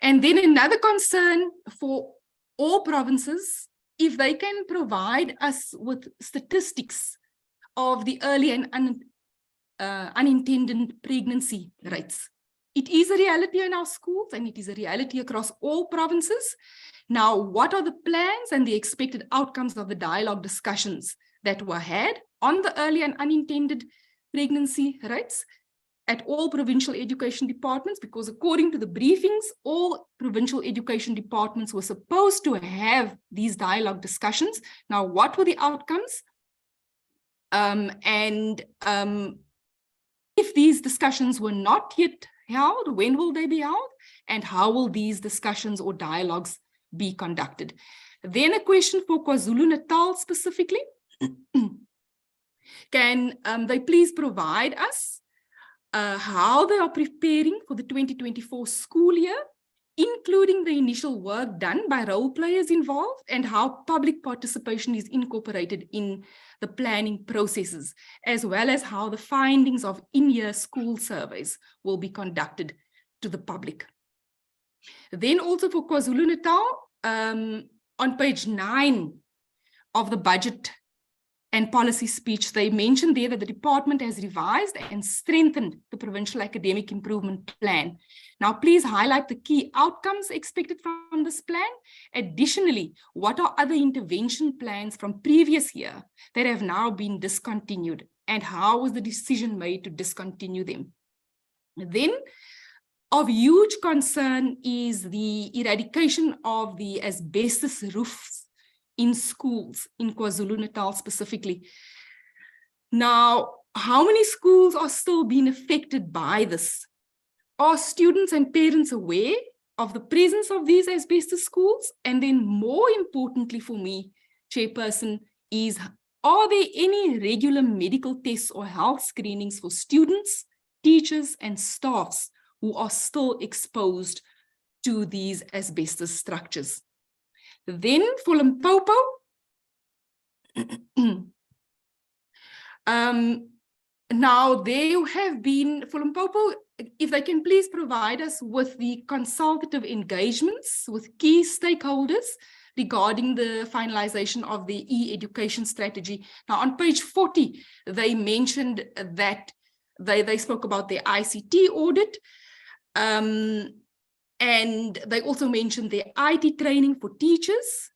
And then another concern for all provinces, if they can provide us with statistics of the early and unintended pregnancy rates. It is a reality in our schools and it is a reality across all provinces. Now, what are the plans and the expected outcomes of the dialogue discussions that were had on the early and unintended pregnancy rates at all provincial education departments? Because according to the briefings, all provincial education departments were supposed to have these dialogue discussions. Now, what were the outcomes? If these discussions were not yet held, when will they be held? And how will these discussions or dialogues be conducted? Then a question for KwaZulu-Natal specifically. Can they please provide us how they are preparing for the 2024 school year, including the initial work done by role players involved and how public participation is incorporated in the planning processes, as well as how the findings of in-year school surveys will be conducted to the public. Then also for KwaZulu-Natal, on page 9 of the budget and policy speech, they mentioned there that the department has revised and strengthened the provincial academic improvement plan. Now, please highlight the key outcomes expected from this plan. Additionally, what are other intervention plans from previous year that have now been discontinued, and how was the decision made to discontinue them? Then, of huge concern is the eradication of the asbestos roofs in schools in KwaZulu-Natal specifically. Now, how many schools are still being affected by this? Are students and parents aware of the presence of these asbestos schools? And then more importantly for me, Chairperson, is are there any regular medical tests or health screenings for students, teachers, and staffs who are still exposed to these asbestos structures? Then for Limpopo, now there have been, for Limpopo, if they can please provide us with the consultative engagements with key stakeholders regarding the finalization of the e-education strategy. Now on page 40, they mentioned that they spoke about their ICT audit, and they also mentioned their IT training for teachers,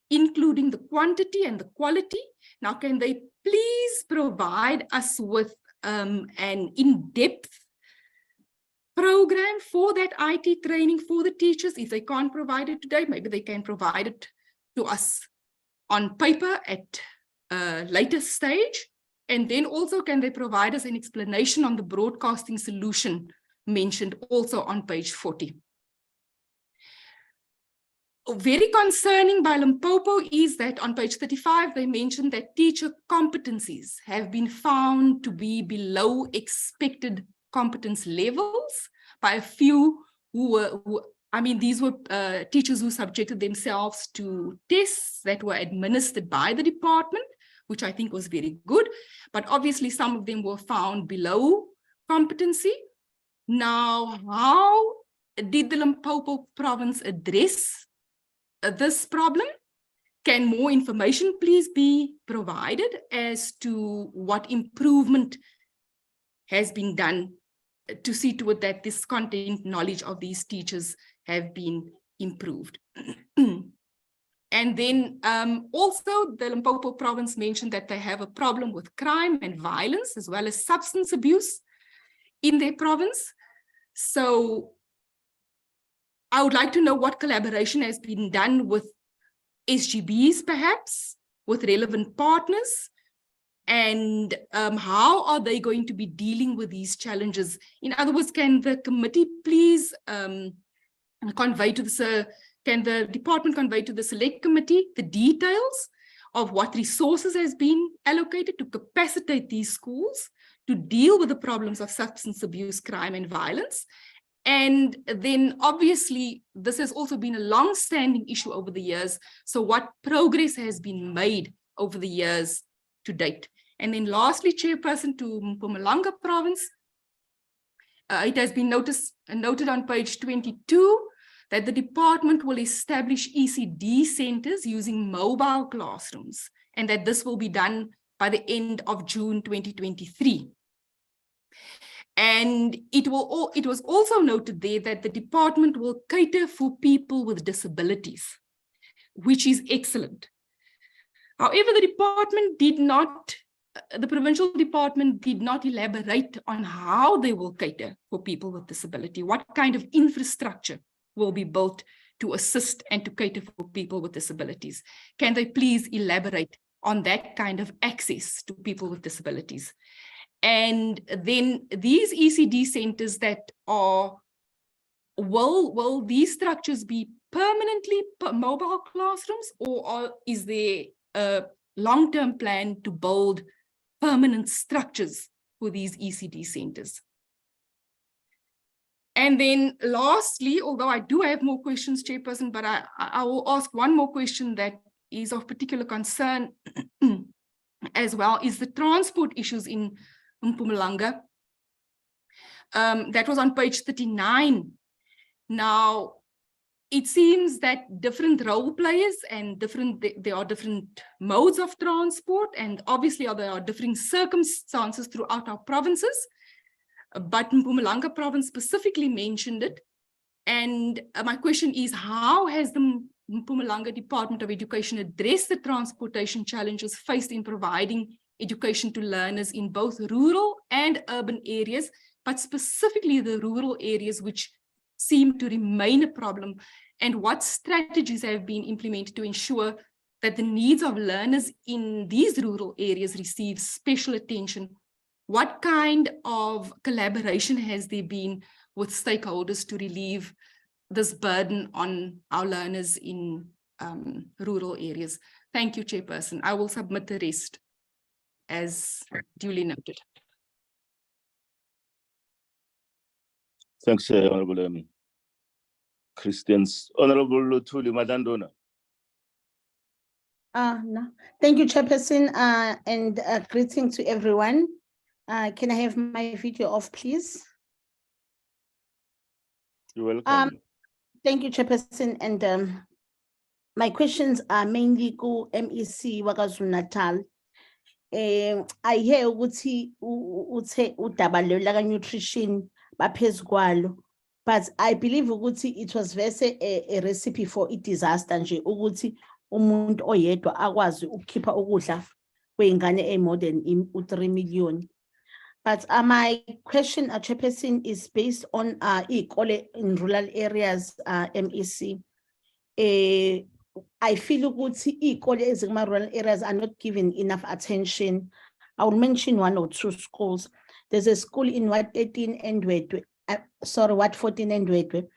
including the quantity and the quality. Now, can they please provide us with an in-depth program for that IT training for the teachers. If they can't provide it today, maybe they can provide it to us on paper at a later stage. And then also, can they provide us an explanation on the broadcasting solution mentioned also on page 40. Very concerning by Limpopo is that on page 35, they mentioned that teacher competencies have been found to be below expected competence levels by a few these were teachers who subjected themselves to tests that were administered by the department, which I think was very good. But obviously some of them were found below competency. Now, how did the Limpopo province address this problem? Can more information please be provided as to what improvement has been done to see to it that this content knowledge of these teachers have been improved? And then also the Limpopo province mentioned that they have a problem with crime and violence as well as substance abuse in their province. So I would like to know what collaboration has been done with SGBs, perhaps, with relevant partners, and how are they going to be dealing with these challenges? In other words, can the committee please convey to the, can the department convey to the select committee the details of what resources has been allocated to capacitate these schools to deal with the problems of substance abuse, crime, and violence? And then obviously, this has also been a long-standing issue over the years. So what progress has been made over the years to date? And then lastly, Chairperson, to Mpumalanga province, it has been noted on page 22 that the department will establish ECD centers using mobile classrooms, and that this will be done by the end of June 2023. And it was also noted there that the department will cater for people with disabilities, which is excellent. However, the provincial department did not elaborate on how they will cater for people with disability, what kind of infrastructure will be built to assist and to cater for people with disabilities. Can they please elaborate on that kind of access to people with disabilities? And then these ECD centers that are, will these structures be permanently mobile classrooms, or is there a long-term plan to build permanent structures for these ECD centers? And then lastly, although I do have more questions, Chairperson, but I will ask one more question that is of particular concern as well, is the transport issues in Mpumalanga. That was on page 39. Now, it seems that different role players and there are different modes of transport, and obviously there are differing circumstances throughout our provinces. But Mpumalanga province specifically mentioned it. And my question is, how has the Mpumalanga Department of Education addressed the transportation challenges faced in providing education to learners in both rural and urban areas, but specifically the rural areas which seem to remain a problem? And what strategies have been implemented to ensure that the needs of learners in these rural areas receive special attention? What kind of collaboration has there been with stakeholders to relieve this burden on our learners in rural areas? Thank you, Chairperson. I will submit the rest as duly noted. Thanks, Honorable Christians. Honorable Thuli Madandona. No. Thank you, Chairperson, and greeting to everyone. Can I have my video off, please? You're welcome. Thank you, Chairperson. And my questions are mainly go MEC Kwazulu-Natal. I hear ukuthi udaba lwela nutrition baphezu kwalo, but I believe ukuthi it was very a recipe for a disaster nje ukuthi umuntu oyedwa akwazi ukukhipha ukudla kweingane more than 3 million. But my question, Chairperson, is based on iy'kole in rural areas, MEC. I feel ukuthi iy'kole ezikuma rural areas are not given enough attention. I will mention 1 or 2 schools. There's a school in Ward 13 Ndwedwe, Ward 14 Ndwedwe,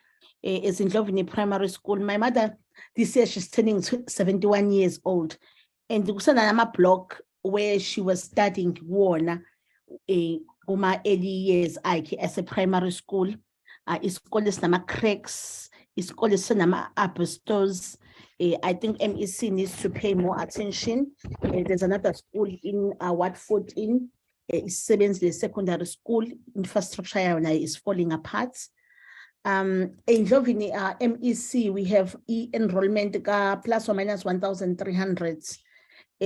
is in Ndlovini Primary School. My mother, this year she's turning 71 years old. And kusanama block where she was studying wona uma early years as a primary school. Isikole sinama cracks, isikole sinama asbestos. I think MEC needs to pay more attention. There's another school in Ward 14, Sebenzile Secondary School. Infrastructure is falling apart. In Ndlovini MEC, we have enrollment plus or minus 1,300.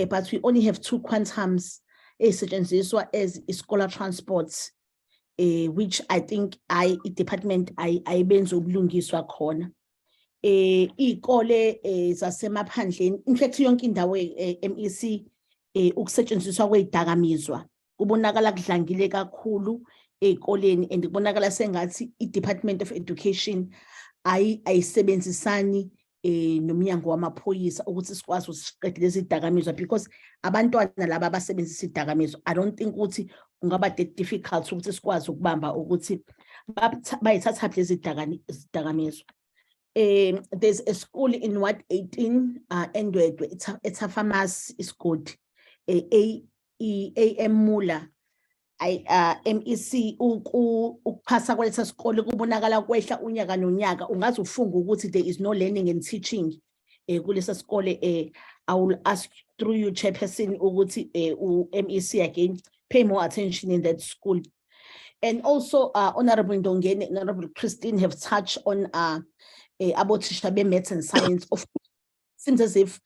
But we only have 2 quantums as scholar transports, which I think department benzo ubulungiswa khona. Iy'kole zasemaphandleni, in fact yonke indawo MEC ukusetshenziswa kwey'dakamizwa kubonakala kudlangile kakhulu ey'koleni, and kubonakala sengathi i-Department of Education ayisebenzisani nomnyango wamaphoyisa ukuthi sikwazi ukusiqedela lezi dakamizwa, because abantwana laba abasebenzisa idakamizwa, I don't think ukuthi kungaba difficult ukuthi sikwazi ukubamba ukuthi bayithatha lezi dakamizwa. There's a school in Ward 18 Ndwedwe, it's a pharmacy, it's good. AM Mula, MEC ukuphasa kwalesa sikole kubonakala kwehla unyaka nonyaka, ungaze ufunga ukuthi there is no learning and teaching kulesa sikole. I will ask through you, Chairperson, ukuthi MEC again pay more attention in that school. And also Honorable Ndongeni and Honorable Christine have touched on about maths and science. Of course, seems as if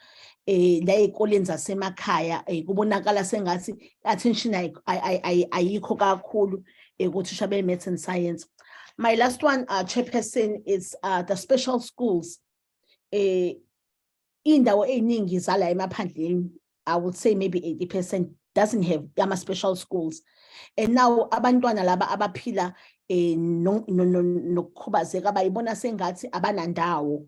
la ey'koleni zasemakhaya kubonakala sengathi attention ayikho kakhulu kuthisha be-maths and science. My last one, Chairperson, is the special schools. Indawo ey'ningi zala emaphandleni, I would say maybe 80% doesn't have special schools. And now abantwana laba abaphila nokukhubazeka bayibona sengathi abanandawo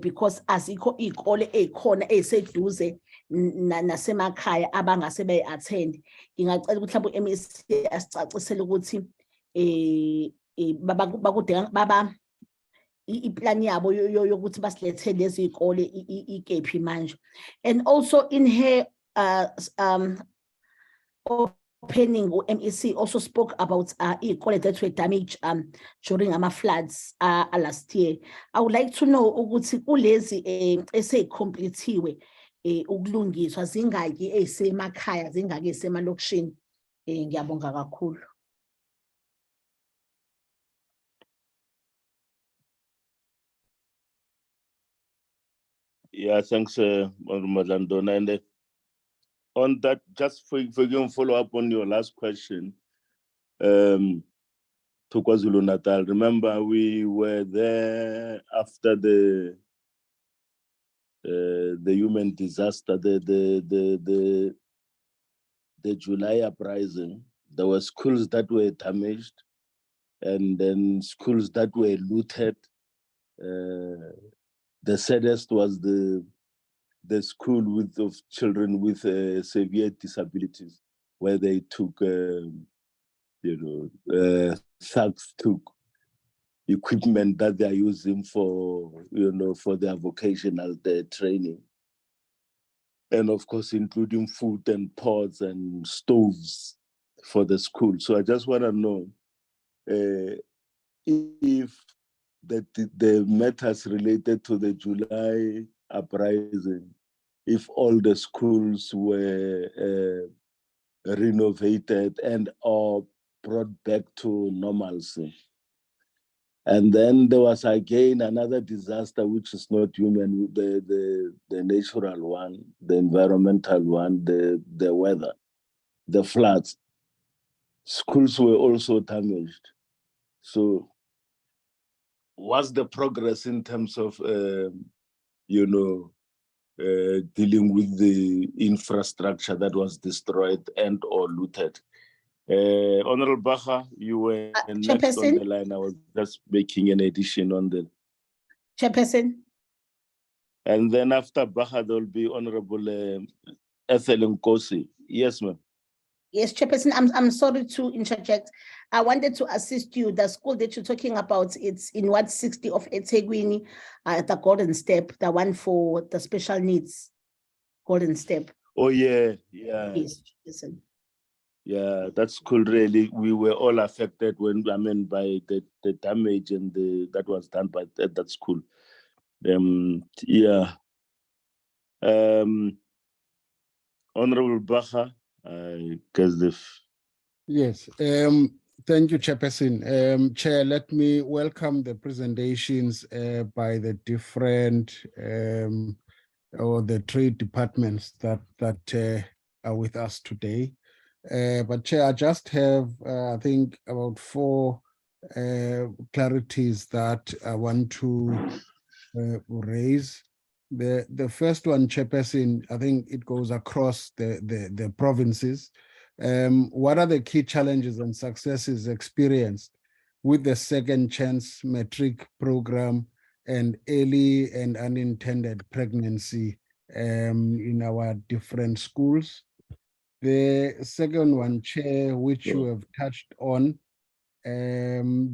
because azikho iy'kole ey'khona ey'seduze nasemakhaya abangase bayi-attend. Ngingacela ukuthi mhlawumbe u-MEC asicacisele ukuthi baba iplan yabo yokuthi basilethele lezi iy'kole ikephi manje. And also in her opening, MEC also spoke about iy'kole that were damaged during floods last year. I would like to know ukuthi kulezi esey'complete-iwe ukulungiswa zingaki ey'semakhaya zingaki ey'semalokishini. Ngiyabonga kakhulu. Yeah, thanks, Madlandona. And on that, just for you to follow up on your last question, to Kwazulu-Natal. Remember, we were there after the human disaster, the July uprising. There were schools that were damaged, and then schools that were looted. The saddest was the school of children with severe disabilities, where they took, thugs took equipment that they are using for, for their vocational training. And of course, including food and pots and stoves for the school. So I just want to know if the matters related to the July uprising, if all the schools were renovated and or brought back to normalcy. And then there was again another disaster, which is not human, the natural one, the environmental one, the weather, the floods. Schools were also damaged. So what's the progress in terms of, dealing with the infrastructure that was destroyed and or looted Honorable Baha, you were next on the Chairperson? line. I was just making an addition on the. Chairperson? And then after Baha, there will be Honorable Ethel Nkosi. Yes, ma'am. Yes, Chairperson, I'm sorry to interject. I wanted to assist you. The school that you're talking about, it's in Ward 60 of eThekwini, at the Golden Step, the one for the special needs, Golden Step. Oh, yeah, yeah. Yes, Chairperson. Yeah, that's cool. Really, we were all affected by the damage and that was done by that school. Yeah. Honorable Baha, I guess Yes. Thank you, Chairperson. Chair, let me welcome the presentations by the different or the three departments that are with us today. But Chair, I just have, I think, about 4 clarities that I want to raise. The first one, Chairperson, I think it goes across the provinces. What are the key challenges and successes experienced with the second chance matric program and early and unintended pregnancy in our different schools? The second one, Chair, which you have touched on,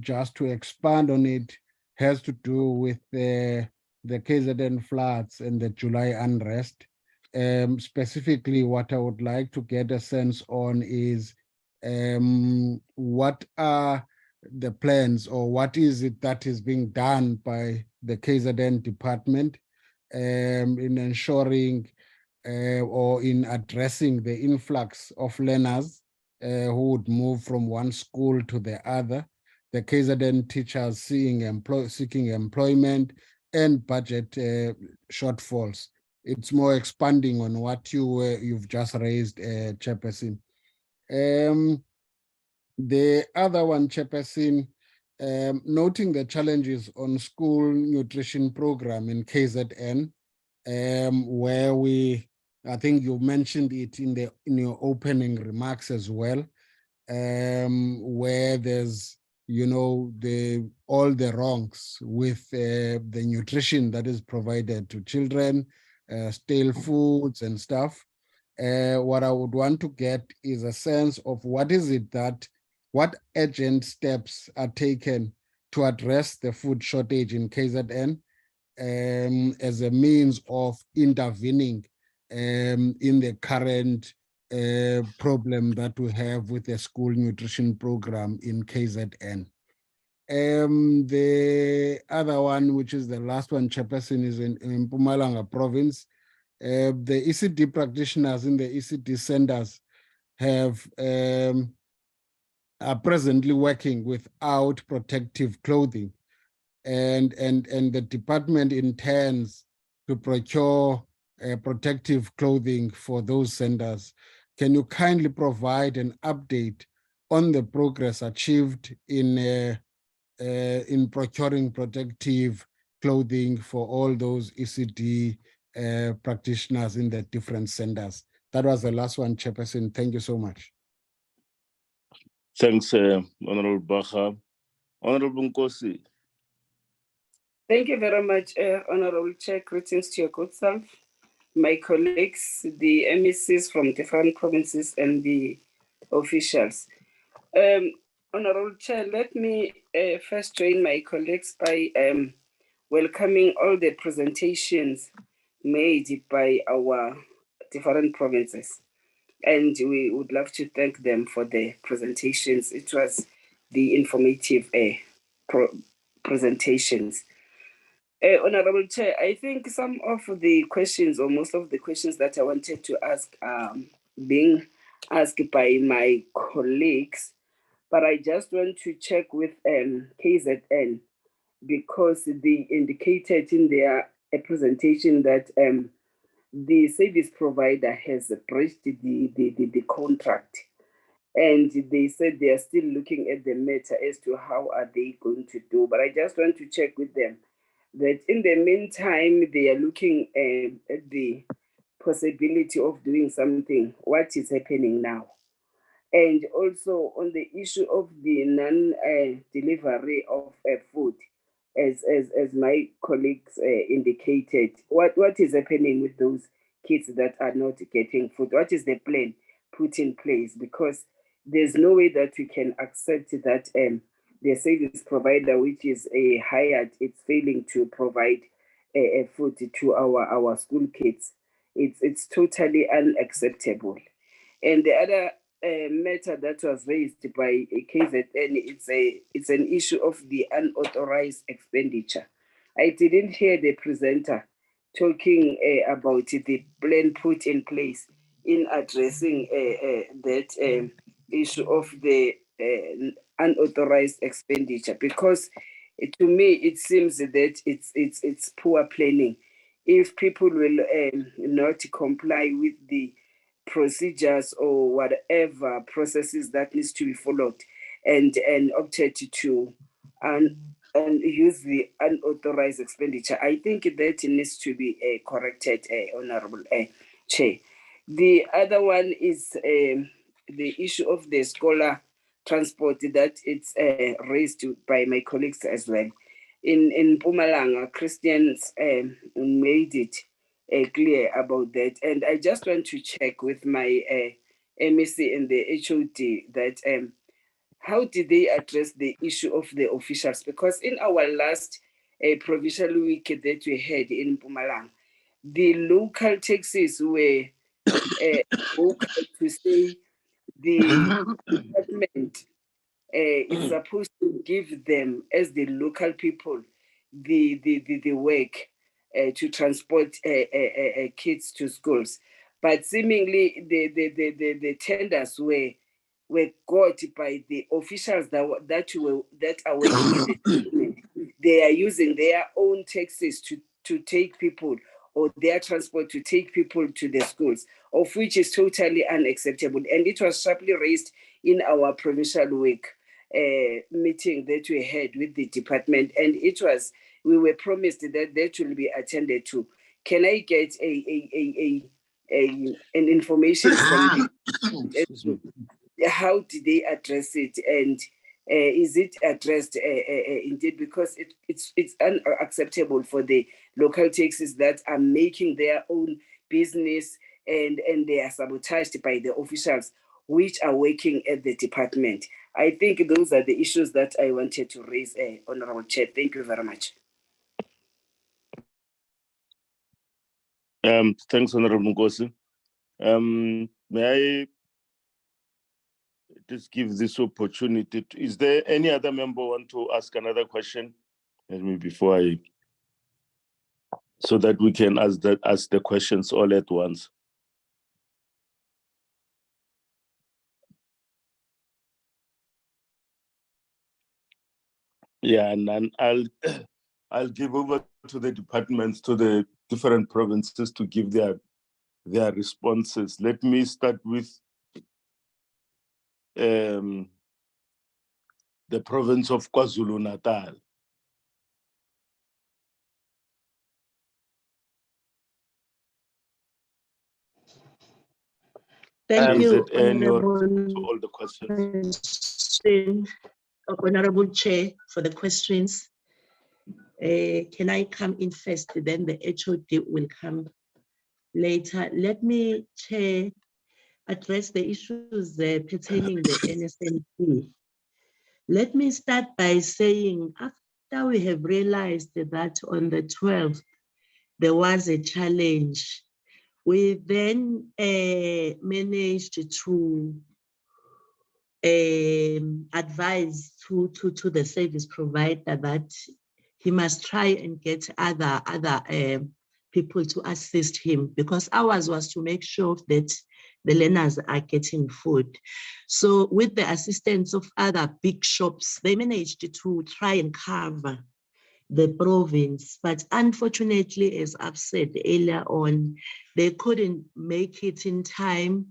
just to expand on it, has to do with the KZN floods and the July unrest. Specifically, what I would like to get a sense on is what are the plans or what is it that is being done by the KZN department in ensuring or in addressing the influx of learners who would move from one school to the other, the KZN teachers seeking employment and budget shortfalls. It's more expanding on what you've just raised, Chairperson. The other one, Chairperson, noting the challenges on school nutrition program in KZN, where I think you mentioned it in your opening remarks as well, where there's all the wrongs with the nutrition that is provided to children, stale foods and stuff. What I would want to get is a sense of what urgent steps are taken to address the food shortage in KZN as a means of intervening in the current problem that we have with the school nutrition program in KZN. The other one, which is the last one, Chairperson, is in Mpumalanga province. The ECD practitioners in the ECD centers are presently working without protective clothing, and the department intends to procure protective clothing for those centers. Can you kindly provide an update on the progress achieved in procuring protective clothing for all those ECD practitioners in the different centers? That was the last one, Chairperson. Thank you so much. Thanks, Honorable Baha. Honorable Nkosi. Thank you very much, Honorable Chair. Greetings to your good self, my colleagues, the MECs from different provinces and the officials. Honorable Chair, let me first join my colleagues by welcoming all the presentations made by our different provinces. And we would love to thank them for the presentations. It was the informative presentations. Honorable Chair, I think some of the questions or most of the questions that I wanted to ask are being asked by my colleagues, but I just want to check with KZN because they indicated in their presentation that the service provider has breached the contract. And they said they are still looking at the matter as to how are they going to do. But I just want to check with them that in the meantime, they are looking at the possibility of doing something. What is happening now? And also on the issue of the non-delivery of food, as my colleagues indicated, what is happening with those kids that are not getting food? What is the plan put in place? Because there's no way that we can accept that the service provider, which is hired, it's failing to provide food to our school kids. It's totally unacceptable. And the other matter that was raised by KZN, it's an issue of the unauthorized expenditure. I didn't hear the presenter talking about the plan put in place in addressing that issue of the unauthorized expenditure, because to me it seems that it's poor planning. If people will not comply with the procedures or whatever processes that needs to be followed, and opted to and use the unauthorized expenditure, I think that needs to be corrected, Honorable Chair. The other one is the issue of the scholar transport that it's raised by my colleagues as well. In Mpumalanga, Christians made it clear about that. And I just want to check with my MEC and the HOD that how did they address the issue of the officials? Because in our last provincial week that we had in Mpumalanga, the local taxis were vocal to say the department is supposed to give them, as the local people, the work to transport kids to schools. But seemingly the tenders were got by the officials that are working in the department. They are using their own taxis to take people, or their transport to take people to the schools, of which is totally unacceptable. And it was sharply raised in our provincial week meeting that we had with the department, and we were promised that will be attended to. Can I get an information from you? How did they address it, and is it addressed indeed? Because it's unacceptable for the local taxis that are making their own business, and they are sabotaged by the officials which are working at the department. I think those are the issues that I wanted to raise, Honorable Chair. Thank you very much. Thanks, Honorable Ngozi. May I just give this opportunity? Is there any other member want to ask another question? Let me so that we can ask the questions all at once. Yeah, and then I'll give over to the departments, to the different provinces, to give their responses. Let me start with the province of KwaZulu-Natal. Thank you, to all the questions. Honorable Chair, for the questions. Can I come in first? Then the HOD will come later. Let me, Chair, address the issues pertaining the NSNP. Let me start by saying, after we have realized that on the 12th, there was a challenge, we then managed to advise to the service provider that he must try and get other people to assist him, because ours was to make sure that the learners are getting food. So with the assistance of other big shops, they managed to try and cover the province. But unfortunately, as I've said earlier on, they couldn't make it in time.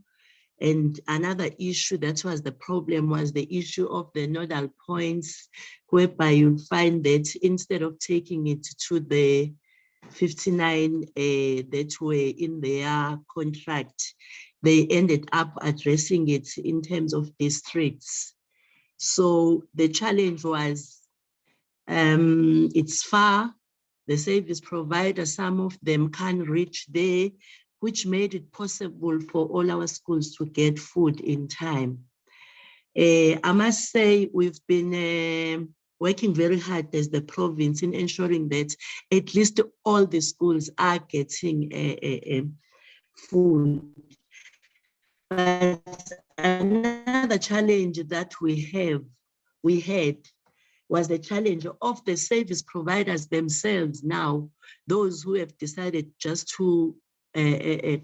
And another issue that was the problem was the issue of the nodal points, whereby you'll find that instead of taking it to the 59 that were in their contract, they ended up addressing it in terms of districts. So the challenge was, it's far, the service provider, some of them can't reach there, which made it possible for all our schools to get food in time. I must say we've been working very hard as the province in ensuring that at least all the schools are getting food. But another challenge that we had was the challenge of the service providers themselves now, those who have decided just to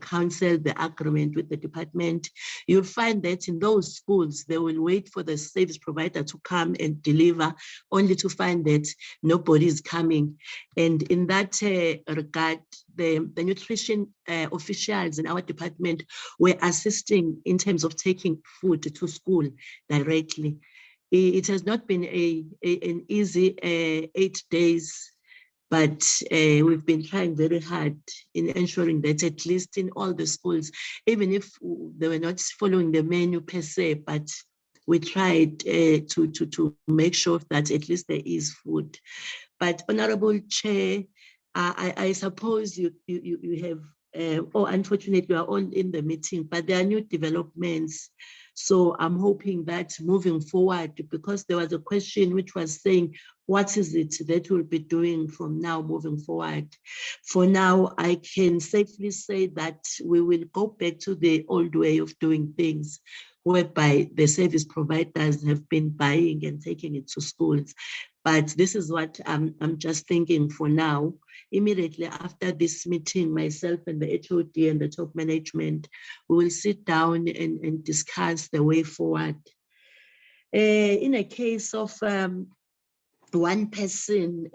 cancel the agreement with the department. You'll find that in those schools, they will wait for the service provider to come and deliver, only to find that nobody is coming. And in that regard, the nutrition officials in our department were assisting in terms of taking food to school directly. It has not been an easy 8 days, but we've been trying very hard in ensuring that at least in all the schools, even if they were not following the menu per se, but we tried to make sure that at least there is food. But Honorable Chair, I suppose you have, unfortunately, you are all in the meeting, but there are new developments. So I'm hoping that moving forward, because there was a question which was saying, what is it that we'll be doing from now moving forward? For now, I can safely say that we will go back to the old way of doing things, whereby the service providers have been buying and taking it to schools. But this is what I'm just thinking for now. Immediately after this meeting, myself and the HOD and the top management, we will sit down and discuss the way forward. In a case of one person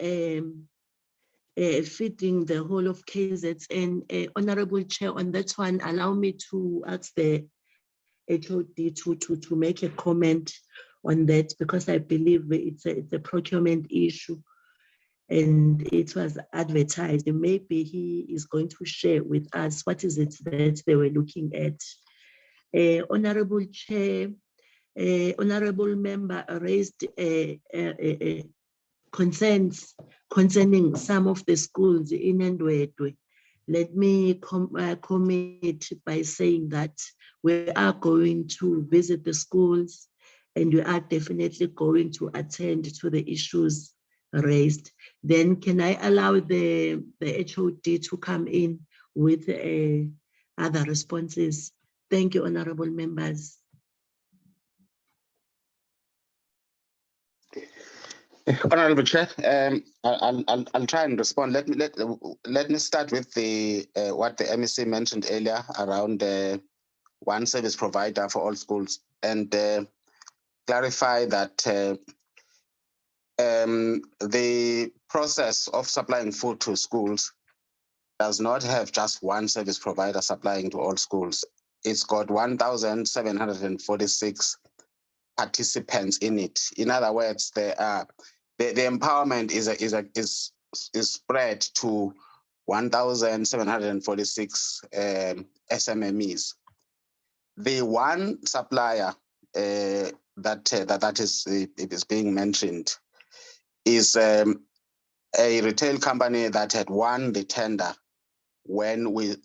feeding the whole of KZN, Honorable Chair, on that one, allow me to ask the HOD to make a comment on that, because I believe it's a procurement issue and it was advertised, and maybe he is going to share with us what is it that they were looking at. Honorable Chair, honorable member raised concerns concerning some of the schools in Ndwedwe. Let me commit by saying that we are going to visit the schools and we are definitely going to attend to the issues raised. Then can I allow the HOD to come in with other responses? Thank you, honorable members. Honorable Chair, I'll try and respond. Let me start with the what the MEC mentioned earlier around one service provider for all schools, and clarify that the process of supplying food to schools does not have just one service provider supplying to all schools. It's got 1,746 participants in it. In other words, the empowerment is spread to 1,746 SMMEs. The one supplier that is being mentioned is a retail company that had won the tender when we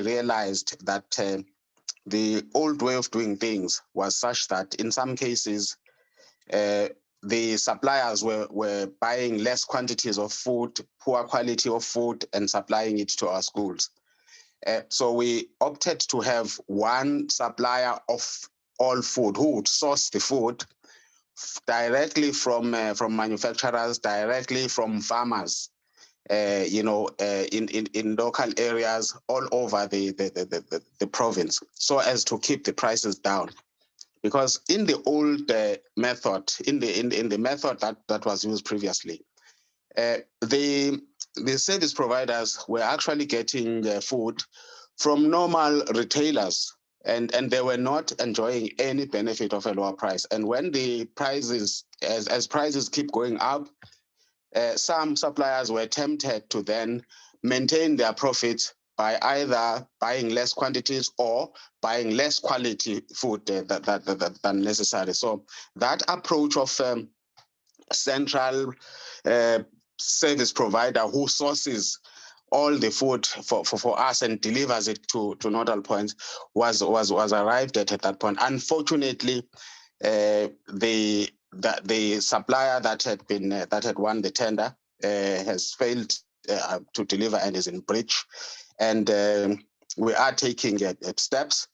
realized that the old way of doing things was such that in some cases the suppliers were buying less quantities of food, poor quality of food, and supplying it to our schools. So we opted to have one supplier of all food who would source the food directly from manufacturers, directly from farmers, in local areas all over the province, so as to keep the prices down. Because in the old method, in the method that was used previously, the service providers were actually getting food from normal retailers, and they were not enjoying any benefit of a lower price. And when the prices, as prices keep going up, some suppliers were tempted to then maintain their profits by either buying less quantities or buying less quality food than necessary. So that approach of central service provider who sources all the food for us and delivers it to nodal points was arrived at that point. Unfortunately, the supplier that had won the tender has failed to deliver and is in breach, and we are taking steps.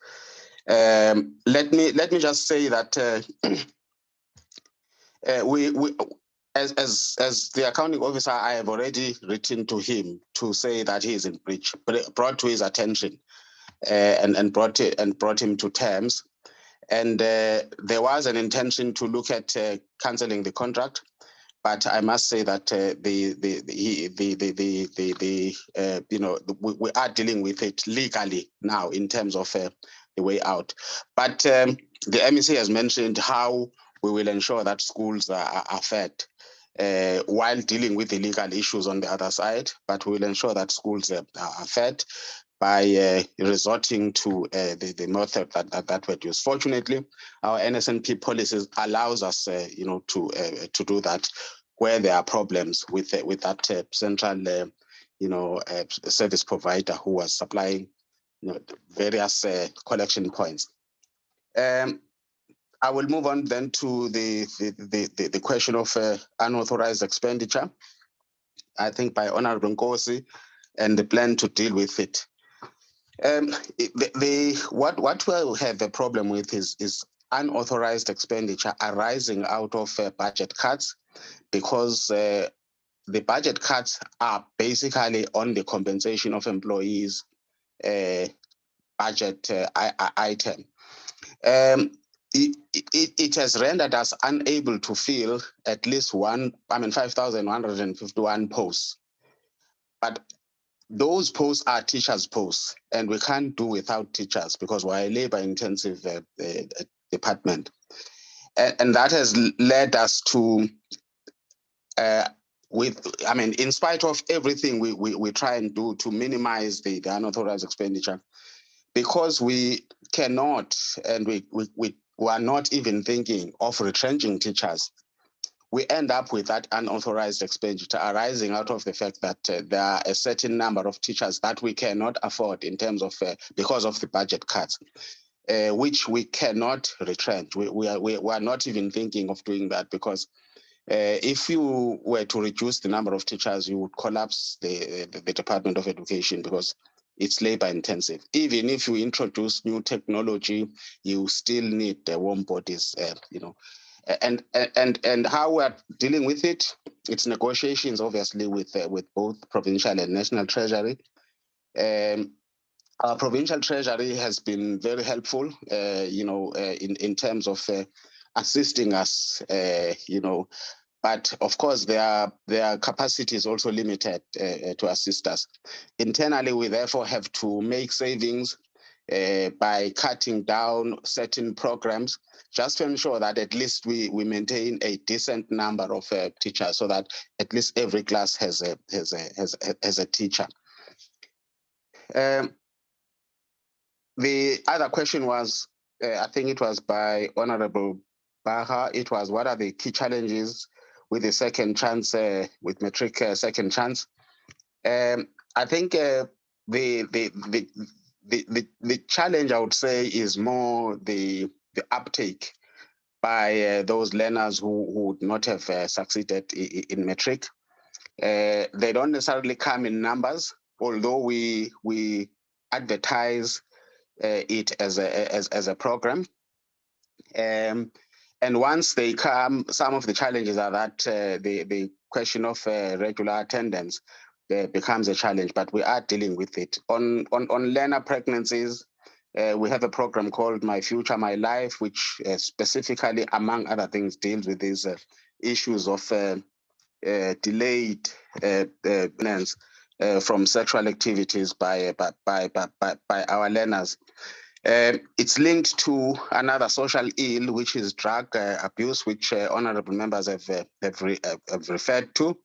Let me just say that as the accounting officer, I have already written to him to say that he is in breach, brought to his attention, and brought him to terms. And there was an intention to look at cancelling the contract, but I must say that we are dealing with it legally now in terms of the way out. But the MEC has mentioned how we will ensure that schools are fed while dealing with the legal issues on the other side. But we will ensure that schools are fed by resorting to the method that we use. Fortunately, our NSNP policies allows us, to do that where there are problems with that central, service provider who was supplying, various collection points. I will move on then to the question of unauthorized expenditure, I think by Honorable Nkosi, and the plan to deal with it. What we have a problem with is unauthorized expenditure arising out of budget cuts, because the budget cuts are basically on the compensation of employees budget item. It has rendered us unable to fill at least 5,151 posts. But those posts are teachers' posts, and we can't do without teachers because we're a labor-intensive department. And that has led us to, in spite of everything we try and do to minimize the unauthorized expenditure, because we cannot, and we are not even thinking of retrenching teachers, we end up with that unauthorized expenditure arising out of the fact that there are a certain number of teachers that we cannot afford in terms of, because of the budget cuts, which we cannot retrench. We are not even thinking of doing that, because if you were to reduce the number of teachers, you would collapse the Department of Education, because it's labor intensive. Even if you introduce new technology, you still need the warm bodies, And how we're dealing with it, it's negotiations, obviously, with both provincial and national treasury. Our provincial treasury has been very helpful, in terms of assisting us, but of course, their capacity is also limited to assist us. Internally, we therefore have to make savings by cutting down certain programs, just to ensure that at least we maintain a decent number of teachers, so that at least every class has a teacher. The other question was, I think it was by Honorable Baha. It was, what are the key challenges with the second chance, with matric second chance? I think the challenge, I would say, is more the uptake by those learners who would not have succeeded in matric. They don't necessarily come in numbers, although we advertise it as a program. And once they come, some of the challenges are that the question of regular attendance becomes a challenge, but we are dealing with it. On learner pregnancies, we have a program called My Future, My Life, which specifically, among other things, deals with these issues of delayed pregnancy from sexual activities by our learners. It's linked to another social ill, which is drug abuse, which honorable members have referred to.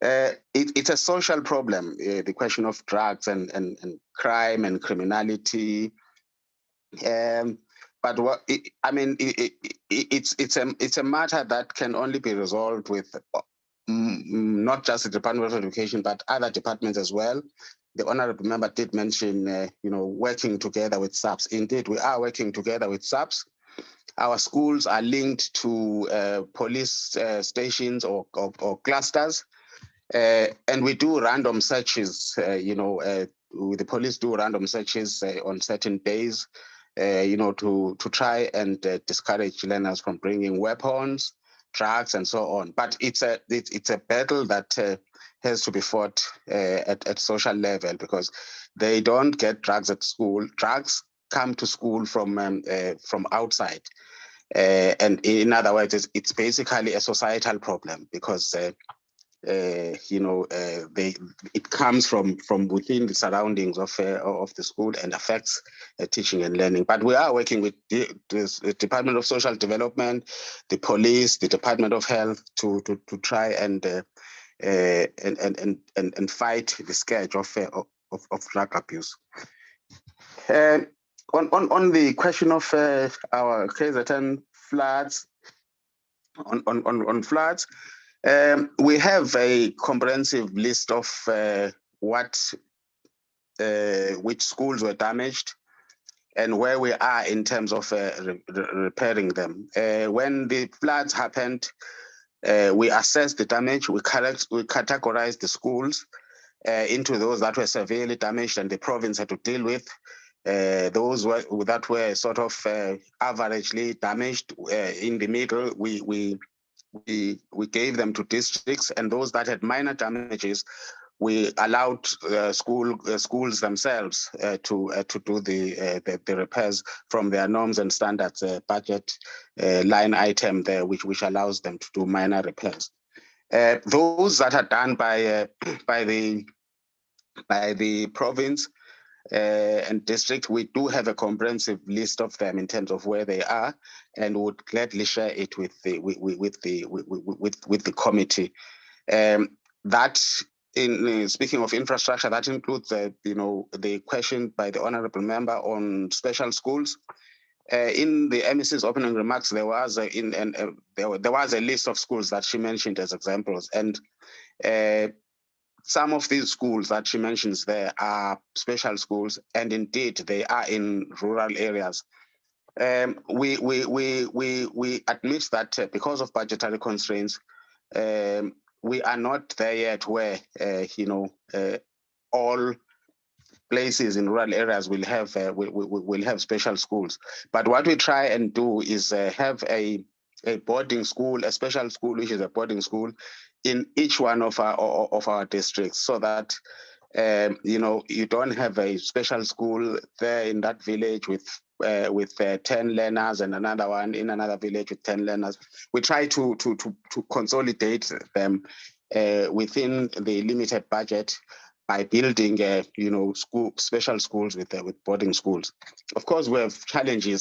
It's a social problem, the question of drugs and crime and criminality. But it's a matter that can only be resolved with not just the Department of Education, but other departments as well. The honorable member did mention, working together with SAPS. Indeed, we are working together with SAPS. Our schools are linked to police stations or clusters, and we do random searches. The police do random searches on certain days, to try and discourage learners from bringing weapons, drugs, and so on. But it's a battle that has to be fought at social level, because they don't get drugs at school. Drugs come to school from outside. And in other words, it's basically a societal problem, because it comes from within the surroundings of the school and affects teaching and learning. But we are working with the Department of Social Development, the police, the Department of Health to try and fight the scourge of drug abuse. On the question of our KZN floods, on floods, we have a comprehensive list of which schools were damaged and where we are in terms of repairing them. When the floods happened, we assessed the damage. We categorized the schools into those that were severely damaged and the province had to deal with. Those that were sort of averagely damaged. In the middle, we gave them to districts, and those that had minor damages, we allowed schools themselves to do the repairs from their norms and standards budget line item there, which allows them to do minor repairs. Those that are done by the province and district, we do have a comprehensive list of them in terms of where they are, and would gladly share it with the committee. That, in speaking of infrastructure, that includes the question by the honourable member on special schools. In the MEC's opening remarks, there was a list of schools that she mentioned as examples, and some of these schools that she mentions there are special schools, and indeed they are in rural areas. We admit that because of budgetary constraints, we are not there yet where all places in rural areas will have special schools. But what we try and do is have a boarding school, a special school, which is a boarding school, in each one of our districts, so that you don't have a special school there in that village with 10 learners and another one in another village with 10 learners. We try to consolidate them within the limited budget by building special schools with boarding schools. Of course, we have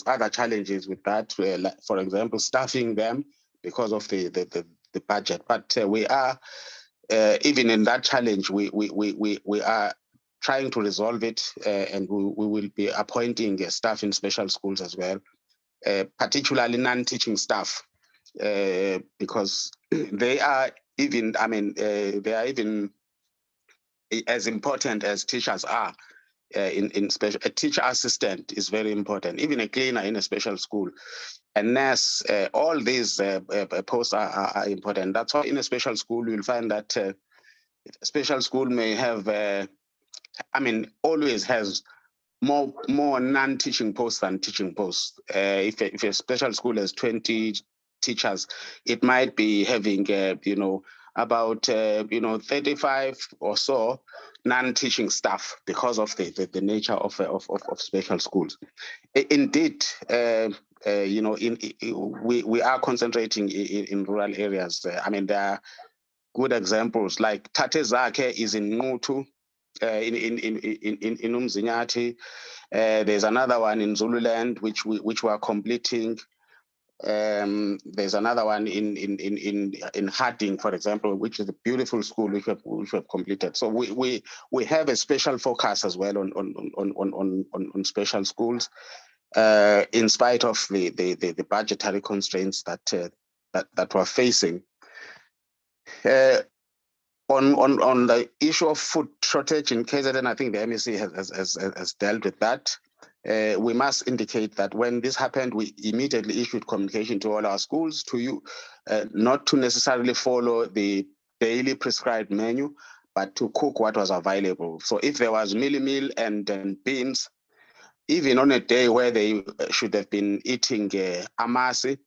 other challenges with that, like, for example, staffing them because of the budget. But we are, even in that challenge, we are trying to resolve it, and we will be appointing staff in special schools as well, particularly non-teaching staff, because they are even as important as teachers are. In special, a teacher assistant is very important, even a cleaner in a special school, a nurse, all these posts are important. That's why in a special school, you'll find that a special school may have, always has more non-teaching posts than teaching posts. If a special school has 20 teachers, it might be having, about 35 or so non-teaching staff because of the nature of special schools. Indeed, we are concentrating in rural areas. There are good examples like Tatezake is in Ngutu, in Umzinyati. There's another one in Zululand which we are completing. There's another one in Harding, for example, which is a beautiful school which we have completed. So we have a special focus as well on special schools, in spite of the budgetary constraints that we're facing. On the issue of food shortage in KZN, I think the MEC has dealt with that. We must indicate that when this happened, we immediately issued communication to all our schools not to necessarily follow the daily prescribed menu, but to cook what was available. So if there was meal and beans, even on a day where they should have been eating amasi,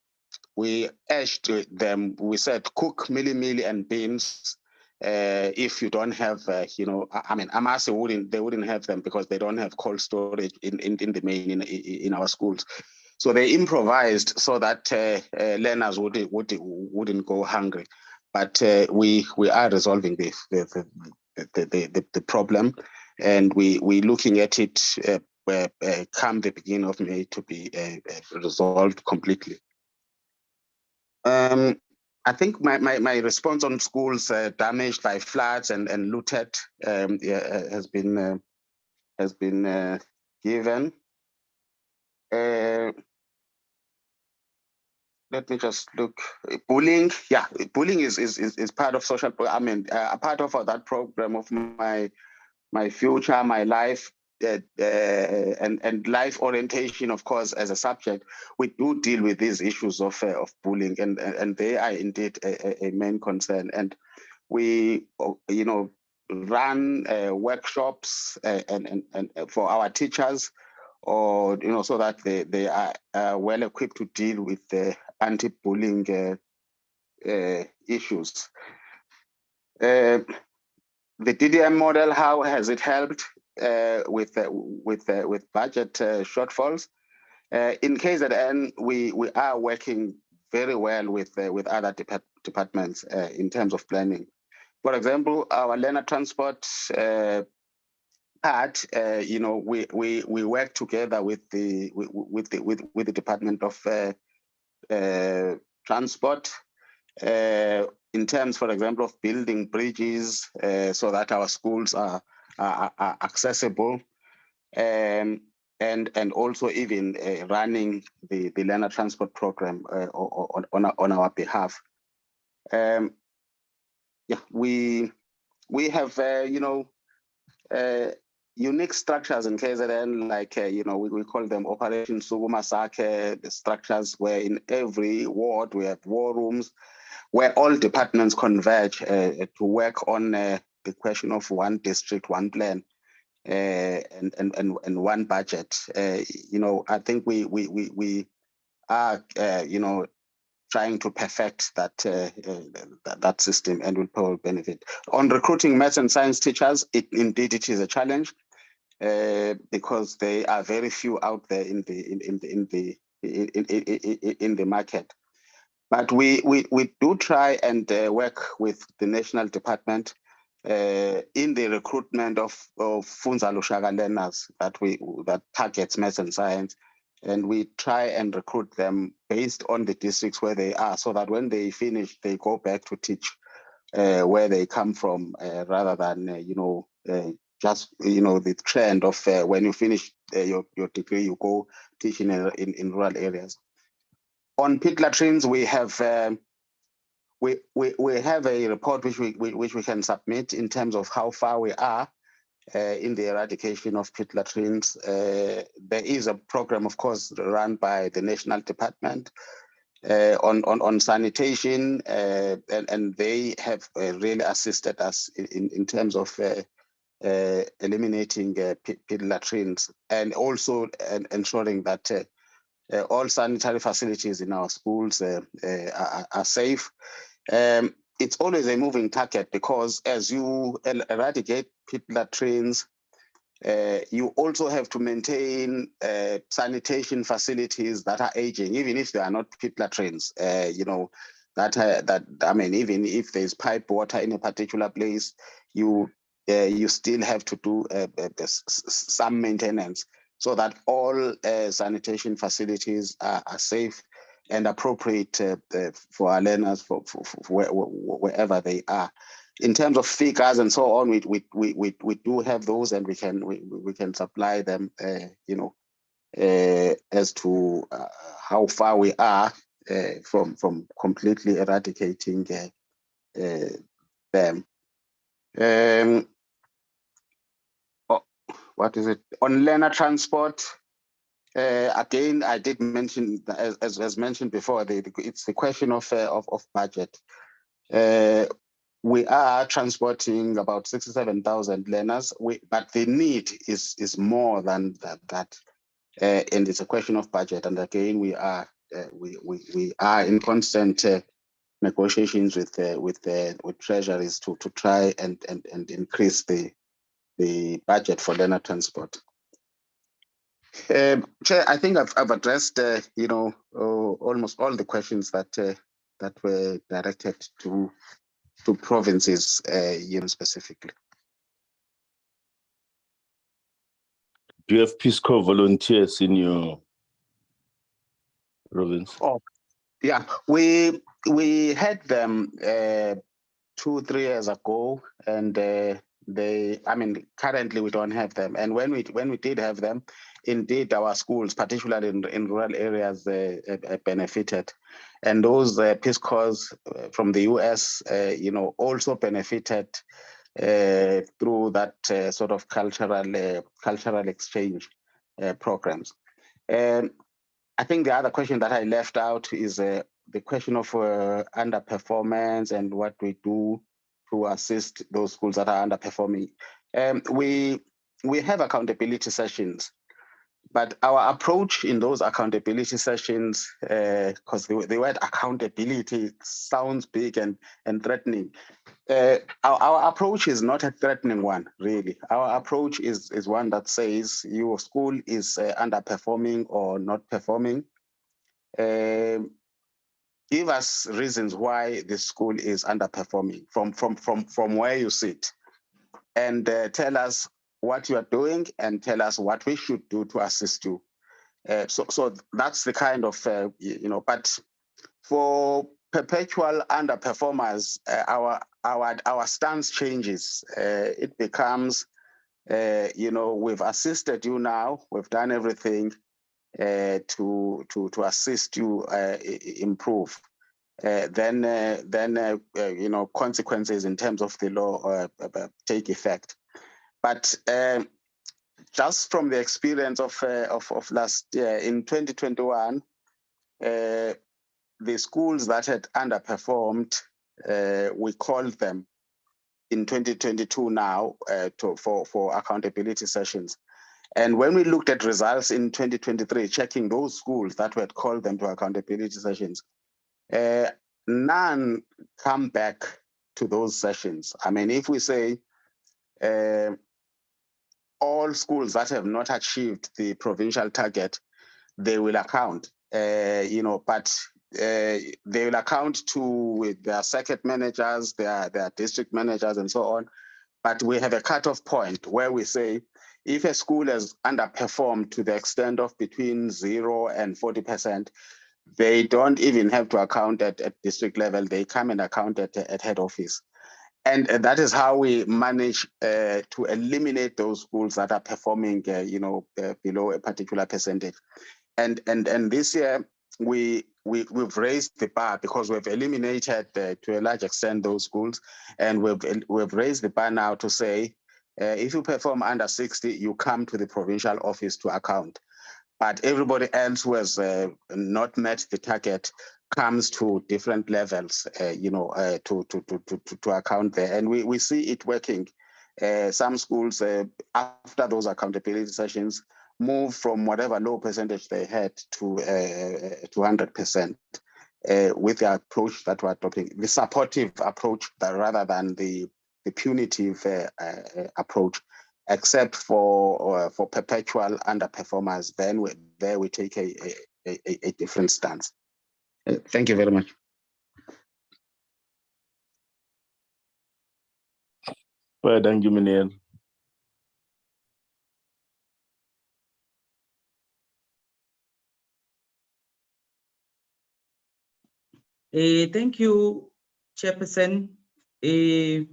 we urged them, we said, cook meal and beans. If you don't have, amasi they wouldn't have them because they don't have cold storage in the main in our schools. So they improvised so that learners wouldn't go hungry. But we are resolving the problem, and we're looking at it come the beginning of May to be resolved completely. I think my response on schools damaged by floods and looted has been given. Let me just look. Bullying, yeah, bullying is part of social. I mean, a part of that program of my future, my life. And life orientation, of course, as a subject, we do deal with these issues of bullying, and they are indeed a main concern. And we, run workshops and for our teachers, or so that they are well equipped to deal with the anti-bullying issues. The DDM model, how has it helped with budget shortfalls? In KZN, we are working very well with other departments in terms of planning. For example, our learner transport part, we work together with the Department of Transport. In terms, for example, of building bridges so that our schools are accessible, and also even running the learner transport program on our behalf. We have unique structures in KZN, like we call them Operation Sukuma Sake, the structures where in every ward we have war rooms, where all departments converge to work on the question of one district, one plan, and one budget. I think we are trying to perfect that system, and will probably benefit. On recruiting maths and science teachers, indeed it is a challenge because they are very few out there in the market. But we do try and work with the national department in the recruitment of Funza Lushaka learners that targets maths and science, and we try and recruit them based on the districts where they are, so that when they finish, they go back to teach where they come from, rather than just the trend of when you finish your degree, you go teach in rural areas. On pit latrines, we have a report which we can submit in terms of how far we are in the eradication of pit latrines. There is a program, of course, run by the national department on sanitation, and they have really assisted us in terms of eliminating pit latrines, and also ensuring that all sanitary facilities in our schools are safe. It's always a moving target, because as you eradicate pit latrines, you also have to maintain sanitation facilities that are aging, even if they are not pit latrines. Even if there's piped water in a particular place, you still have to do some maintenance, so that all sanitation facilities are safe and appropriate for our learners for wherever they are. In terms of figures and so on, we do have those, and we can supply them, as to how far we are from completely eradicating them. What is it on learner transport? Again, I did mention, as mentioned before, it's the question of budget. We are transporting about 67,000 learners, but the need is more than that, and it's a question of budget. And again, we are in constant negotiations with treasuries to try and increase the budget for learner transport. Chair, I think I've addressed almost all the questions that were directed to provinces specifically. Do you have Peace Corps volunteers in your province? Oh, yeah, we had them 2-3 years ago, and currently we don't have them. And when we did have them, indeed our schools, particularly in rural areas, benefited. And those Peace Corps from the US, also benefited through that sort of cultural exchange programs. I think the other question that I left out is the question of underperformance and what we do to assist those schools that are underperforming. We have accountability sessions, but our approach in those accountability sessions, because the word accountability sounds big and threatening. Our approach is not a threatening one, really. Our approach is one that says your school is underperforming or not performing. Give us reasons why the school is underperforming from where you sit, and tell us what you are doing and tell us what we should do to assist you. So that's the kind of, but for perpetual underperformers, our stance changes. It becomes, we've assisted you now, we've done everything to assist you improve. Then consequences in terms of the law take effect. But just from the experience of last year, in 2021, the schools that had underperformed, we called them in 2022 now for accountability sessions. And when we looked at results in 2023, checking those schools that we had called them to accountability sessions, none come back to those sessions. I mean, if we say all schools that have not achieved the provincial target, they will account, but they will account to their circuit managers, their district managers, and so on. But we have a cutoff point where we say, if a school has underperformed to the extent of between 0 and 40%, they don't even have to account at district level. They come and account at head office. And that is how we manage to eliminate those schools that are performing, below a particular percentage. And this year, we've raised the bar because we've eliminated to a large extent those schools, and we've raised the bar now to say, if you perform under 60, you come to the provincial office to account. But everybody else who has not met the target comes to different levels, to account there. And we see it working. Some schools, after those accountability sessions, move from whatever low percentage they had to 100% with the approach that we're adopting, the supportive approach rather than the punitive approach, except for perpetual underperformers. Then we take a different stance. Thank you very much. Well, thank you, Miniel. Thank you, Chairperson. It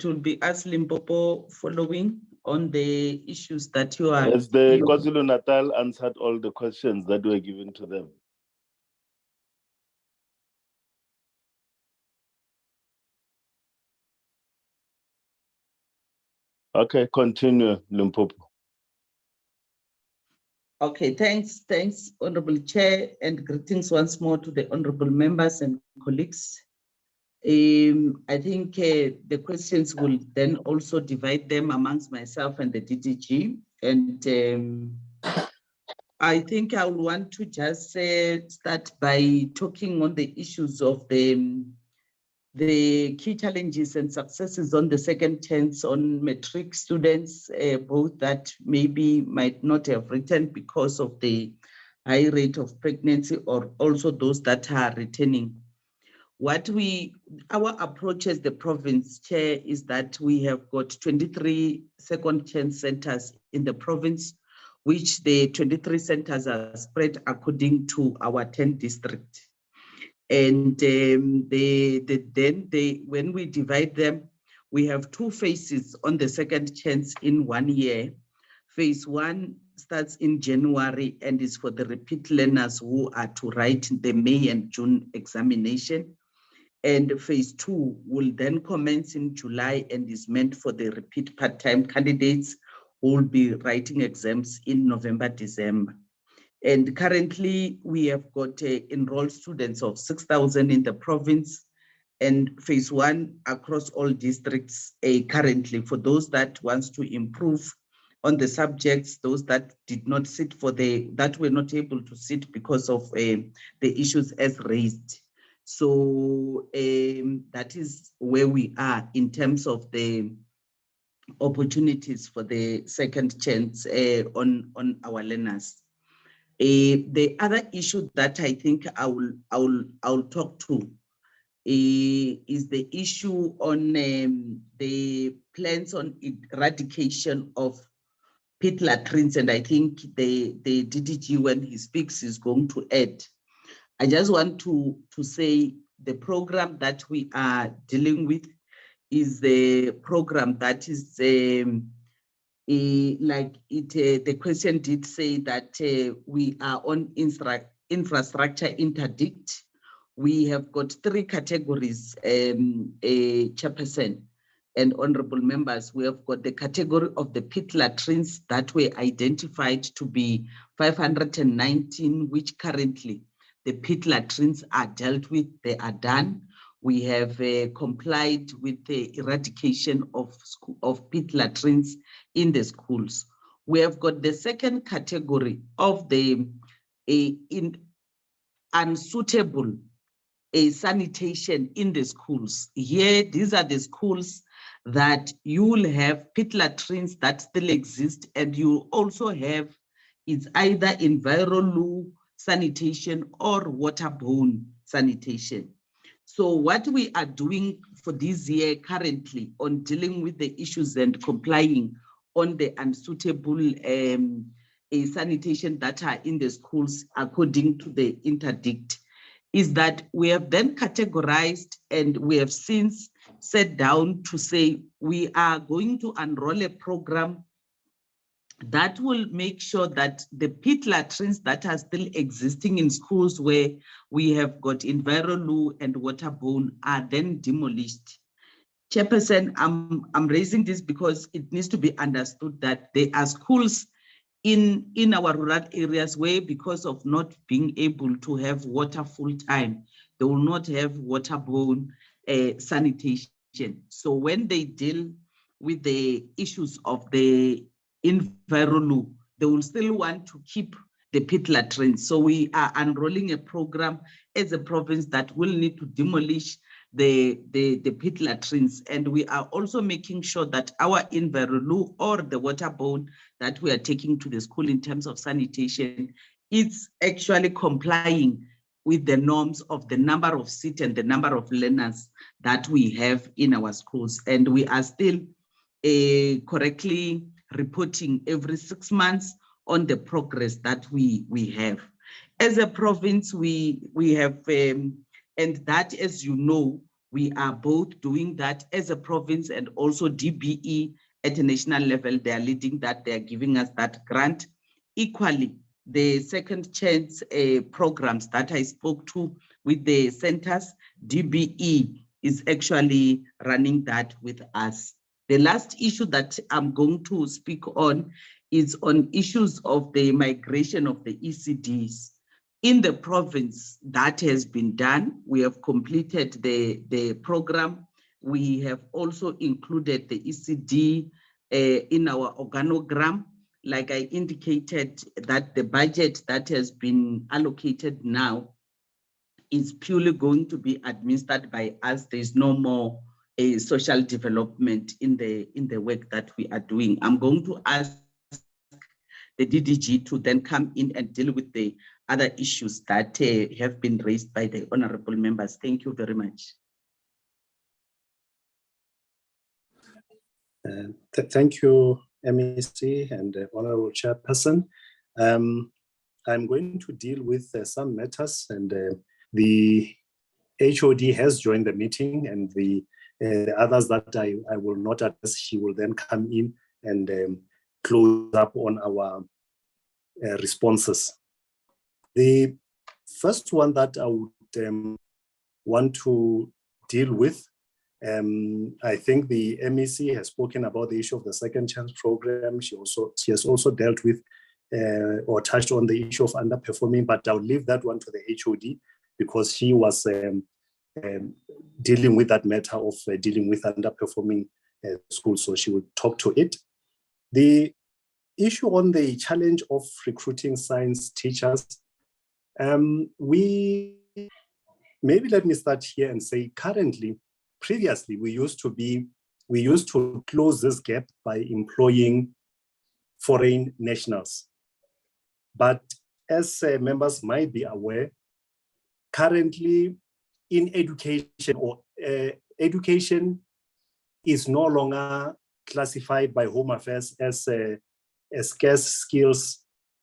will be us Limpopo following on the issues that you are. As the KwaZulu-Natal answered all the questions that were given to them. Okay, continue, Limpopo. Okay, thanks, Honorable Chair, and greetings once more to the honorable members and colleagues. I think the questions will then also divide them amongst myself and the DDG. And I think I would want to just start by talking on the issues of the key challenges and successes on the second chance on matric students, both that maybe might not have written because of the high rate of pregnancy, or also those that are returning. Our approach as the province, Chair, is that we have got 23 second chance centers in the province, which the 23 centers are spread according to our 10 districts. And when we divide them, we have two phases on the second chance in 1 year. Phase 1 starts in January and is for the repeat learners who are to write the May and June examination. And phase 2 will then commence in July and is meant for the repeat part-time candidates who will be writing exams in November, December. And currently we have got enrolled students of 6,000 in the province, and phase 1 across all districts currently. For those that wants to improve on the subjects, those that did not sit that were not able to sit because of the issues as raised. So that is where we are in terms of the opportunities for the second chance on our learners. The other issue that I think I'll talk to is the issue on the plans on eradication of pit latrines, and I think the DDG, when he speaks, is going to add. I just want to say the program that we are dealing with is the program that is the question did say that we are on infrastructure interdict. We have got 3 categories, Chairperson and honorable members. We have got the category of the pit latrines that were identified to be 519, which currently the pit latrines are dealt with, they are done. We have complied with the eradication of pit latrines in the schools. We have got the second category of the unsuitable sanitation in the schools. Here, these are the schools that you will have pit latrines that still exist, and you also have, it's either environmental sanitation or waterborne sanitation. So what we are doing for this year currently on dealing with the issues and complying on the unsuitable sanitation that are in the schools according to the interdict is that we have then categorized, and we have since sat down to say we are going to enroll a program that will make sure that the pit latrines that are still existing in schools where we have got environmental and waterborne are then demolished. Chairperson, I'm raising this because it needs to be understood that there are schools in our rural areas where, because of not being able to have water full time, they will not have waterborne sanitation. So when they deal with the issues of the environmental, they will still want to keep the pit latrines. So we are unrolling a program as a province that will need to demolish the pit latrines. And we are also making sure that our environmental or the waterborne that we are taking to the school in terms of sanitation, it's actually complying with the norms of the number of seats and the number of learners that we have in our schools. And we are still correctly reporting every 6 months on the progress that we have. As a province, we have, and that, as you know, we are both doing that as a province, and also DBE at a national level, they are leading that, they are giving us that grant. Equally, the second chance programs that I spoke to with the centers, DBE is actually running that with us. The last issue that I'm going to speak on is on issues of the migration of the ECDs. In the province, that has been done. We have completed the program. We have also included the ECD in our organogram. Like I indicated, that the budget that has been allocated now is purely going to be administered by us. There's no more social development in the work that we are doing. I'm going to ask the DDG to then come in and deal with the other issues that have been raised by the honorable members. Thank you very much. Thank you, MEC and Honorable Chairperson. I'm going to deal with some matters, and the HOD has joined the meeting, and the others that I will not address, he will then come in and close up on our responses. The first one that I would want to deal with, I think the MEC has spoken about the issue of the second chance program. She has also dealt with or touched on the issue of underperforming, but I'll leave that one to the HOD because she was dealing with that matter of dealing with underperforming schools, so she will talk to it. The issue on the challenge of recruiting science teachers, maybe let me start here and say currently, previously we used to close this gap by employing foreign nationals. But as members might be aware, currently in education, or education is no longer classified by Home Affairs as a scarce skills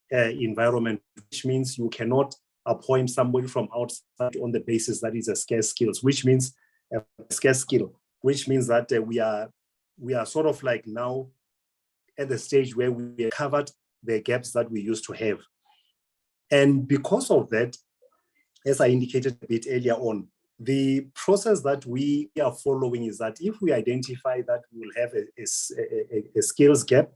environment, which means you cannot appoint somebody from outside on the basis that is a scarce skills, which means a scarce skill, which means that we are sort of like now at the stage where we have covered the gaps that we used to have. And because of that, as I indicated a bit earlier on, the process that we are following is that if we identify that we will have a skills gap,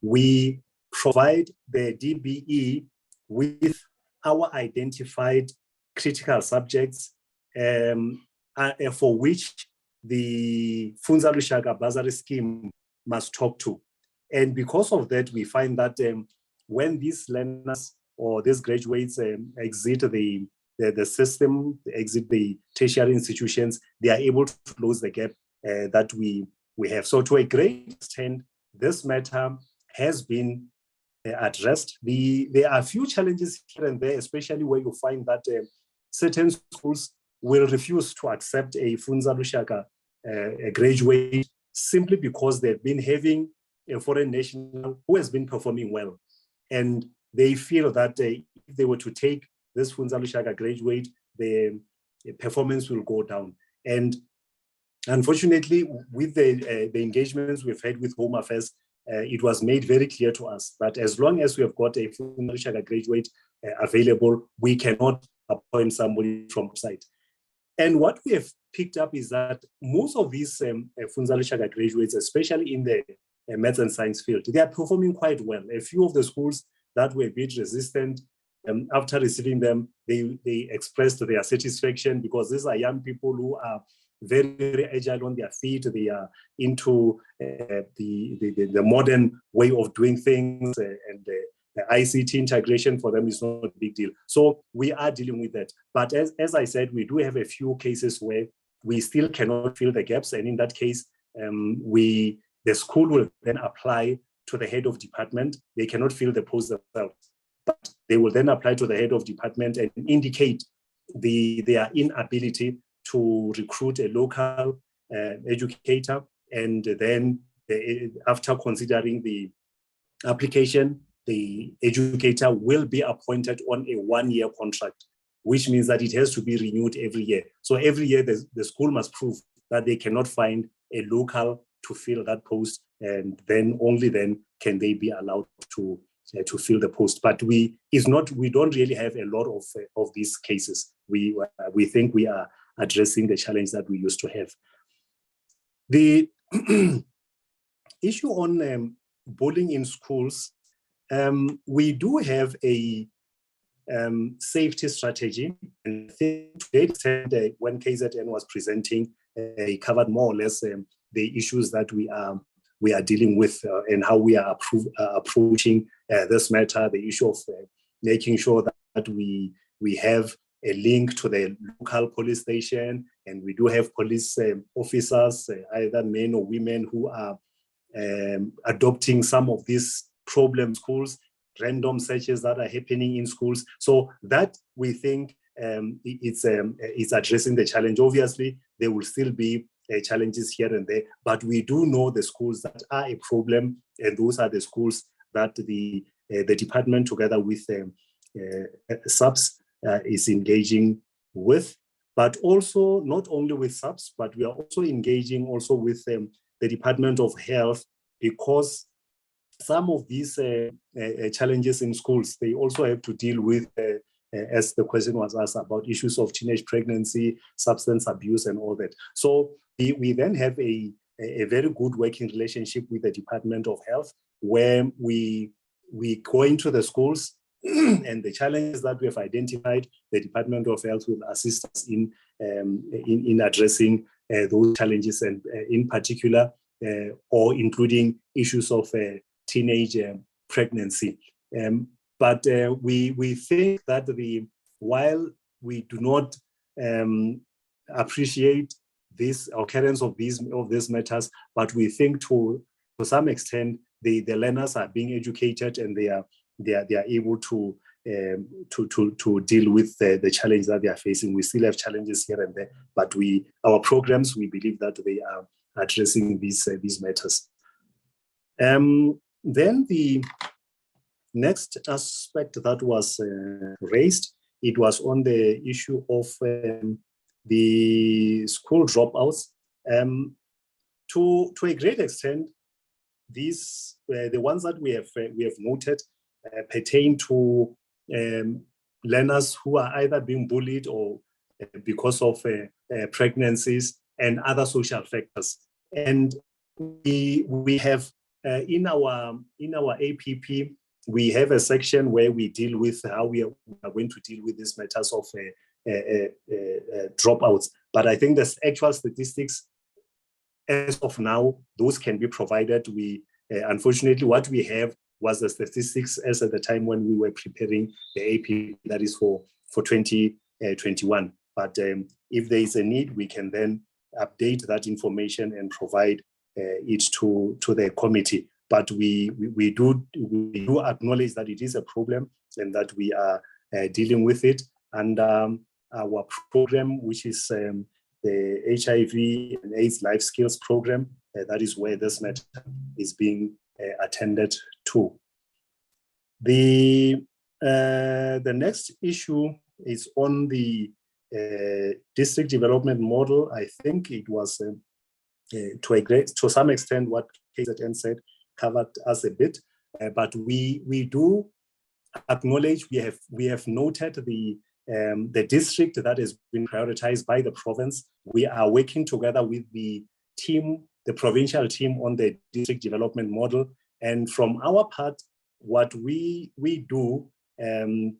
we provide the DBE with our identified critical subjects for which the Funza Lushaka bursary scheme must talk to. And because of that, we find that when these learners or these graduates exit the system, exit the tertiary institutions, they are able to close the gap that we have. So to a great extent, this matter has been addressed. There are a few challenges here and there, especially where you find that certain schools will refuse to accept a Funza Lushaka graduate simply because they've been having a foreign national who has been performing well. And they feel that if they were to take this Funza Lushaka graduate, the performance will go down. And unfortunately, with the engagements we've had with Home Affairs, it was made very clear to us that as long as we have got a Funza Lushaka graduate available, we cannot appoint somebody from outside. And what we have picked up is that most of these Funza Lushaka graduates, especially in the maths and science field, they are performing quite well. A few of the schools that were a bit resistant, after receiving them, they expressed their satisfaction because these are young people who are very, very agile on their feet. They are into the modern way of doing things, and the ICT integration for them is not a big deal. So we are dealing with that. But as I said, we do have a few cases where we still cannot fill the gaps. And in that case, the school will then apply to the head of department. They cannot fill the post themselves, but they will then apply to the head of department and indicate their inability to recruit a local educator. And then after considering the application, the educator will be appointed on a one-year contract, which means that it has to be renewed every year. So every year the school must prove that they cannot find a local to fill that post, and then only then can they be allowed to fill the post. But we don't really have a lot of these cases. We think we are addressing the challenge that we used to have. The issue on bullying in schools, we do have a safety strategy, and I think today when KZN was presenting, he covered more or less the issues that we are dealing with and how we are approaching this matter. The issue of making sure that we have a link to the local police station, and we do have police officers, either men or women, who are adopting some of these problem schools, random searches that are happening in schools. So that, we think, it's addressing the challenge. Obviously, there will still be challenges here and there, but we do know the schools that are a problem, and those are the schools that the department, together with subs, is engaging with. But also, not only with subs, but we are also engaging also with the Department of Health, because some of these challenges in schools, they also have to deal with, as the question was asked, about issues of teenage pregnancy, substance abuse, and all that. So we then have a very good working relationship with the Department of Health, where we go into the schools and the challenges that we have identified, the Department of Health will assist us in addressing those challenges, and in particular, or including issues of teenage pregnancy. But we think that while we do not appreciate this occurrence of these matters, but we think to some extent the learners are being educated, and they are able to deal with the challenge that they are facing. We still have challenges here and there, but our programs, we believe that they are addressing these matters. Then the next aspect that was raised, it was on the issue of the school dropouts. To a great extent, these the ones that we have noted pertain to learners who are either being bullied or because of pregnancies and other social factors. And we have in our APP, we have a section where we deal with how we are going to deal with these matters of dropouts. But I think the actual statistics, as of now, those can be provided. Unfortunately, what we have was the statistics as at the time when we were preparing the AP, that is for 2021. But if there is a need, we can then update that information and provide it to the committee. But we do acknowledge that it is a problem and that we are dealing with it. And our program, which is the HIV and AIDS Life Skills Program, that is where this matter is being attended to. The next issue is on the district development model. I think it was to some extent what KZN said covered us a bit, but we do acknowledge, we have noted the district that has been prioritized by the province. We are working together with the team, the provincial team, on the district development model. And from our part, what we do,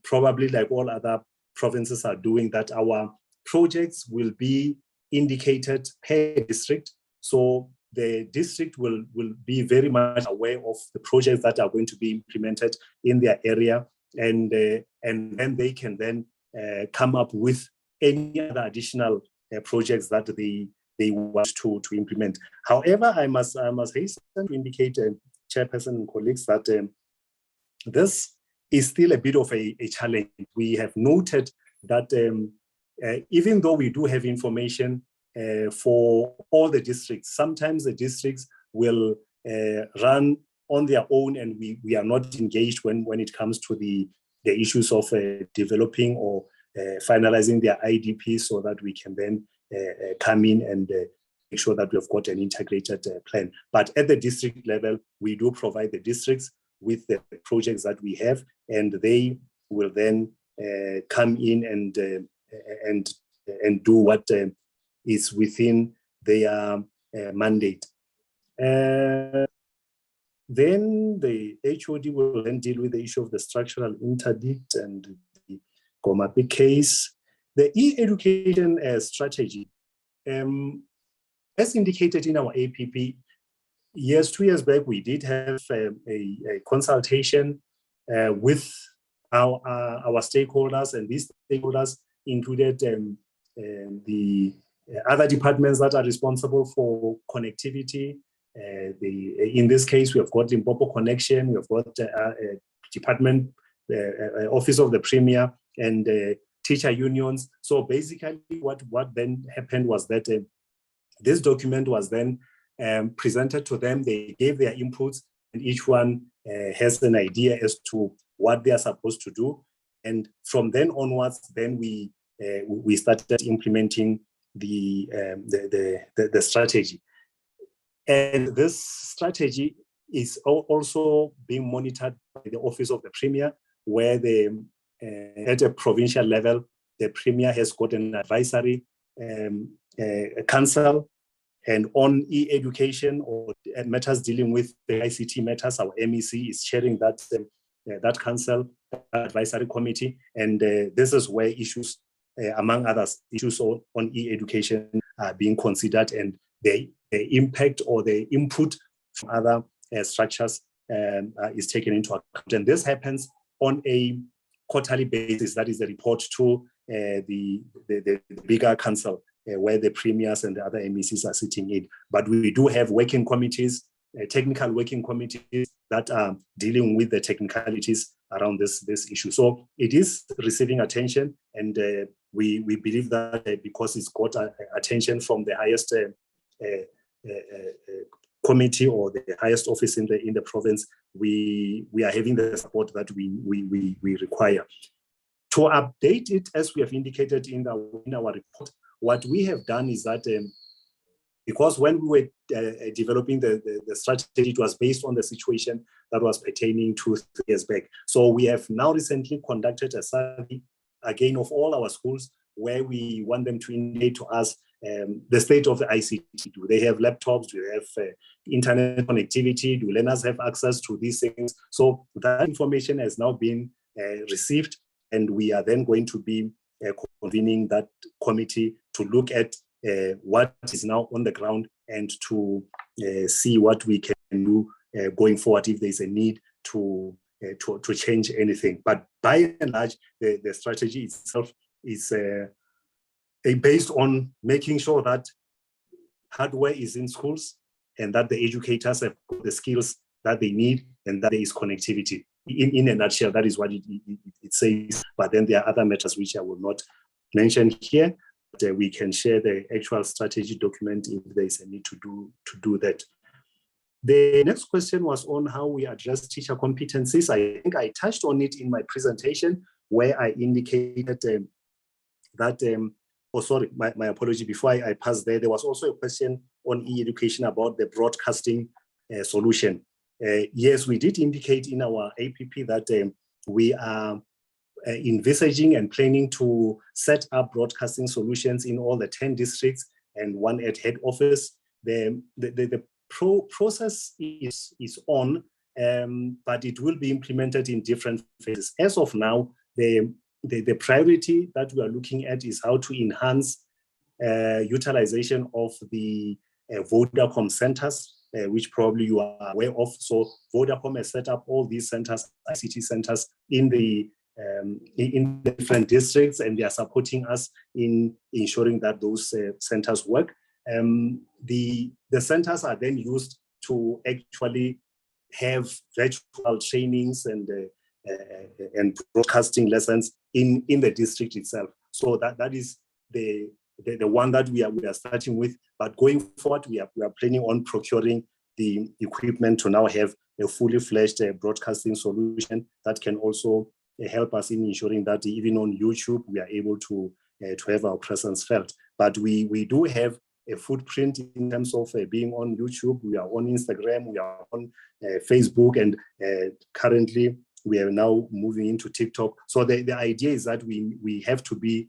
probably like all other provinces are doing, that our projects will be indicated per district. So the district will be very much aware of the projects that are going to be implemented in their area, and then they can then come up with any other additional projects that they want to implement. However, I must hasten to indicate, Chairperson and colleagues, that this is still a bit of a challenge. We have noted that even though we do have information for all the districts, sometimes the districts will run on their own, and we are not engaged when it comes to the issues of developing or finalizing their IDP, so that we can then come in and make sure that we've got an integrated plan. But at the district level, we do provide the districts with the projects that we have, and they will then come in and do what is within their mandate. Then the HOD will then deal with the issue of the structural interdict and the Gomapi case. The e-education strategy, as indicated in our APP, 2 years back, we did have a consultation with our stakeholders, and these stakeholders included the other departments that are responsible for connectivity. In this case, we have got Limpopo Connection, we have got department, Office of the Premier, and teacher unions. So basically what then happened was that this document was then presented to them. They gave their inputs, and each one has an idea as to what they are supposed to do. And from then onwards, then we started implementing the strategy. And this strategy is also being monitored by the Office of the Premier, where at a provincial level, the Premier has got an advisory council, and on e-education or matters dealing with the ICT matters, our MEC is chairing that council, advisory committee, and this is where issues, among others, issues on e-education are being considered, and the impact or the input from other structures is taken into account. And this happens on a quarterly basis. That is the report to the bigger council, where the premiers and the other MECs are sitting in. But we do have working committees, technical working committees that are dealing with the technicalities around this issue. So it is receiving attention, and we believe that because it's got attention from the highest committee or the highest office in the province, we are having the support that we require. To update it, as we have indicated in our report, what we have done is that because when we were developing the strategy, it was based on the situation that was pertaining to 3 years back. So we have now recently conducted a survey, again, of all our schools, where we want them to indicate to us the state of the ICT. Do they have laptops? Do they have internet connectivity? Do learners have access to these things? So that information has now been received, and we are then going to be convening that committee to look at what is now on the ground and to see what we can do going forward if there's a need to change anything. But by and large, the strategy itself is based on making sure that hardware is in schools and that the educators have the skills that they need and that there is connectivity. In a nutshell, that is what it says. But then there are other matters which I will not mention here. But we can share the actual strategy document if there is a need to do that. The next question was on how we address teacher competencies. I think I touched on it in my presentation, where I indicated that, oh, sorry, my apology. Before I pass there was also a question on e-education about the broadcasting solution. Yes, we did indicate in our APP that we are envisaging and planning to set up broadcasting solutions in all the 10 districts and one at head office. The process is on, but it will be implemented in different phases. As of now, the priority that we are looking at is how to enhance utilization of the Vodacom centers, which probably you are aware of. So Vodacom has set up all these centers, ICT centers, in the different districts, and they are supporting us in ensuring that those centers work. The centers are then used to actually have virtual trainings and broadcasting lessons in the district itself. So that is the one that we are starting with. But going forward, we are planning on procuring the equipment to now have a fully fledged broadcasting solution that can also help us in ensuring that even on YouTube, we are able to have our presence felt. But we do have a footprint in terms of being on YouTube. We are on Instagram, we are on Facebook, and currently we are now moving into TikTok. So the idea is that we have to be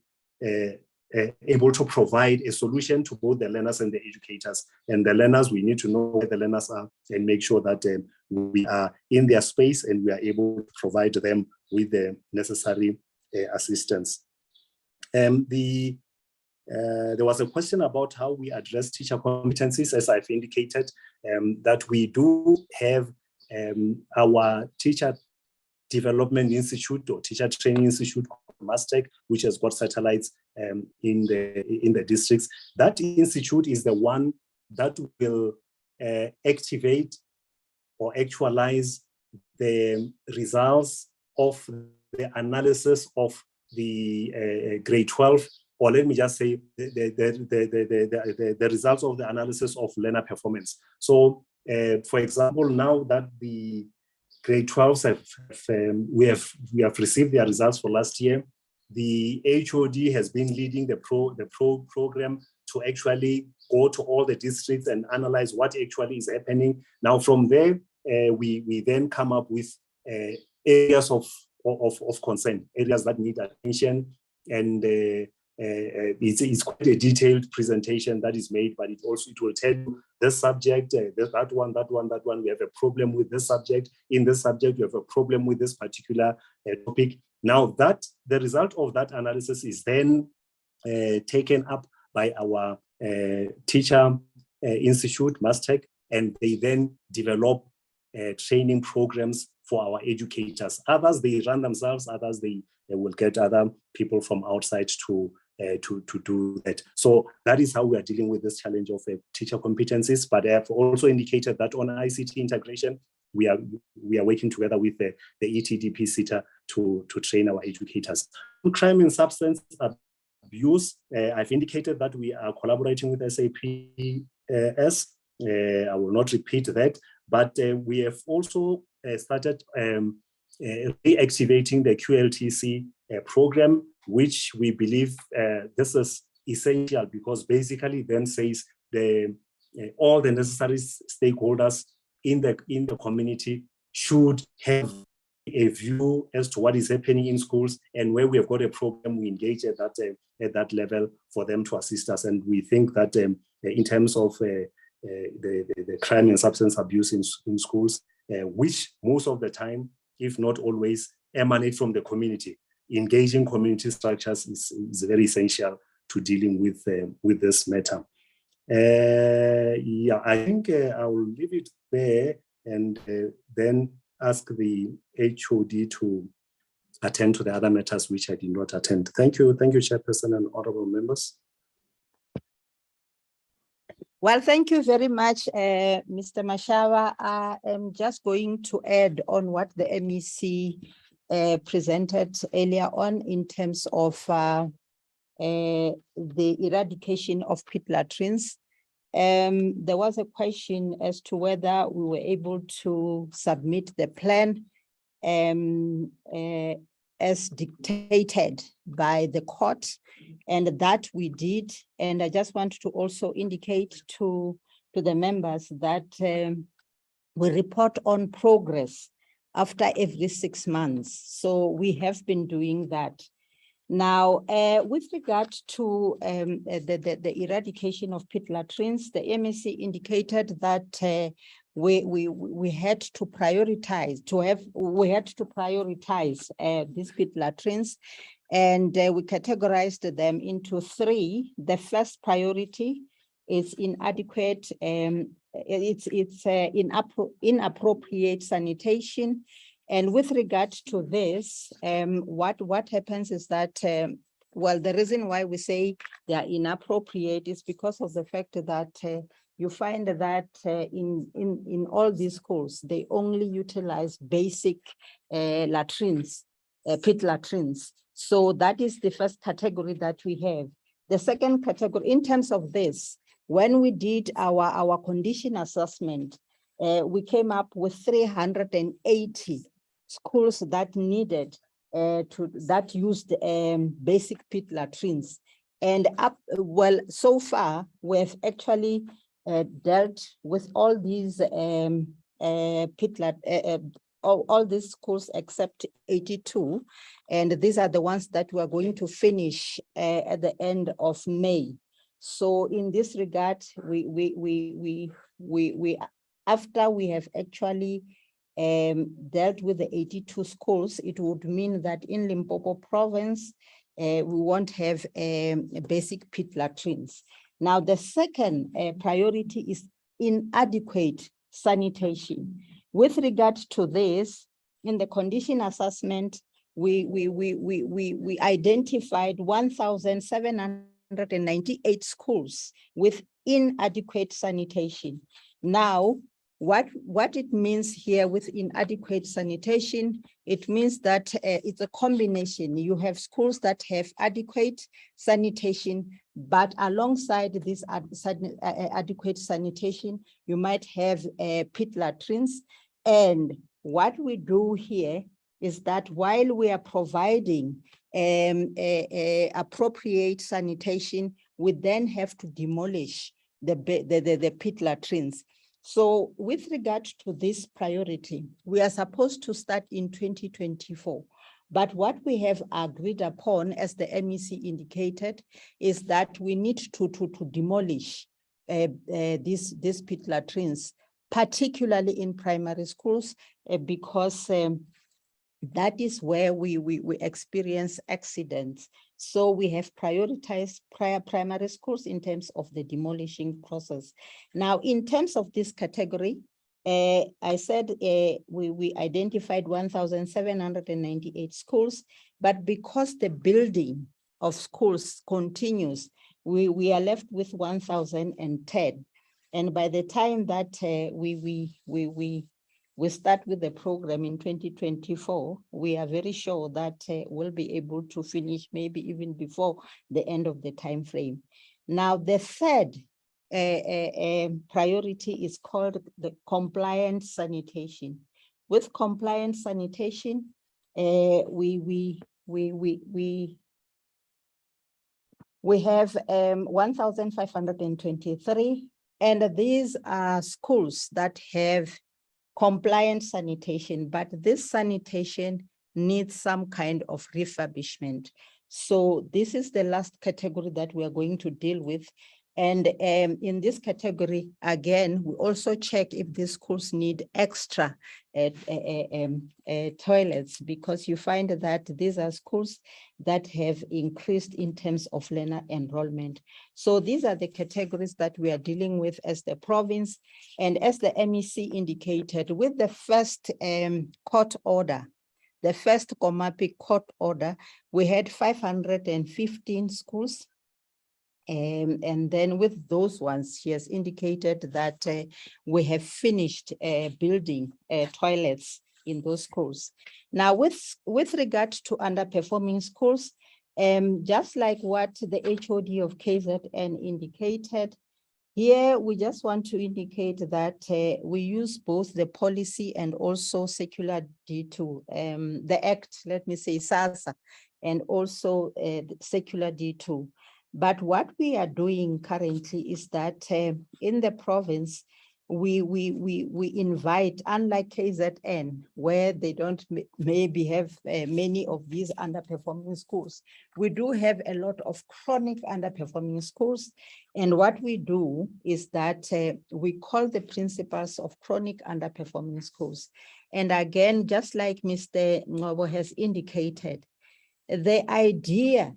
able to provide a solution to both the learners and the educators. And the learners, we need to know where the learners are and make sure that we are in their space and we are able to provide them with the necessary assistance. There was a question about how we address teacher competencies, as I've indicated, that we do have our Teacher Development Institute or Teacher Training Institute, MASTEC, which has got satellites in the districts. That institute is the one that will activate or actualize the results of the analysis of the grade 12, or let me just say the results of the analysis of learner performance. So, for example, now that the grade 12s we have received their results for last year, the HOD has been leading the program to actually go to all the districts and analyze what actually is happening. Now, from there, we then come up with areas of concern, areas that need attention, and it's quite a detailed presentation that is made, but it will tell you this subject, that one, we have a problem with this subject. In this subject, we have a problem with this particular topic. Now that the result of that analysis is then taken up by our Teacher Institute, MASTEC, and they then develop training programs for our educators. Others, they run themselves, others, they will get other people from outside to do that. So that is how we are dealing with this challenge of teacher competencies. But I have also indicated that on ICT integration, we are working together with the ETDP SITA to train our educators. Crime and substance abuse, I've indicated that we are collaborating with SAPS. I will not repeat that, but we have also started reactivating the QLTC program, which we believe this is essential, because basically then says all the necessary stakeholders in the community should have a view as to what is happening in schools, and where we have got a problem, we engage at that level for them to assist us. And we think that in terms of the crime and substance abuse in schools, which most of the time, if not always, emanate from the community, engaging community structures is very essential to dealing with this matter. Yeah, I think I will leave it there and then ask the HOD to attend to the other matters which I did not attend. Thank you, Chairperson and honorable members. Well, thank you very much, Mr. Mashaba. I am just going to add on what the MEC presented earlier on in terms of the eradication of pit latrines. There was a question as to whether we were able to submit the plan as dictated by the court, and that we did. And I just want to also indicate to the members that we report on progress after every 6 months. So we have been doing that. Now, with regard to the eradication of pit latrines, the MEC indicated that we had to prioritize these pit latrines, and we categorized them into 3. The first priority is inadequate, it's inappropriate sanitation. And with regard to this, what happens is that, well, the reason why we say they are inappropriate is because of the fact that you find that in all these schools, they only utilize basic latrines, pit latrines. So that is the first category that we have. The second category, in terms of this, when we did our condition assessment, we came up with 380 schools that needed that used basic pit latrines. And so far, we've actually dealt with all these all these schools except 82. And these are the ones that we are going to finish at the end of May. So in this regard, after we have actually dealt with the 82 schools, it would mean that in Limpopo province, we won't have basic pit latrines. Now, the second priority is inadequate sanitation. With regard to this, in the condition assessment, we identified 1,798 schools with inadequate sanitation. Now, what it means here with inadequate sanitation, it means that it's a combination. You have schools that have adequate sanitation, but alongside this adequate sanitation, you might have pit latrines. And what we do here is that while we are providing appropriate sanitation, we then have to demolish the pit latrines. So with regard to this priority, we are supposed to start in 2024. But what we have agreed upon, as the MEC indicated, is that we need to demolish these pit latrines, particularly in primary schools, because that is where we experience accidents. So we have prioritized primary schools in terms of the demolishing process. Now, in terms of this category, I said we identified 1,798 schools, but because the building of schools continues, we are left with 1,010. And by the time that we start with the program in 2024, we are very sure that we'll be able to finish maybe even before the end of the time frame. Now, the third priority is called the compliant sanitation. With compliant sanitation, we have 1,523, and these are schools that have compliant sanitation, but this sanitation needs some kind of refurbishment. So this is the last category that we are going to deal with. And in this category, again, we also check if these schools need extra toilets, because you find that these are schools that have increased in terms of learner enrollment. So these are the categories that we are dealing with as the province. And as the MEC indicated, with the first court order, the first Komapi court order, we had 515 schools. And then with those ones, she has indicated that we have finished building toilets in those schools. Now, with regard to underperforming schools, just like what the HOD of KZN indicated, here we just want to indicate that we use both the policy and also secular D2, the act, let me say SASA, and also the secular D2. But what we are doing currently is that in the province, we invite, unlike KZN, where they don't maybe have many of these underperforming schools, we do have a lot of chronic underperforming schools. And what we do is that we call the principals of chronic underperforming schools. And again, just like Mr. Ngobo has indicated, the idea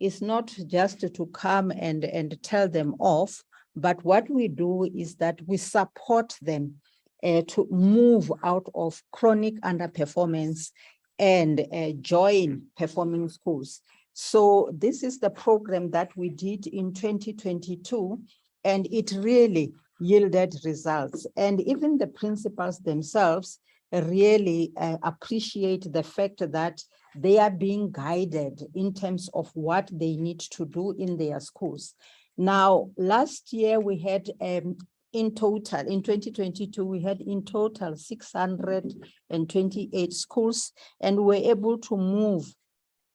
is not just to come and tell them off, but what we do is that we support them to move out of chronic underperformance and join performing schools. So this is the program that we did in 2022, and it really yielded results. And even the principals themselves really appreciate the fact that they are being guided in terms of what they need to do in their schools. Now, last year we had in total, in 2022, we had in total 628 schools, and we were able to move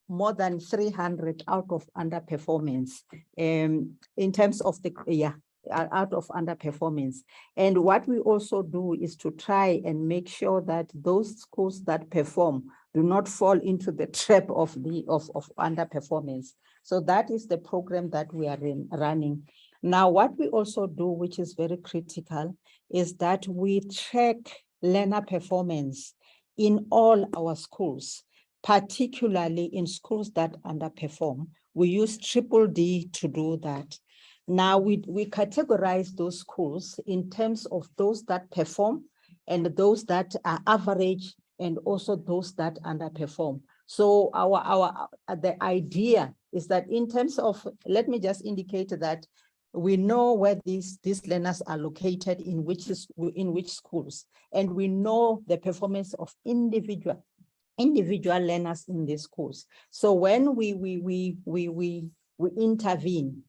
more than 300 out of underperformance in terms of the, out of underperformance. And what we also do is to try and make sure that those schools that perform do not fall into the trap of underperformance. So that is the program that we are running. Now, what we also do, which is very critical, is that we track learner performance in all our schools, particularly in schools that underperform. We use DDD to do that. Now, we categorize those schools in terms of those that perform and those that are average and also those that underperform. So the idea is that in terms of, let me just indicate that we know where these learners are located in which schools, and we know the performance of individual learners in these schools. So when we intervene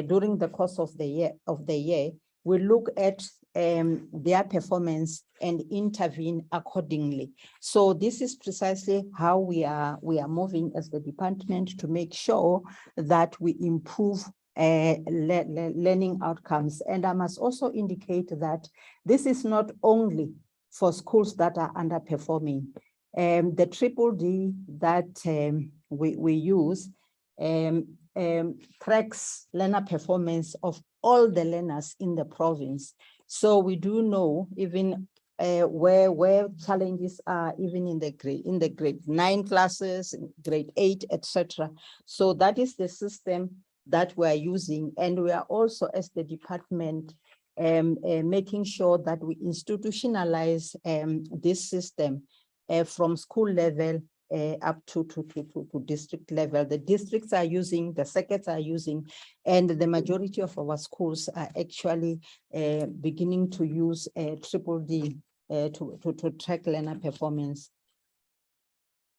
during the course of the year, we look at their performance and intervene accordingly. So this is precisely how we are moving as the department to make sure that we improve learning outcomes. And I must also indicate that this is not only for schools that are underperforming. The DDD that we use tracks learner performance of all the learners in the province. So we do know even where challenges are, even in the grade 9 classes, grade 8, etc. So that is the system that we are using, and we are also, as the department, making sure that we institutionalize this system from school level up to district level. The districts are using, the circuits are using, and the majority of our schools are actually beginning to use DDD to track learner performance.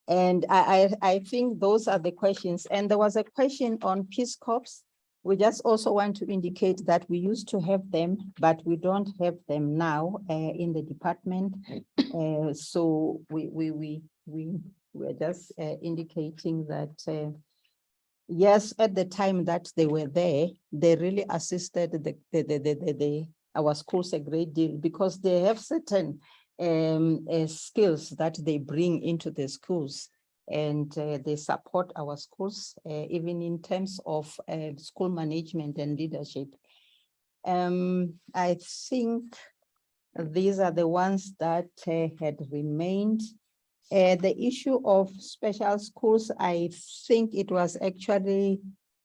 And I think those are the questions. And there was a question on Peace Corps. We just also want to indicate that we used to have them, but we don't have them now in the department. So we're just indicating that, yes, at the time that they were there, they really assisted our schools a great deal, because they have certain skills that they bring into the schools, and they support our schools even in terms of school management and leadership. I think these are the ones that had remained. The issue of special schools, I think it was actually,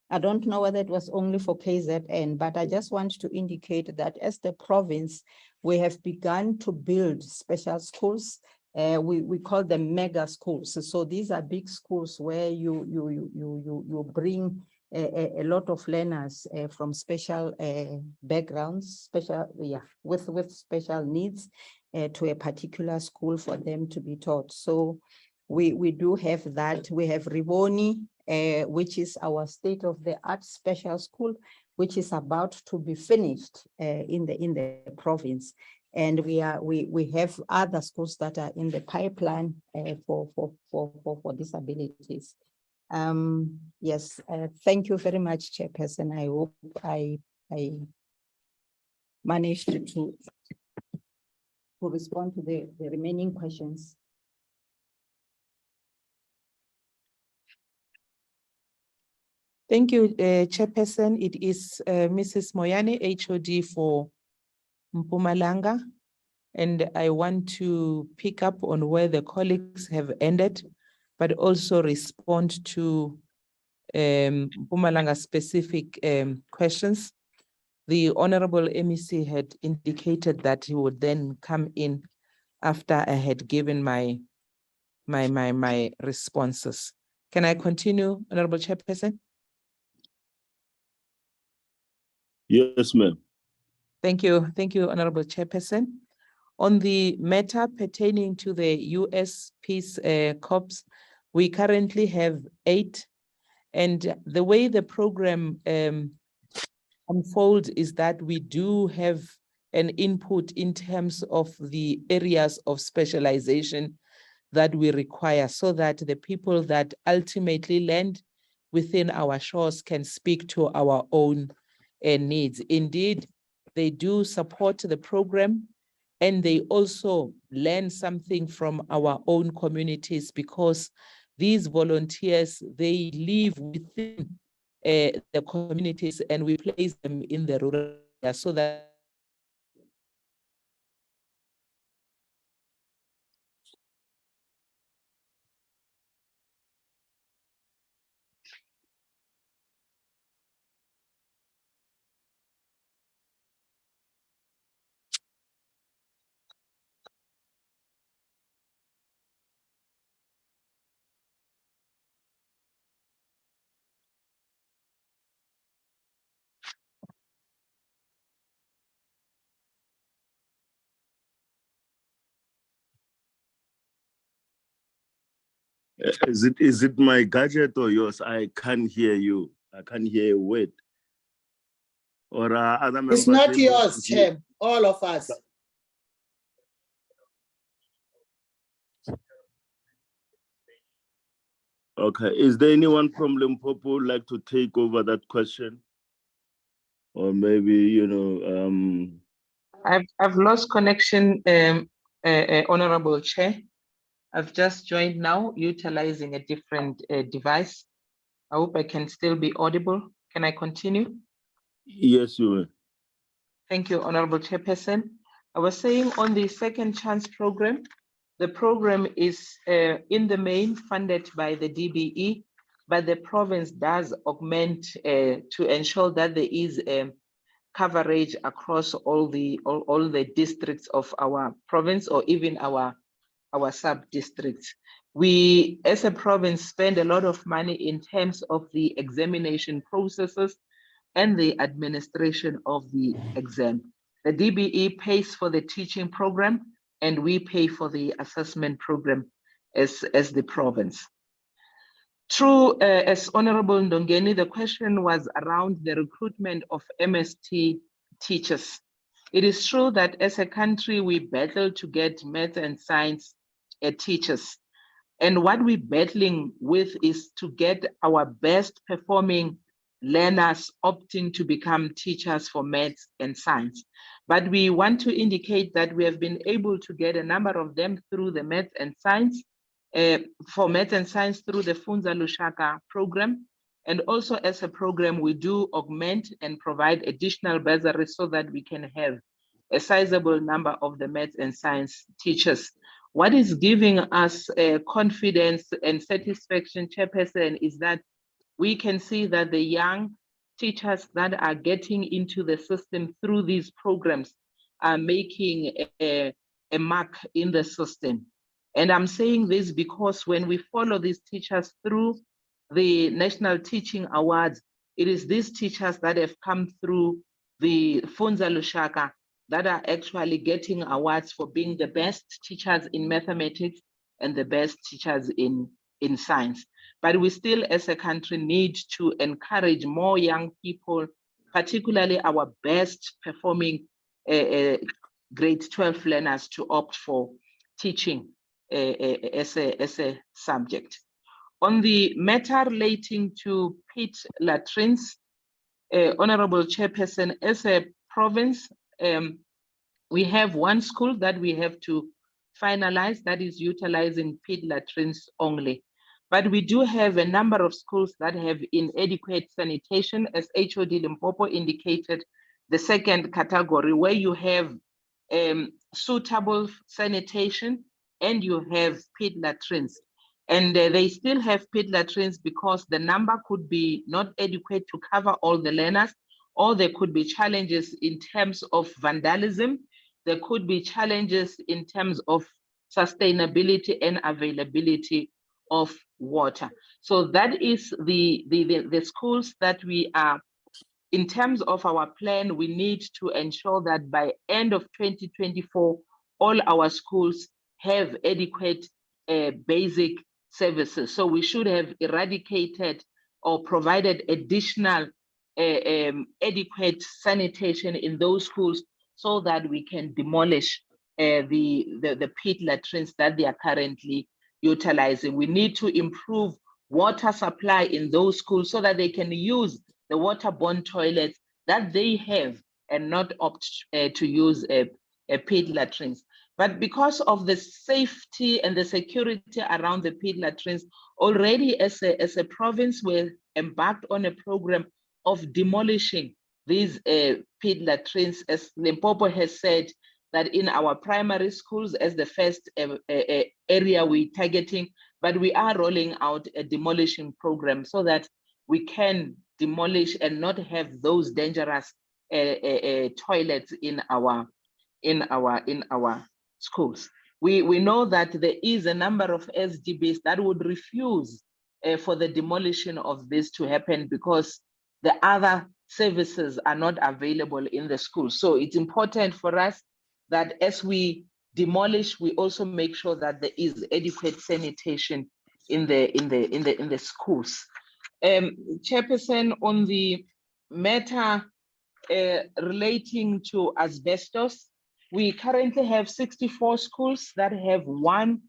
I don't know whether it was only for KZN, but I just want to indicate that as the province, we have begun to build special schools. We call them mega schools. So these are big schools where you bring a lot of learners from special backgrounds, with special needs to a particular school for them to be taught. So we do have that. We have Riboni, which is our state-of-the-art special school, which is about to be finished in the province. And we have other schools that are in the pipeline for disabilities. Yes, thank you very much, Chairperson. I hope I managed to respond to the remaining questions. Thank you, Chairperson. It is Mrs. Moyane, HOD for Mpumalanga, and I want to pick up on where the colleagues have ended, but also respond to Mpumalanga specific questions. The Honorable MEC had indicated that he would then come in after I had given my responses. Can I continue, Honorable Chairperson? Yes, ma'am. Thank you, Honorable Chairperson. On the matter pertaining to the US Peace Corps, we currently have 8, and the way the program unfolds is that we do have and input in terms of the areas of specialization that we require, so that the people that ultimately land within our shores can speak to our own needs. Indeed, they do support the program, and they also learn something from our own communities, because these volunteers, they live within the communities, and we place them in the rural area so that Is it my gadget or yours? I can't hear you. I can't hear a word. Or other members? It's not yours, Chair. All of us. Okay. Is there anyone from Limpopo who'd like to take over that question? Or maybe, you know, I've lost connection, Honorable Chair. I've just joined now, utilizing a different device. I hope I can still be audible. Can I continue? yes, you will. Thank you, Honorable Chairperson. I was saying on the Second Chance program, the program is in the main funded by the DBE, but the province does augment to ensure that there is coverage across all the districts of our province, or even our sub-districts. We, as a province, spend a lot of money in terms of the examination processes and the administration of the exam. The DBE pays for the teaching program, and we pay for the assessment program as the province. True, as Honorable Ndongeni, the question was around the recruitment of MST teachers. It is true that as a country, we battle to get math and science teachers. And what we're battling with is to get our best performing learners opting to become teachers for maths and science. But we want to indicate that we have been able to get a number of them through the maths and science, for maths and science through the Funza Lushaka program. And also as a program, we do augment and provide additional bursaries so that we can have a sizable number of the maths and science teachers. What is giving us confidence and satisfaction, Chairperson, is that we can see that the young teachers that are getting into the system through these programs are making a mark in the system. And I'm saying this because when we follow these teachers through the National Teaching Awards, it is these teachers that have come through the Funza Lushaka that are actually getting awards for being the best teachers in mathematics and the best teachers in science. But we still, as a country, need to encourage more young people, particularly our best performing grade 12 learners, to opt for teaching as a subject. On the matter relating to pit latrines, Honorable Chairperson, as a province, we have one school that we have to finalize that is utilizing pit latrines only. But we do have a number of schools that have inadequate sanitation, as HOD Limpopo indicated, the second category, where you have suitable sanitation and you have pit latrines. And they still have pit latrines because the number could be not adequate to cover all the learners, or there could be challenges in terms of vandalism. There could be challenges in terms of sustainability and availability of water. So that is the schools that we are, in terms of our plan, we need to ensure that by end of 2024, all our schools have adequate basic services. So we should have eradicated or provided additional adequate sanitation in those schools so that we can demolish the pit latrines that they are currently utilizing. We need to improve water supply in those schools so that they can use the waterborne toilets that they have and not opt to use pit latrines. But because of the safety and the security around the pit latrines, already as a province, we're embarked on a program of demolishing these pit latrines, as Limpopo has said, that in our primary schools as the first area we're targeting, but we are rolling out a demolition program so that we can demolish and not have those dangerous toilets in our schools. We know that there is a number of SGBs that would refuse for the demolition of this to happen because the other services are not available in the school. So it's important for us that as we demolish, we also make sure that there is adequate sanitation in the schools. Chairperson, on the matter relating to asbestos, we currently have 64 schools that have one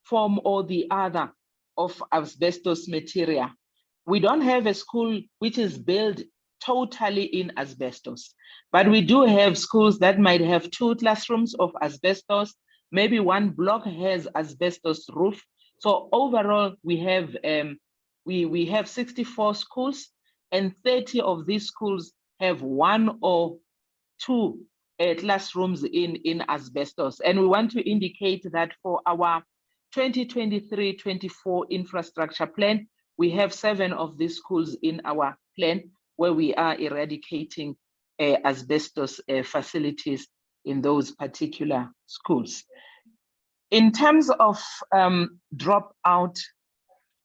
form or the other of asbestos material. We don't have a school which is built totally in asbestos, but we do have schools that might have 2 classrooms of asbestos, maybe one block has asbestos roof. So overall, we have 64 schools, and 30 of these schools have 1 or 2 classrooms in asbestos. And we want to indicate that for our 2023-24 infrastructure plan, we have 7 of these schools in our plan where we are eradicating asbestos facilities in those particular schools. In terms of dropout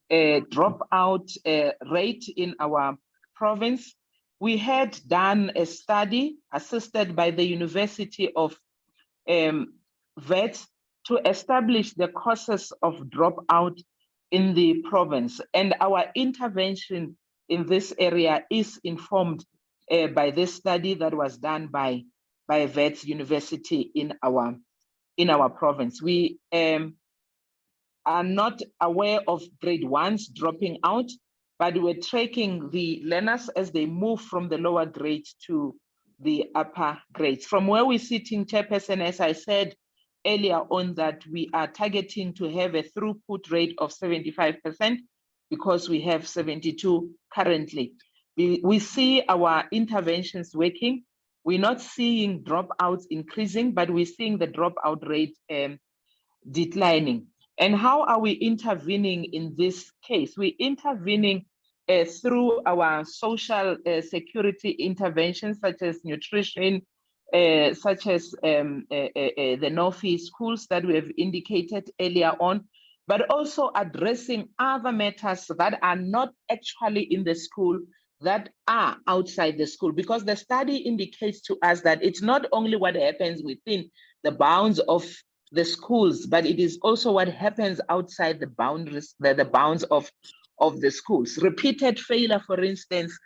rate in our province, we had done a study assisted by the University of Wits to establish the causes of dropout in the province. And our intervention in this area is informed by this study that was done by Wits University in our province. We are not aware of grade 1s dropping out, but we're tracking the learners as they move from the lower grades to the upper grades. From where we're sitting, Chairperson, as I said earlier on, that we are targeting to have a throughput rate of 75% because we have 72 currently. We see our interventions working. We're not seeing dropouts increasing, but we're seeing the dropout rate declining. And how are we intervening in this case? We're intervening through our social security interventions, such as nutrition, such as the Northeast schools that we have indicated earlier on, but also addressing other matters that are not actually in the school, that are outside the school, because the study indicates to us that it's not only what happens within the bounds of the schools, but it is also what happens outside the boundaries, the bounds of the schools. Repeated failure, for instance,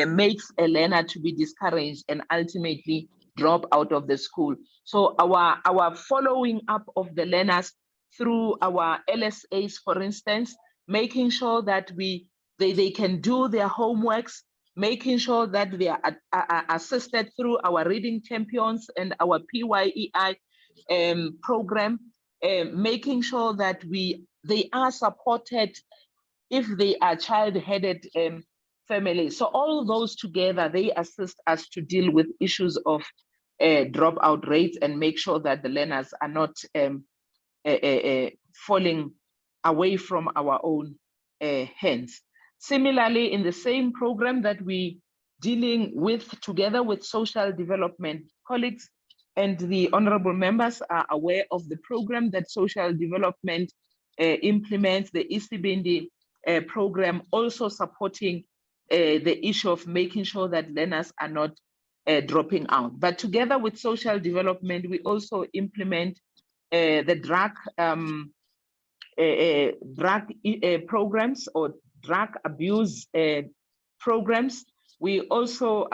makes a learner to be discouraged and ultimately drop out of the school. So our following up of the learners through our LSAs, for instance, making sure that they can do their homeworks, making sure that they are assisted through our reading champions and our PYEI program, making sure that they are supported if they are child-headed families. So all those together, they assist us to deal with issues of dropout rates and make sure that the learners are not falling away from our own hands. Similarly, in the same program that we dealing with together with social development colleagues, and the honorable members are aware of the program that social development implements, the ECBND program, also supporting the issue of making sure that learners are not dropping out. But together with social development, we also implement the drug programs or drug abuse programs. We also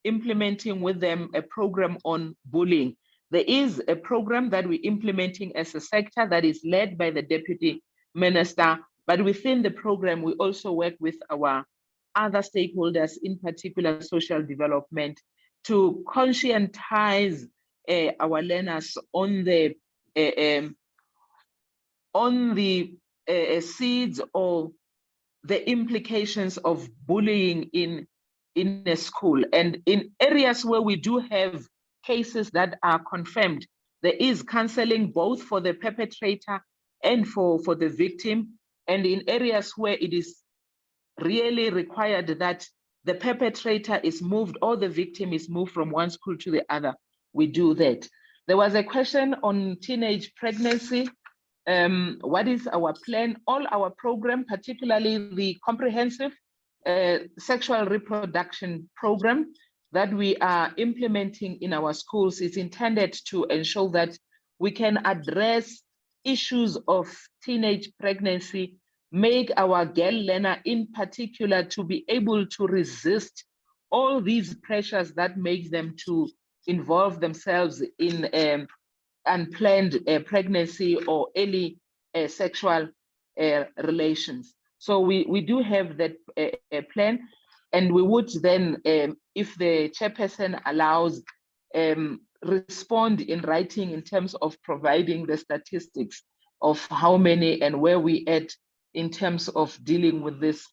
implementing with them a program on bullying. There is a program that we're implementing as a sector that is led by the Deputy Minister, but within the program, we also work with our other stakeholders, in particular social development, to conscientize our learners on the seeds or the implications of bullying in a school. And in areas where we do have cases that are confirmed, there is counseling both for the perpetrator and for the victim. And in areas where it is really required that the perpetrator is moved or the victim is moved from one school to the other, we do that. There was a question on teenage pregnancy. What is our plan? All our program, particularly the comprehensive sexual reproduction program that we are implementing in our schools, is intended to ensure that we can address issues of teenage pregnancy, make our girl learner in particular to be able to resist all these pressures that make them to involve themselves in unplanned pregnancy or early sexual relations. So we do have that plan, and we would then, if the chairperson allows, respond in writing in terms of providing the statistics of how many and where we at in terms of dealing with this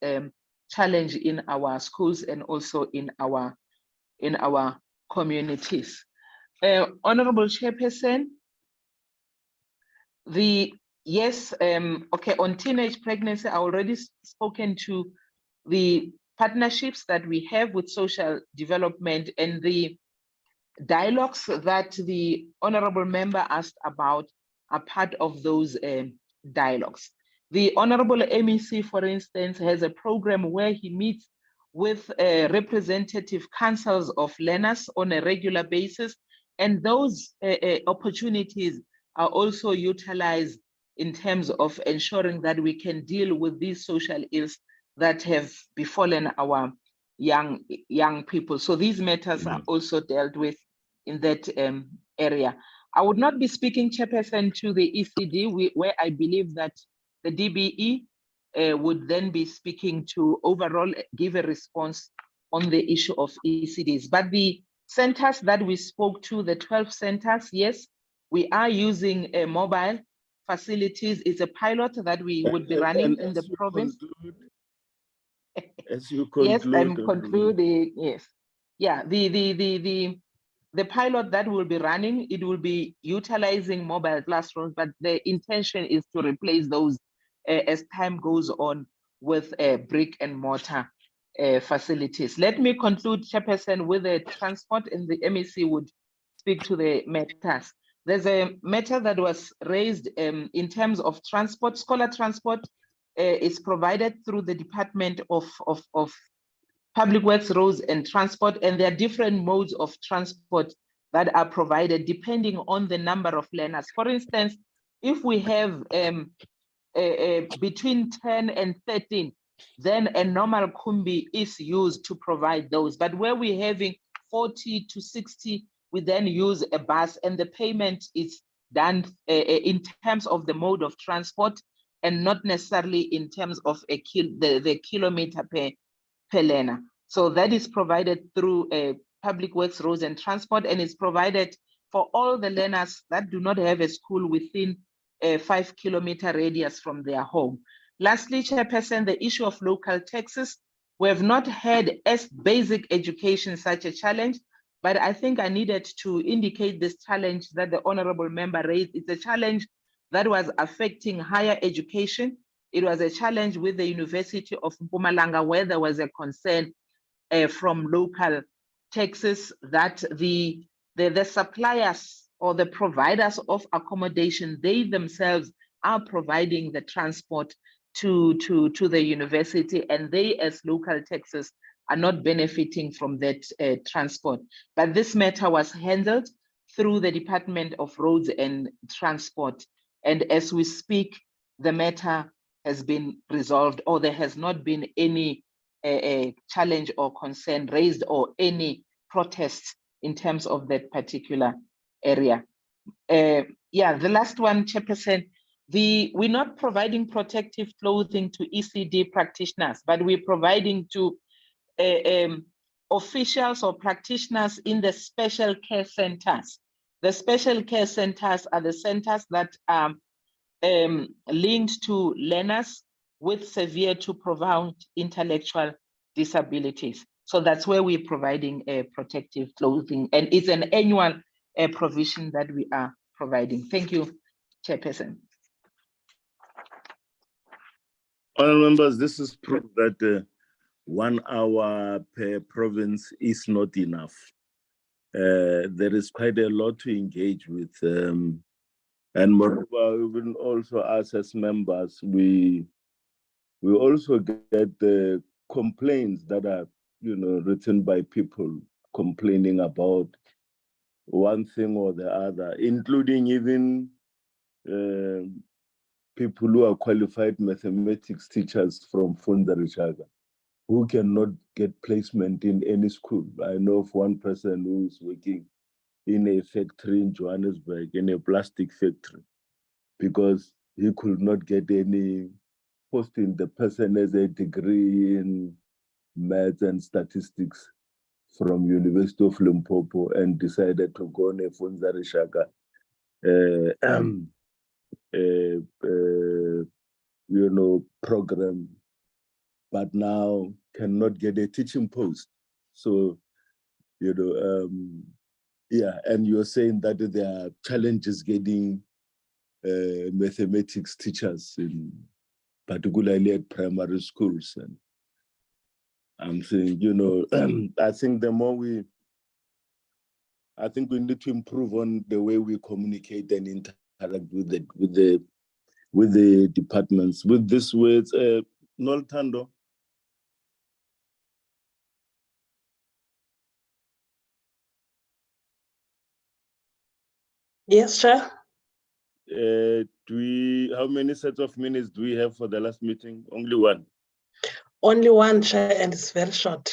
challenge in our schools and also in our communities. Honorable Chairperson, on teenage pregnancy, I already spoken to the partnerships that we have with social development and the dialogues that the honorable member asked about are part of those dialogues. The honorable MEC, for instance, has a program where he meets with representative councils of learners on a regular basis, and those opportunities are also utilized in terms of ensuring that we can deal with these social ills that have befallen our young people. So these matters are also dealt with in that area. I would not be speaking, Chairperson, to the ECD, where I believe that the DBE would then be speaking to overall give a response on the issue of ECDs. But the centers that we spoke to, the 12 centers, yes, we are using mobile facilities. It's a pilot that we would be running in the province. As you conclude. Yes, I'm concluding, yes. Yeah, the pilot that will be running, it will be utilizing mobile classrooms, but the intention is to replace those as time goes on with brick and mortar facilities. Let me conclude, Chairperson, with the transport, and the MEC would speak to the matters. There's a matter that was raised in terms of transport. Scholar transport is provided through the Department of Public Works, Roads and Transport, and there are different modes of transport that are provided depending on the number of learners. For instance, if we have between 10 and 13, then a normal kumbi is used to provide those. But where we're having 40 to 60, we then use a bus, and the payment is done in terms of the mode of transport and not necessarily in terms of the kilometer per learner. So that is provided through Public Works, Roads and Transport, and it's provided for all the learners that do not have a school within a 5-kilometer radius from their home. Lastly, Chairperson, the issue of local taxes. We have not had as basic education such a challenge, but I think I needed to indicate this challenge that the honorable member raised. It's a challenge that was affecting higher education. It was a challenge with the University of Mpumalanga, where there was a concern from local taxes that the suppliers or the providers of accommodation, they themselves are providing the transport to the university, and they as local taxes are not benefiting from that transport. But this matter was handled through the Department of Roads and Transport. And as we speak, the matter has been resolved, or there has not been any challenge or concern raised or any protests in terms of that particular area. Yeah, the last one, Chairperson, we're not providing protective clothing to ECD practitioners, but we're providing to officials or practitioners in the special care centers. The special care centers are the centers that are linked to learners with severe to profound intellectual disabilities. So that's where we're providing protective clothing, and it's an annual provision that we are providing. Thank you, Chairperson. Honourable members, this is proof that 1 hour per province is not enough. There is quite a lot to engage with. And moreover, we will also, us as members, we also get the complaints that are, written by people complaining about one thing or the other, including even people who are qualified mathematics teachers from Fundarishaga, who cannot get placement in any school. I know of one person who's working in a factory in Johannesburg, in a plastic factory, because he could not get any posting. The person has a degree in maths and statistics from University of Limpopo and decided to go on a Fundarishaga program, but now cannot get a teaching post. So, yeah, and you're saying that there are challenges getting mathematics teachers, particularly at primary schools. And I'm saying, I think I think we need to improve on the way we communicate and interact with the departments. With this words, Noltando. Yes, Chair. How many sets of minutes do we have for the last meeting? Only one. Only one, Chair, and it's very short.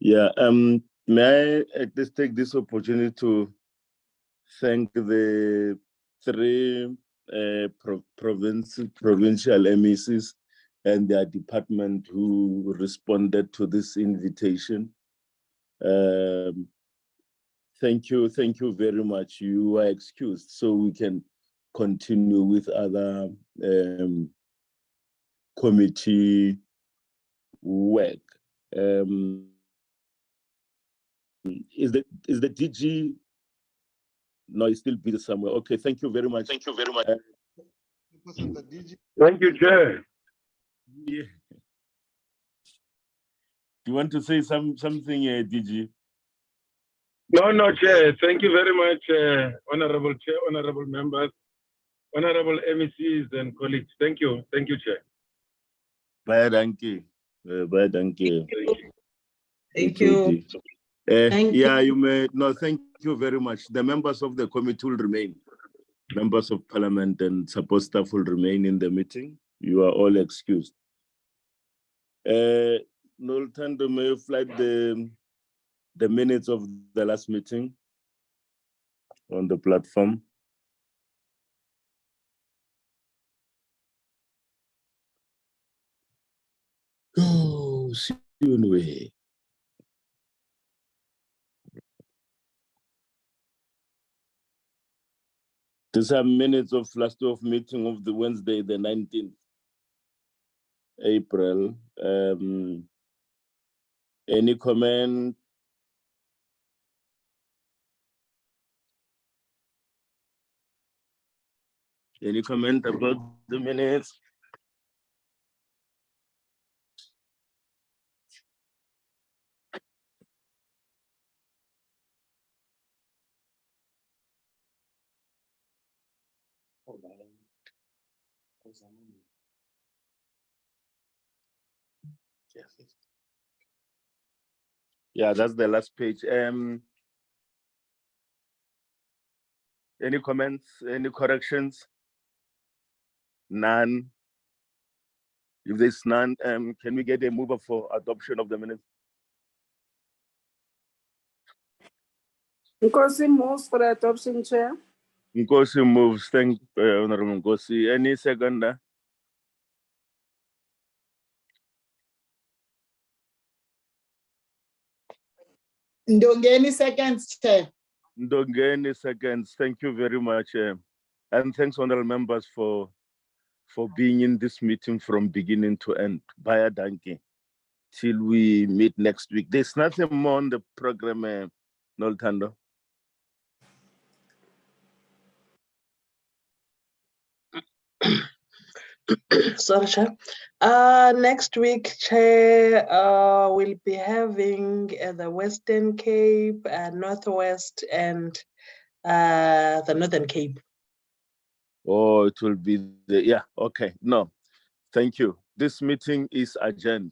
Yeah. May I at least take this opportunity to thank the 3 provincial MECs and their department who responded to this invitation. Thank you very much. You are excused, so we can continue with other committee work. Is the DG? No, he's still busy somewhere. Okay, thank you very much. Thank you very much. Thank you, Chair. Yeah. Do you want to say something, DG? No, Chair. Thank you very much, Honorable Chair, honorable members, honorable MECs and colleagues. Thank you, Chair. Bye, donkey. Bye, donkey. Thank you. Yeah, you may. No, thank you very much. The members of the committee will remain. Members of Parliament and support staff will remain in the meeting. You are all excused. Noltando, may you flag the minutes of the last meeting on the platform? Oh, see you in a way. These are minutes of last day of meeting of the Wednesday, the 19th April. Any comment? Any comment about the minutes? Yeah, that's the last page. Any comments, any corrections? None. If there's none, can we get a mover for adoption of the minutes? Nkosi moves for the adoption, Chair. Nkosi moves. Thank Honorable Nkosi. Any seconder? Ndongeni seconds, Chair. Ndongeni seconds. Thank you very much. And thanks, honorable members, for being in this meeting from beginning to end. Baya danke. Till we meet next week. There's nothing more on the program, Noltando. Sorry, Chair. Next week, Chair, we'll be having the Western Cape, Northwest, and the Northern Cape. Oh, it will be the, yeah, okay. No, thank you. This meeting is adjourned.